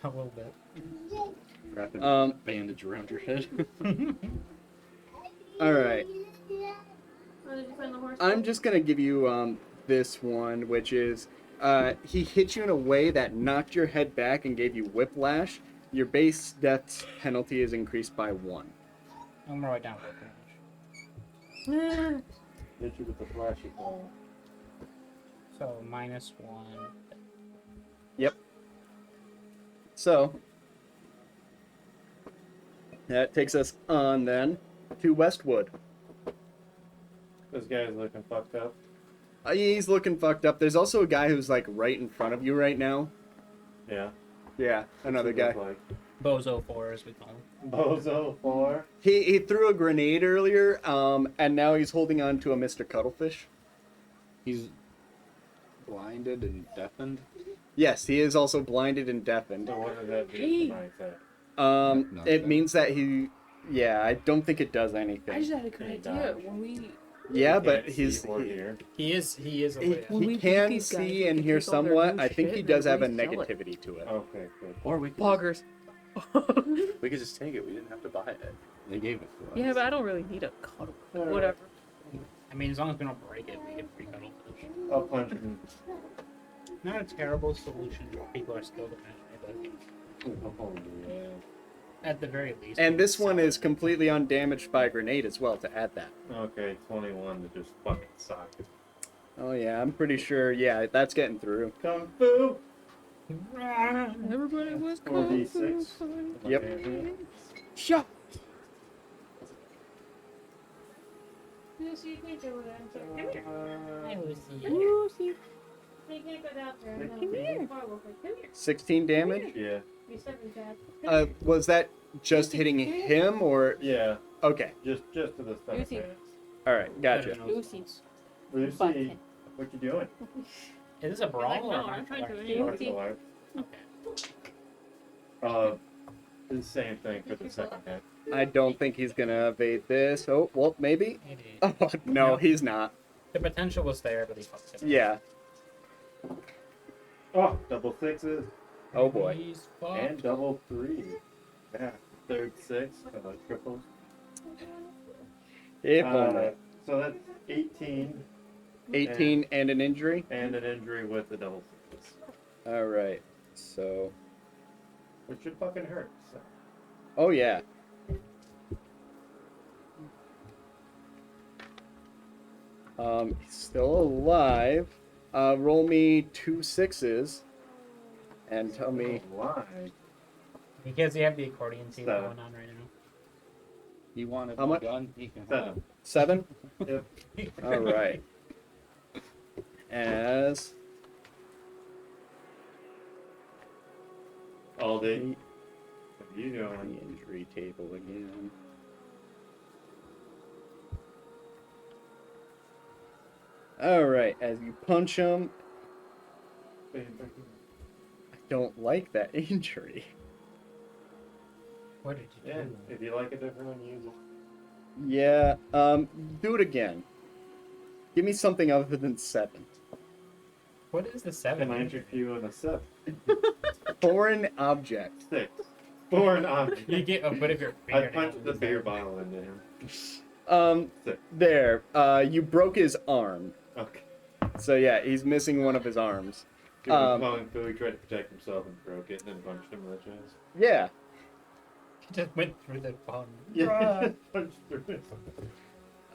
A little bit. Wrap a bandage around your head. All right. Oh, did you find the horse? I'm just going to give you this one, which is he hit you in a way that knocked your head back and gave you whiplash. Your base death penalty is increased by 1. I'm gonna write down damage. Hit you with the flashy ball. So minus 1. Yep. So that takes us on then to Westwood. This guy's looking fucked up. He's looking fucked up. There's also a guy who's like right in front of you right now. Yeah. Yeah, another What's he guy. look like? Bozo 4, as we call him. Bozo 4. He threw a grenade earlier, and now he's holding on to a Mr. Cuttlefish. He's blinded and deafened. Yes, he is also blinded and deafened. So what does that do Hey. to mindset? It means that he. Yeah, I don't think it does anything. I just had a good He idea. died. When we Yeah, but Can't he's see or hear. He is a he, little. When he we beat can these guys, see we and can hear take all their somewhat. new I think shit he and does have a resell it. negativity to it. Okay, good. Or we Poggers. could just take it. We didn't have to buy it. They gave it to us. Yeah, but I don't really need a cuddle. Whatever. I mean, as long as we don't break it, we get free cuttlefish. I'll punch him. Not a terrible solution. People are still defending it, Oh, yeah. but at the very least. And we this can one sell is it. completely undamaged by grenade as well, to add that. Okay, 21 to just fucking sock it. Oh yeah, I'm pretty sure, yeah, that's getting through. Kung Fu! Everybody was 4d6. Yep. Shut. Lucy, you can't go there. Come here. Hi, Lucy. Lucy. You can't go down there. No, Come here. Come here. 16 damage? Yeah. Be stepping bad. Was that just hitting him, or... Yeah. Okay, Just to the stomach. Lucy. there. alright, gotcha. Lucy. Lucy, what you doing? Is this a brawl Like, or no, a I'm trying to martial art? Lucy. Martial arts. Okay. The same thing for the second hit. I don't think he's gonna evade this. Oh, well, maybe? Maybe. Oh, no, he's not. The potential was there, but he fucked it up. Yeah. Oh, double sixes. Oh boy. He's fucked. And double threes. Yeah. Third six. Triples. If only. So that's 18 18 and an injury? and an injury with the double sixes. Alright, so... Which should fucking hurt. So. Oh yeah. He's still alive. Roll me 2 6s and tell me. Why? Because you have the accordion scene Seven. going on right now. He wanted How my much? gun. He can 7. 7? Yep. Alright. As. All day. The What are you doing? injury table again. All right, as you punch him, I don't like that injury. What did you Yeah, do? if you like a different one, use it. Yeah, do it again. Give me something other than 7. What is the 7? Can I injure you in a 7? Foreign object. 6. Foreign object. You get a bit of your I fingernail. punched in the his beer head. bottle into him. 6. There. You broke his arm. Okay. So yeah, he's missing one of his arms. He was falling through, he tried to protect himself and broke it, and then punched him in the chest. Yeah. He just went through the bone. Yeah, punched through it.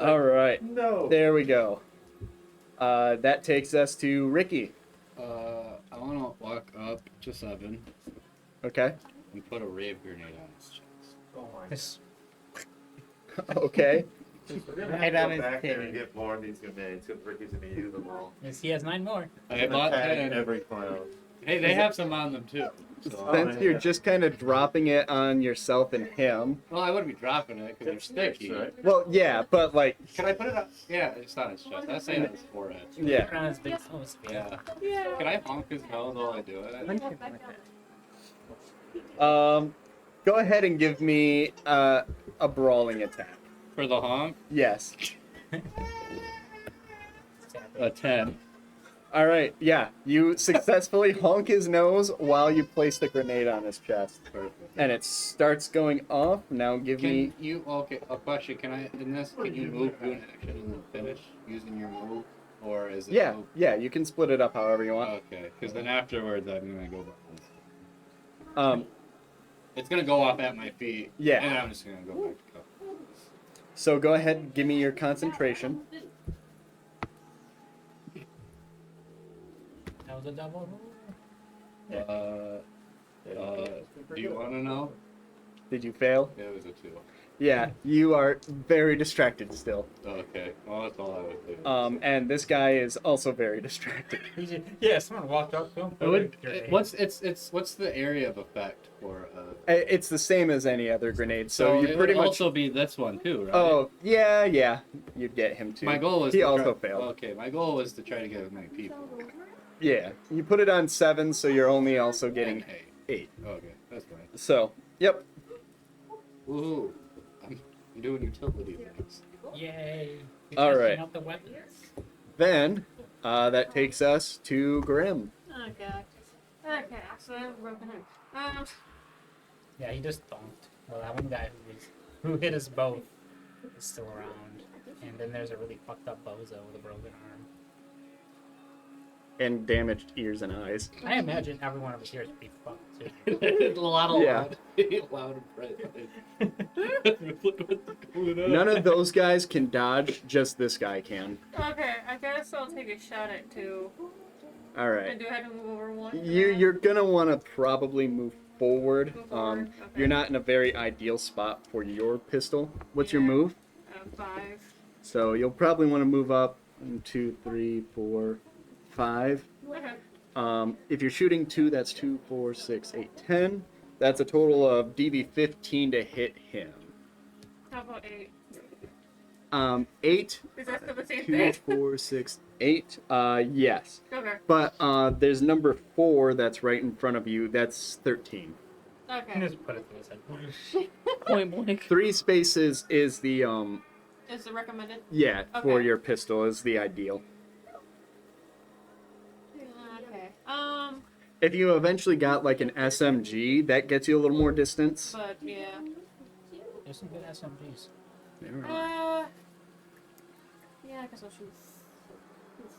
All right. No. There we go. That takes us to Ricky. I want to walk up to 7 Okay. and put a rave grenade on his chest. Oh my. This- Okay. We're gonna Right have on to his go back there titty. and get more of these grenades because Ricky's gonna use them all. Yes, he has 9 more. I bought Tag 10. every clown. Hey, they have some on them too. So, Since you're just kind of dropping it on yourself and him. well, I wouldn't be dropping it because they're sticky. Right? Well, yeah, but like, Can I put it on? Yeah, it's on his chest. I say on his forehead. yeah. Put on his big nose. Yeah. Yeah. Can I honk his nose while I do it? Punch him with it. Go ahead and give me a brawling attack. For the honk, Yes. a 10. All right. Yeah. You successfully honk his nose while you place the grenade on his chest, Perfect. and it starts going off. Now give me. Can you, okay, a question, can I, in this, can you move, do an action, and then finish using your move? Or is it? Yeah. move- Yeah. You can split it up however you want. Okay, because then afterwards I'm gonna go back. It's gonna go off at my feet. Yeah. And I'm just gonna go back to cover. So go ahead and give me your concentration. That was a double. Do you want to know? Did you fail? Yeah, it was a 2. Yeah. You are very distracted still. Okay, well that's all I would do. And this guy is also very distracted. Yeah, someone walked up to him. What's the area of effect for? It's the same as any other grenade. So you it pretty would much. also be this one too, right? Oh yeah. You'd get him too. My goal was He to also try, failed. Okay, my goal was to try to get as many people. Yeah. You put it on 7, so you're only also getting And 8. Okay, that's fine. So yep. Woohoo! I'm doing utility things. Yay. You're All testing right. out the weapons. Then that takes us to Grim. Okay. Okay, so I have a broken hand. Yeah, he just donked. Well, that one guy who hit us both is still around. And then there's a really fucked up bozo with a broken arm. And damaged ears and eyes. I imagine every one of us here is pretty fucked too. a lot of Yeah. loud and bright. What's going on? None of those guys can dodge, just this guy can. Okay, I guess I'll take a shot at 2. All And right. do I have to move over 1? You're gonna want to probably move forward. Move forward, okay. You're not in a very ideal spot for your pistol. What's your Yeah. move? 5. So you'll probably want to move up 1, 2, 3, 4, 5. Okay. If you're shooting 2, that's 2, 4, 6, 8, 10. That's a total of DB 15 to hit him. How about 8? 8, Is that still the same 2, thing? 4, 6, 8. Yes. Okay. But there's number 4 that's right in front of you. That's 13. He Okay. just put it through his head. Point blank. 3 spaces is the Is the recommended? yeah, for Okay. your pistol is the ideal. Okay. If you eventually got like an SMG, that gets you a little more distance. But yeah. There's some good SMGs. Yeah, I guess I'll shoot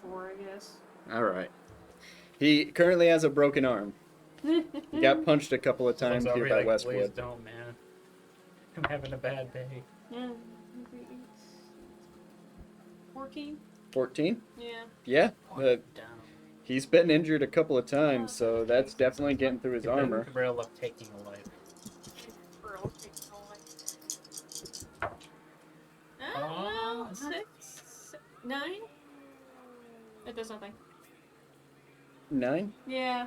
4, I guess. All right. He currently has a broken arm. He got punched a couple of times Someone's here already by like, please Westwood. don't, man. I'm having a bad day. Yeah. 14? 14? Yeah. Yeah. Down. He's been injured a couple of times, so that's definitely getting through his armor. Real of taking a life. Girl, takes all Oh, 6, 9? It does nothing. 9? Yeah.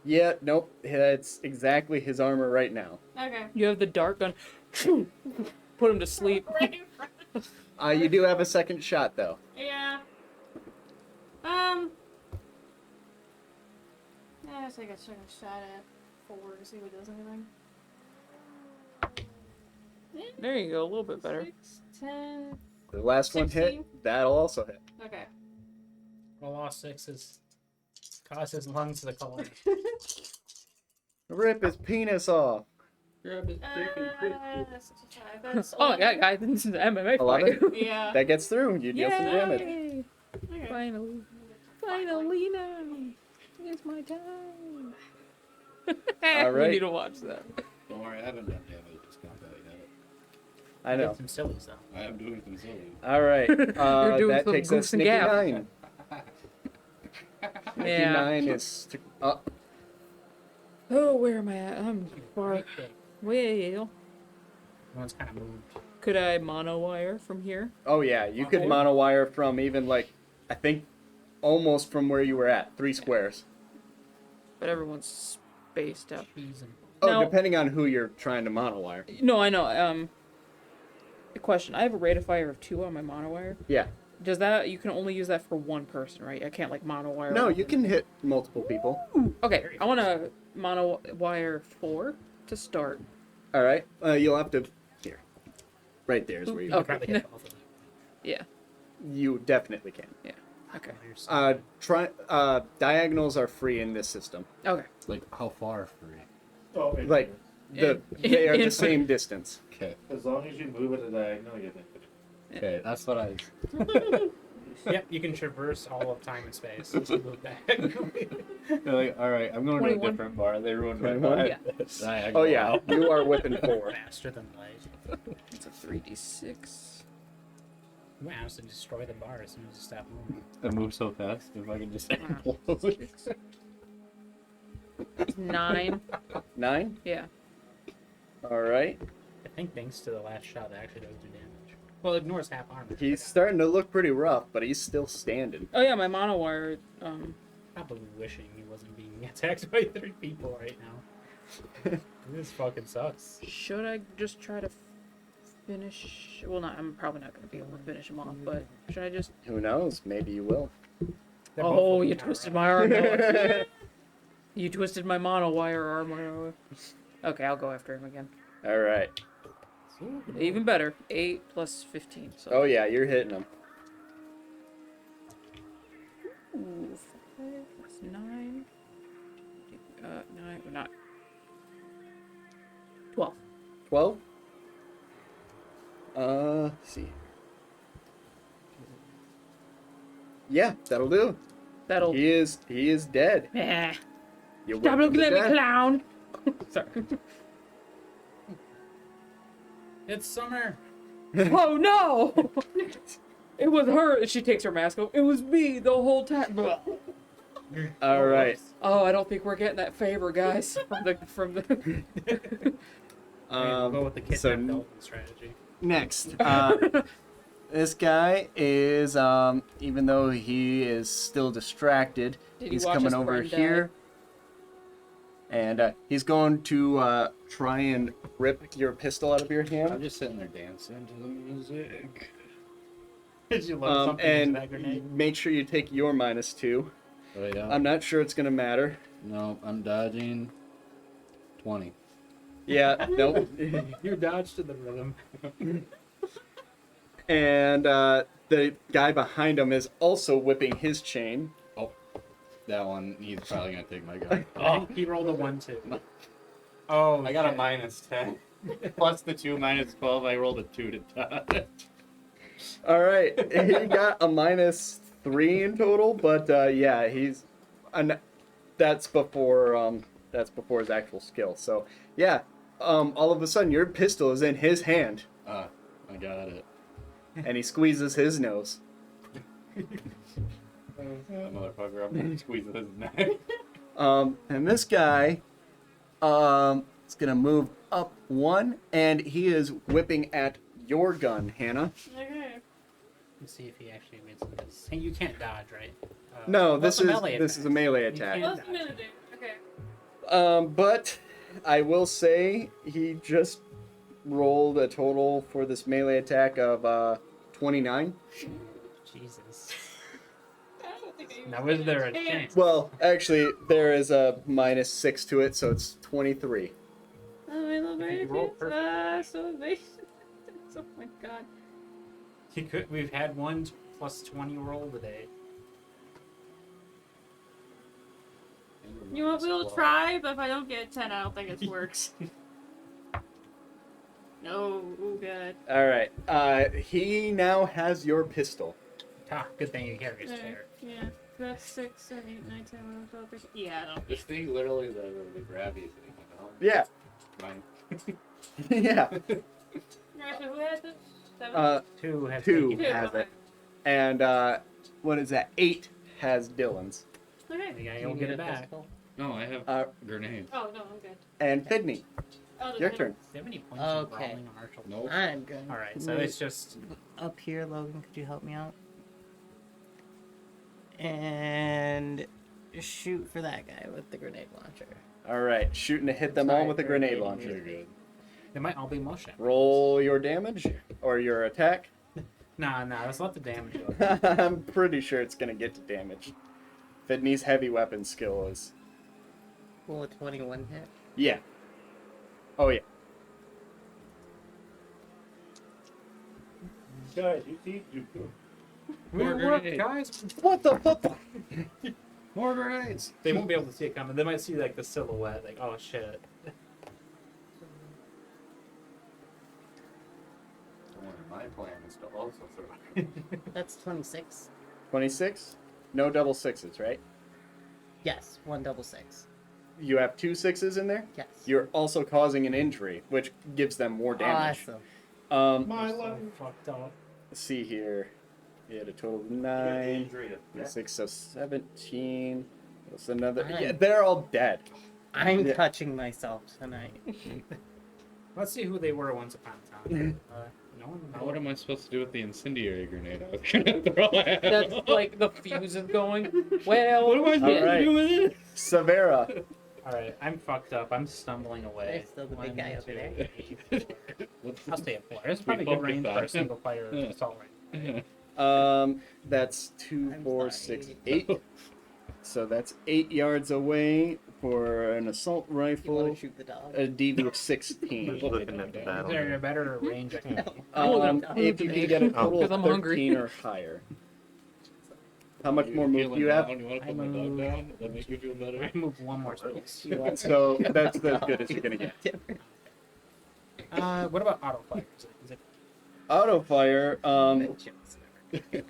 Yeah, nope. That's exactly his armor right now. Okay. You have the dart gun. Put him to sleep. Right in front. You do have a second shot, though. Yeah. Yeah, let's take a second shot at 4 to see if it does anything. There you go, a little bit better. 6, 10. The last one 16. hit. That'll also hit. Okay. Roll all sixes. Cause his lungs to collapse. Rip his penis off. Grab his That's 65. That's Oh, 11. yeah, guys, this is an MMA 11? fight. Yeah. That gets through. You deal some damage. Yay! Okay. Finally. Finally now. It's my time. All right. We need to watch that. Don't worry, I haven't done damage this combat yet. I know. Some sillies though. I am doing some silly. All right. You're doing That some takes goofs us and Nikki gaff. 9. Nikki Yeah. 9 is... Oh, where am I at? I'm far. Well, One's kind of moved. could I mono wire from here? Oh, yeah. You could Okay. monowire from even, like, I think almost from where you were at. 3 squares. But everyone's spaced out. Easy. Oh, No. depending on who you're trying to monowire. No, I know. A question. I have a rate of fire of 2 on my mono wire. Yeah. Does that you can only use that for one person, right? I can't like mono wire. No, you can hit multiple people. Okay, I want to mono wire 4 to start. All right. You'll have to... Here. Right there is where you... You could Okay. probably hit both of them. Yeah. You definitely can. Okay. Diagonals are free in this system. Okay. Like, how far free? Oh, Like, they are in- the same distance. Okay. as long as you move it a diagonal, you're good. Okay, that's what I... Yep, you can traverse all of time and space. Just move back. They're like, alright, I'm going to 21. a different bar. They ruined my 21? bar. Yeah. Diagonal. Oh, yeah. You are whipping 4. Faster than light. It's a 3d6. You might honestly destroy the bar as soon as you stop moving. It moves so fast. If I can just... It's 9. 9? Yeah. All right. I think thanks to the last shot, that actually does do damage. Well, it ignores half armor. He's starting to look pretty rough, but he's still standing. Oh yeah, my mono wire. Probably wishing he wasn't being attacked by 3 people right now. This fucking sucks. Should I just try to finish? Well, not. I'm probably not going to be able to finish him off. But should I just? Who knows? Maybe you will. They're Oh, both you looking twisted alright. my arm. though. You twisted my mono wire armor. Okay, I'll go after him again. All right. Even better. 8 plus 15. So. Oh, yeah, you're hitting him. Ooh, 5 plus 9. 9. Or not. 12. 12? Let's see. Yeah, that'll do. That'll. He is dead. Eh. You Stop whipped him looking to at me, death. clown. Sorry. It's summer. Oh no! It was her. She takes her mask off. It was me the whole time. All right. Oh, I don't think we're getting that favor, guys. From the. We'll go with the kidnap so Dalton strategy. next, this guy is even though he is still distracted, Did he he's watch coming his over friend die? here, and he's going to try and rip your pistol out of your I'm hand. just sitting there dancing to the music. Did you love something into And that grenade? make sure you take your -2. Oh, yeah. I'm not sure it's gonna matter. No, I'm dodging 20. Yeah, nope. You dodged to the rhythm. And the guy behind him is also whipping his chain. That one, he's probably going to take my gun. Oh, he rolled a 1 too. Oh, I got a shit. -10. Plus the 2 -12, I rolled a 2 to dodge. All right, he got a -3 in total, but yeah, that's before his actual skill. So yeah, all of a sudden your pistol is in his hand, I got it. and he squeezes his nose. That motherfucker, I'm going to squeeze his neck. And this guy is gonna move up 1, and he is whipping at your gun, Hannah. Okay. Let's see if he actually wins this. And you can't dodge, right? No, well, this it's a is melee this attack. is a melee You attack. can't What's the dodge. minute do? Okay. But I will say he just rolled a total for this melee attack of 29. Jesus. I don't think I Now, is there a chance? Well, actually, there is a -6 to it, so it's 23. Oh, I love If you it. roll perfect. So amazing. Oh my god. We've had one plus 20 roll today. You know what? We'll try, but if I don't get a 10, I don't think it works. No, oh god. All right. He now has your pistol. Ah, good thing you carry his Alright, chair. yeah. That's 6, 7, 8, 9, 10, 11, 12, 13. Yeah, I don't. This thing literally the grabby thing, you know? Yeah. Mine. Yeah. Alright, so who has it? 7? Two have Two taken Two, has okay. it. And what is that? 8 has Dylan's. Okay. The guy Do you will need get a it back. pistol? No, I have grenades. Oh, no, I'm good. And Fidney, Oh, your turn. Do you have any points Okay. in brawling, Marshall? Nope. I'm good. Alright, so it's just. Up here, Logan, could you help me out? And shoot for that guy with the grenade launcher. All right. Shooting to hit them all Sorry with a for grenade getting launcher. You're good. They might all be motion. Roll your damage or your attack. Nah, let's let the damage go. I'm pretty sure it's going to get to damage. Fidney's heavy weapon skill is. Will a 21 hit? Yeah. Oh, yeah. Guys, you see, you We're grenades. guys. What the fuck? More grenades! They won't be able to see it coming. They might see like the silhouette, like, oh shit. My plan is to also throw. That's 26. 26? No double sixes, right? Yes, one double six. You have 2 6s in there? Yes. You're also causing an injury, which gives them more damage. Awesome. my So life. fucked up. Let's see here. You had a total of You got the 9. injury to- 6, so 17. That's another. Alright. Yeah, they're all dead. I'm Yeah. touching myself tonight. Let's see who they were once upon a time. No one. Now what am I supposed to do with the incendiary grenade I was gonna throw at him? That's like the fuse is going. Well, What am I supposed Alright. to do with it? Severa. Alright, I'm fucked up. I'm stumbling away. There's still the big guy over there. I'll stay up there. It's probably good focus range on for a it. single player assault rifle. That's 2, I'm 4, sorry. 6, 8. So that's 8 yards away for an assault You want rifle. to shoot the dog? A DV of 16. Looking at the Is battle. there a better range I can use? If you can get a total of Because I'm 13 hungry. or higher. How much more move do you have? You want to put my dog down? That make you feel better? I move one more space. So that's as good as you're gonna get. What about auto fire? Is it Auto fire.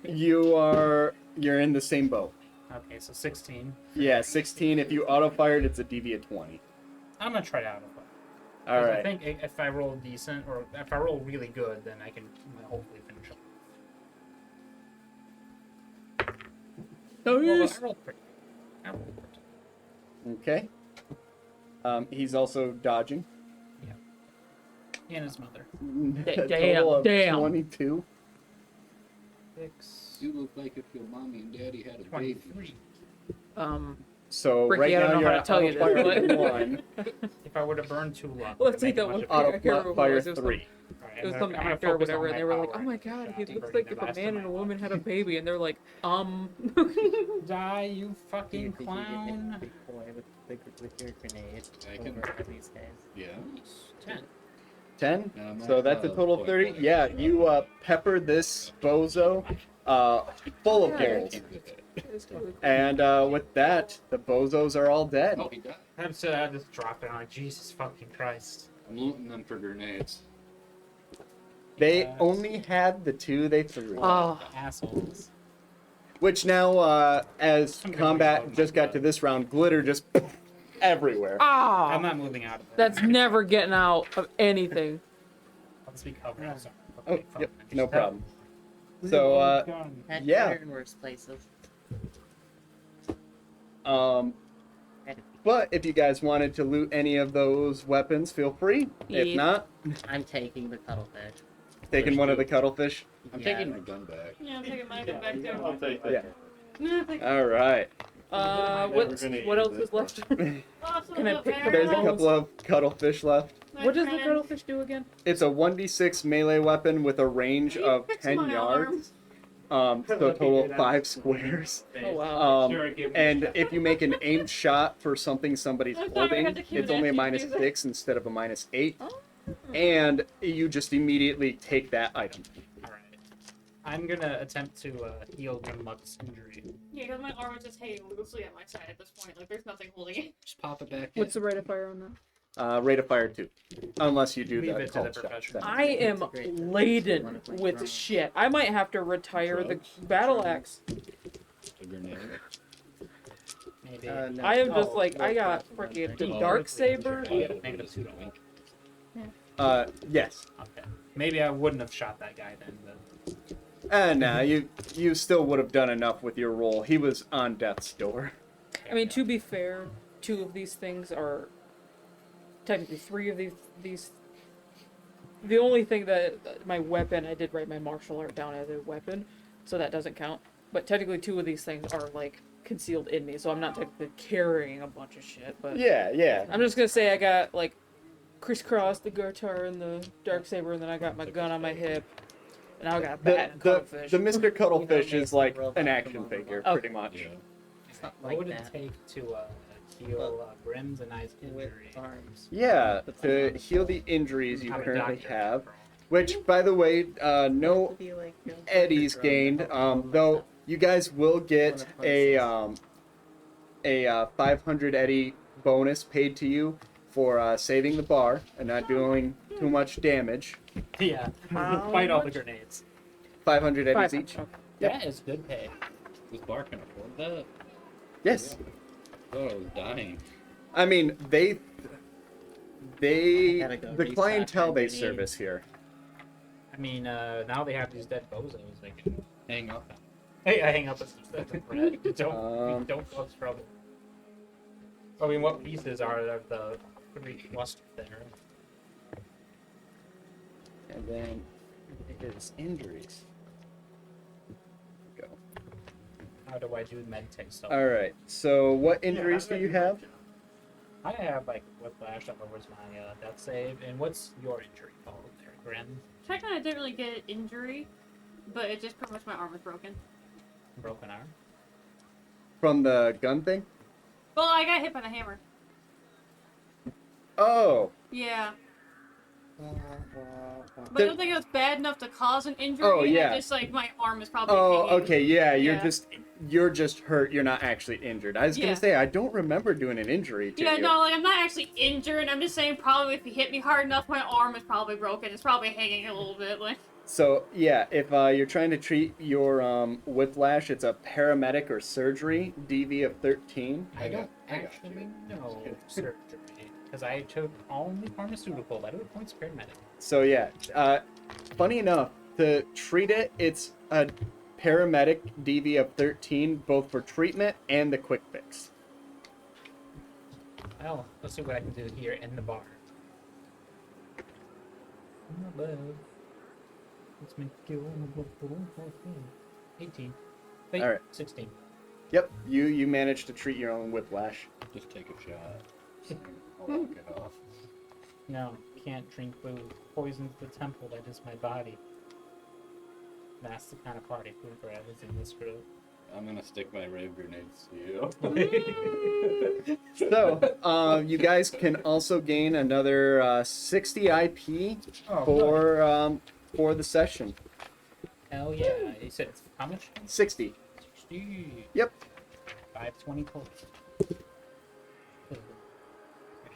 You're in the same boat. okay, so 16. Yeah, 16. If you auto fired, it's a DV of 20. I'm gonna try to auto fire. All 'Cause I right. think if I roll decent, or if I roll really good, then I can hopefully finish up. Well, I rolled pretty. I rolled pretty. Okay. He's also dodging. And his mother. A total of damn. 22. 6, You look like if your mommy and daddy had a baby. 23. So Ricky, right I don't now know you're how to at tell you auto fire this, but- 1, If I were to burn too long, Let's make take that much one. of it. auto I can't remember fire what it was. 3. Alright, It was I'm some gonna- I'm gonna actor or focus on whatever, and my they were like, power "Oh my and god, shot he and looks burning like the if a last of man my and a health. woman had a baby," and they're like, Die, you Do fucking you think you get hit clown. before with your grenade I can- over these guys? Yeah. 10. 10? Yeah, I'm So at, that's a total of point 30. blank. Yeah, you pepper this bozo full of gold. And with that, the bozos are all dead. Oh, he died. I'm so I just dropped it. I'm like, Jesus fucking Christ. I'm looting them for grenades. They Yes. only had the 2 they threw. "Oh, Assholes. Which now, as Some good combat ways to just got that. to this round, glitter just everywhere. I'm ah, not moving out of it. that's never getting out of anything." I'll just be covered. I'm sorry. Oh, Okay, yep, fine. no Just problem. have- So, Gun. Had Yeah. better and worse places. But if you guys wanted to loot any of those weapons, feel free. If Yeah. not, I'm taking the cuttlefish. taking one of the cuttlefish. I'm Yeah. taking my gun back. Yeah, I'm taking my gun back I'll too. take that. Yeah. No, thank you. All right. What else is left? Also, Can I look, pick the There's a balls? couple of cuttlefish left. my What does the friend- cuttlefish do again? It's a 1d6 melee weapon with a range Can you of fix 10 my yards. arm? So total of 5 squares. Oh, wow. And if you make an aimed shot for something somebody's I'm sorry, I holding, had to keep it's it only a empty, please. -6 instead of a -8. Oh. And you just immediately take that item. All right. I'm gonna attempt to heal Grimlock's injury. Yeah, because my arm is just hanging loosely at my side at this point. Like, there's nothing holding it. Just pop it back. What's the rate of fire on that? Rate of fire 2. Unless you do Leave the it to the cult shot. professional. I am That's a great- one laden of my with drums. shit. I might have to retire the Drugs? battle axe. A grenade. Maybe. No. I am just Oh, like, I no, got that's one freaking thing. the dark saber. Oh, yeah, negative 2 to wink. Yes. Okay. Maybe I wouldn't have shot that guy then. But... Nah, you still would have done enough with your roll. He was on death's door. I mean, to be fair, 2 of these things are technically 3 of these. The only thing that my weapon, I did write my martial art down as a weapon, so that doesn't count. But technically, 2 of these things are like concealed in me, so I'm not technically carrying a bunch of shit. But Yeah. I'm just gonna say I got like crisscross the guitar and the dark saber, and then I got my gun on my hip, and I got a bat and The cuttlefish. Mr. Cuttlefish You know, is like robot an action from a figure, Oh. pretty much. Yeah. It's not What like would it that. take to heal Brim's and I's With injury? arms. Yeah, But to I'm- heal the injuries you I'm a currently doctor. have. Which, by the way, no It'd be like, you know, eddies drum, gained. drum, Though you guys will get a 500 eddy bonus paid to you for saving the bar and not doing too much damage. Yeah. How Fight all the much? grenades. 500 eddies 500, each. okay. Yep. That is good pay. Does Bar can afford that? Yes. Oh, I was dying. I mean, I gotta go the restock clientele my they grenade. service here. I mean, now they have these dead bozos. They can Hang up. Hey, I hang up as a threat. Don't cause trouble. I mean, what pieces are of the 3 cluster there? And then his injuries. Go. How do I do medtech stuff? All right. So, what injuries do you have? I have like whiplash that lowers my death save. And what's your injury called there, Gren? Technically, I didn't really get an injury, but it just pretty much my arm was broken. Broken arm. From the gun thing? Well, I got hit by the hammer. Oh. Yeah. But I The- don't think it was bad enough to cause an injury. Oh, and yeah. Just like my arm is probably. Oh, hanging. okay. Yeah, Yeah. you're just hurt. You're not actually injured. I was Yeah. gonna say I don't remember doing an injury to Yeah, you. no, like I'm not actually injured. I'm just saying probably if you hit me hard enough, my arm is probably broken. It's probably hanging a little bit. Like. So yeah, if you're trying to treat your whiplash, it's a paramedic or surgery DV of 13. I don't I got actually know surgery because I took only pharmaceutical. I do points paramedic. So yeah, funny enough, to treat it, it's a paramedic DV of 13, both for treatment and the quick fix. Well, let's see what I can do here in the bar. Above. Let's make you 18. Wait, All right. 16. Yep, you managed to treat your own whiplash. Just take a shot. I'll walk it off. No, can't drink food. Poisons the temple that is my body. That's the kind of party food for is in this group. I'm gonna stick my rave grenades to you. So, you guys can also gain another 60 IP for the session. Hell yeah. You said it's how much? 60. 60. Yep. 520 points. Actually,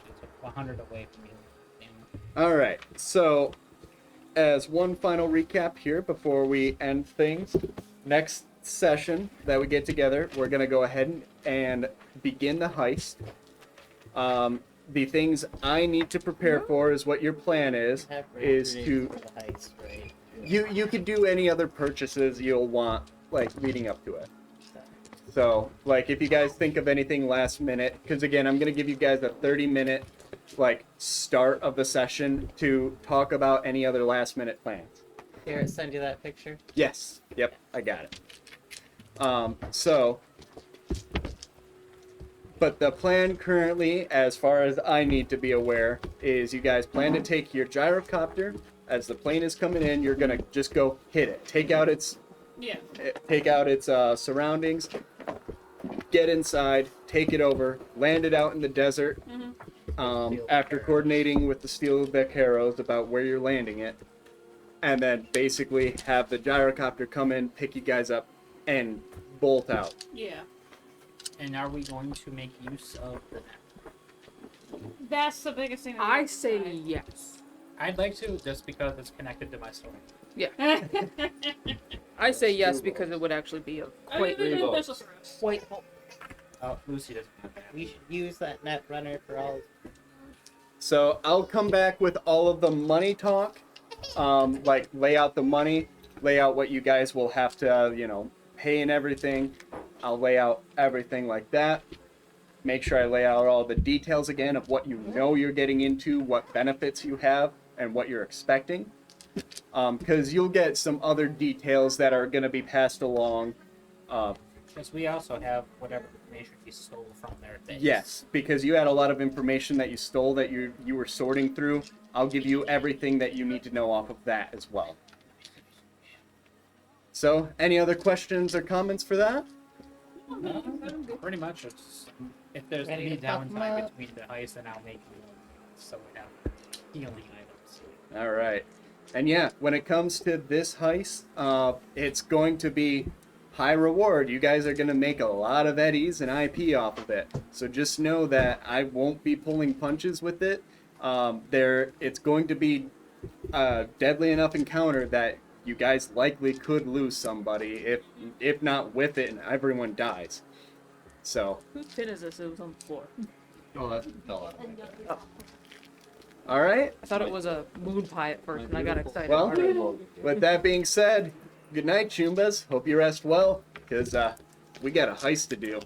it's 100 away from you. Damn. All right. So, as one final recap here before we end things, next session that we get together, we're gonna go ahead and begin the heist. The things I need to prepare for is what your plan is to for the heist, right? you could do any other purchases you'll want like leading up to it. So, like, if you guys think of anything last minute, because again, I'm gonna give you guys a 30-minute like start of the session to talk about any other last minute plans. Here, send you that picture. Yes. Yep, I got it. So, but the plan currently, as far as I need to be aware, is you guys plan to take your gyrocopter. As the plane is coming in, you're gonna just go hit it. Take out its Yeah. take out its surroundings, get inside, take it over, land it out in the desert. After coordinating with the steel vaqueros about where you're landing it, and then basically have the gyrocopter come in, pick you guys up, and bolt out. Yeah. And are we going to make use of the net? That's the biggest thing. that I we say decide. yes. I'd like to, just because it's connected to my story. I say yes because it would actually be a quite I mean, real, beneficial for us. quite helpful. Lucy doesn't have that. We should use that net runner for all. So I'll come back with all of the money talk, like lay out the money, lay out what you guys will have to, pay and everything. I'll lay out everything like that. Make sure I lay out all the details again of what you know you're getting into, what benefits you have, and what you're expecting. Because you'll get some other details that are going to be passed along. Because we also have whatever information we stole from their base. Yes, because you had a lot of information that you stole that you were sorting through. I'll give you everything that you need to know off of that as well. So, any other questions or comments for that? Pretty much. It's, if there's Ready any to talk downside about- between the heist, then I'll make you so we have healing items. All right. And yeah, when it comes to this heist, it's going to be high reward. You guys are going to make a lot of eddies and IP off of it. So just know that I won't be pulling punches with it. It's going to be a deadly enough encounter that you guys likely could lose somebody, if not with it, and everyone dies. So, Whose pin is this? It was on the floor. Oh, that fell out. all right. I thought it was a moon pie at first, and I got excited. Well, Alright. with that being said, good night, Chumbas. Hope you rest well, because we got a heist to do.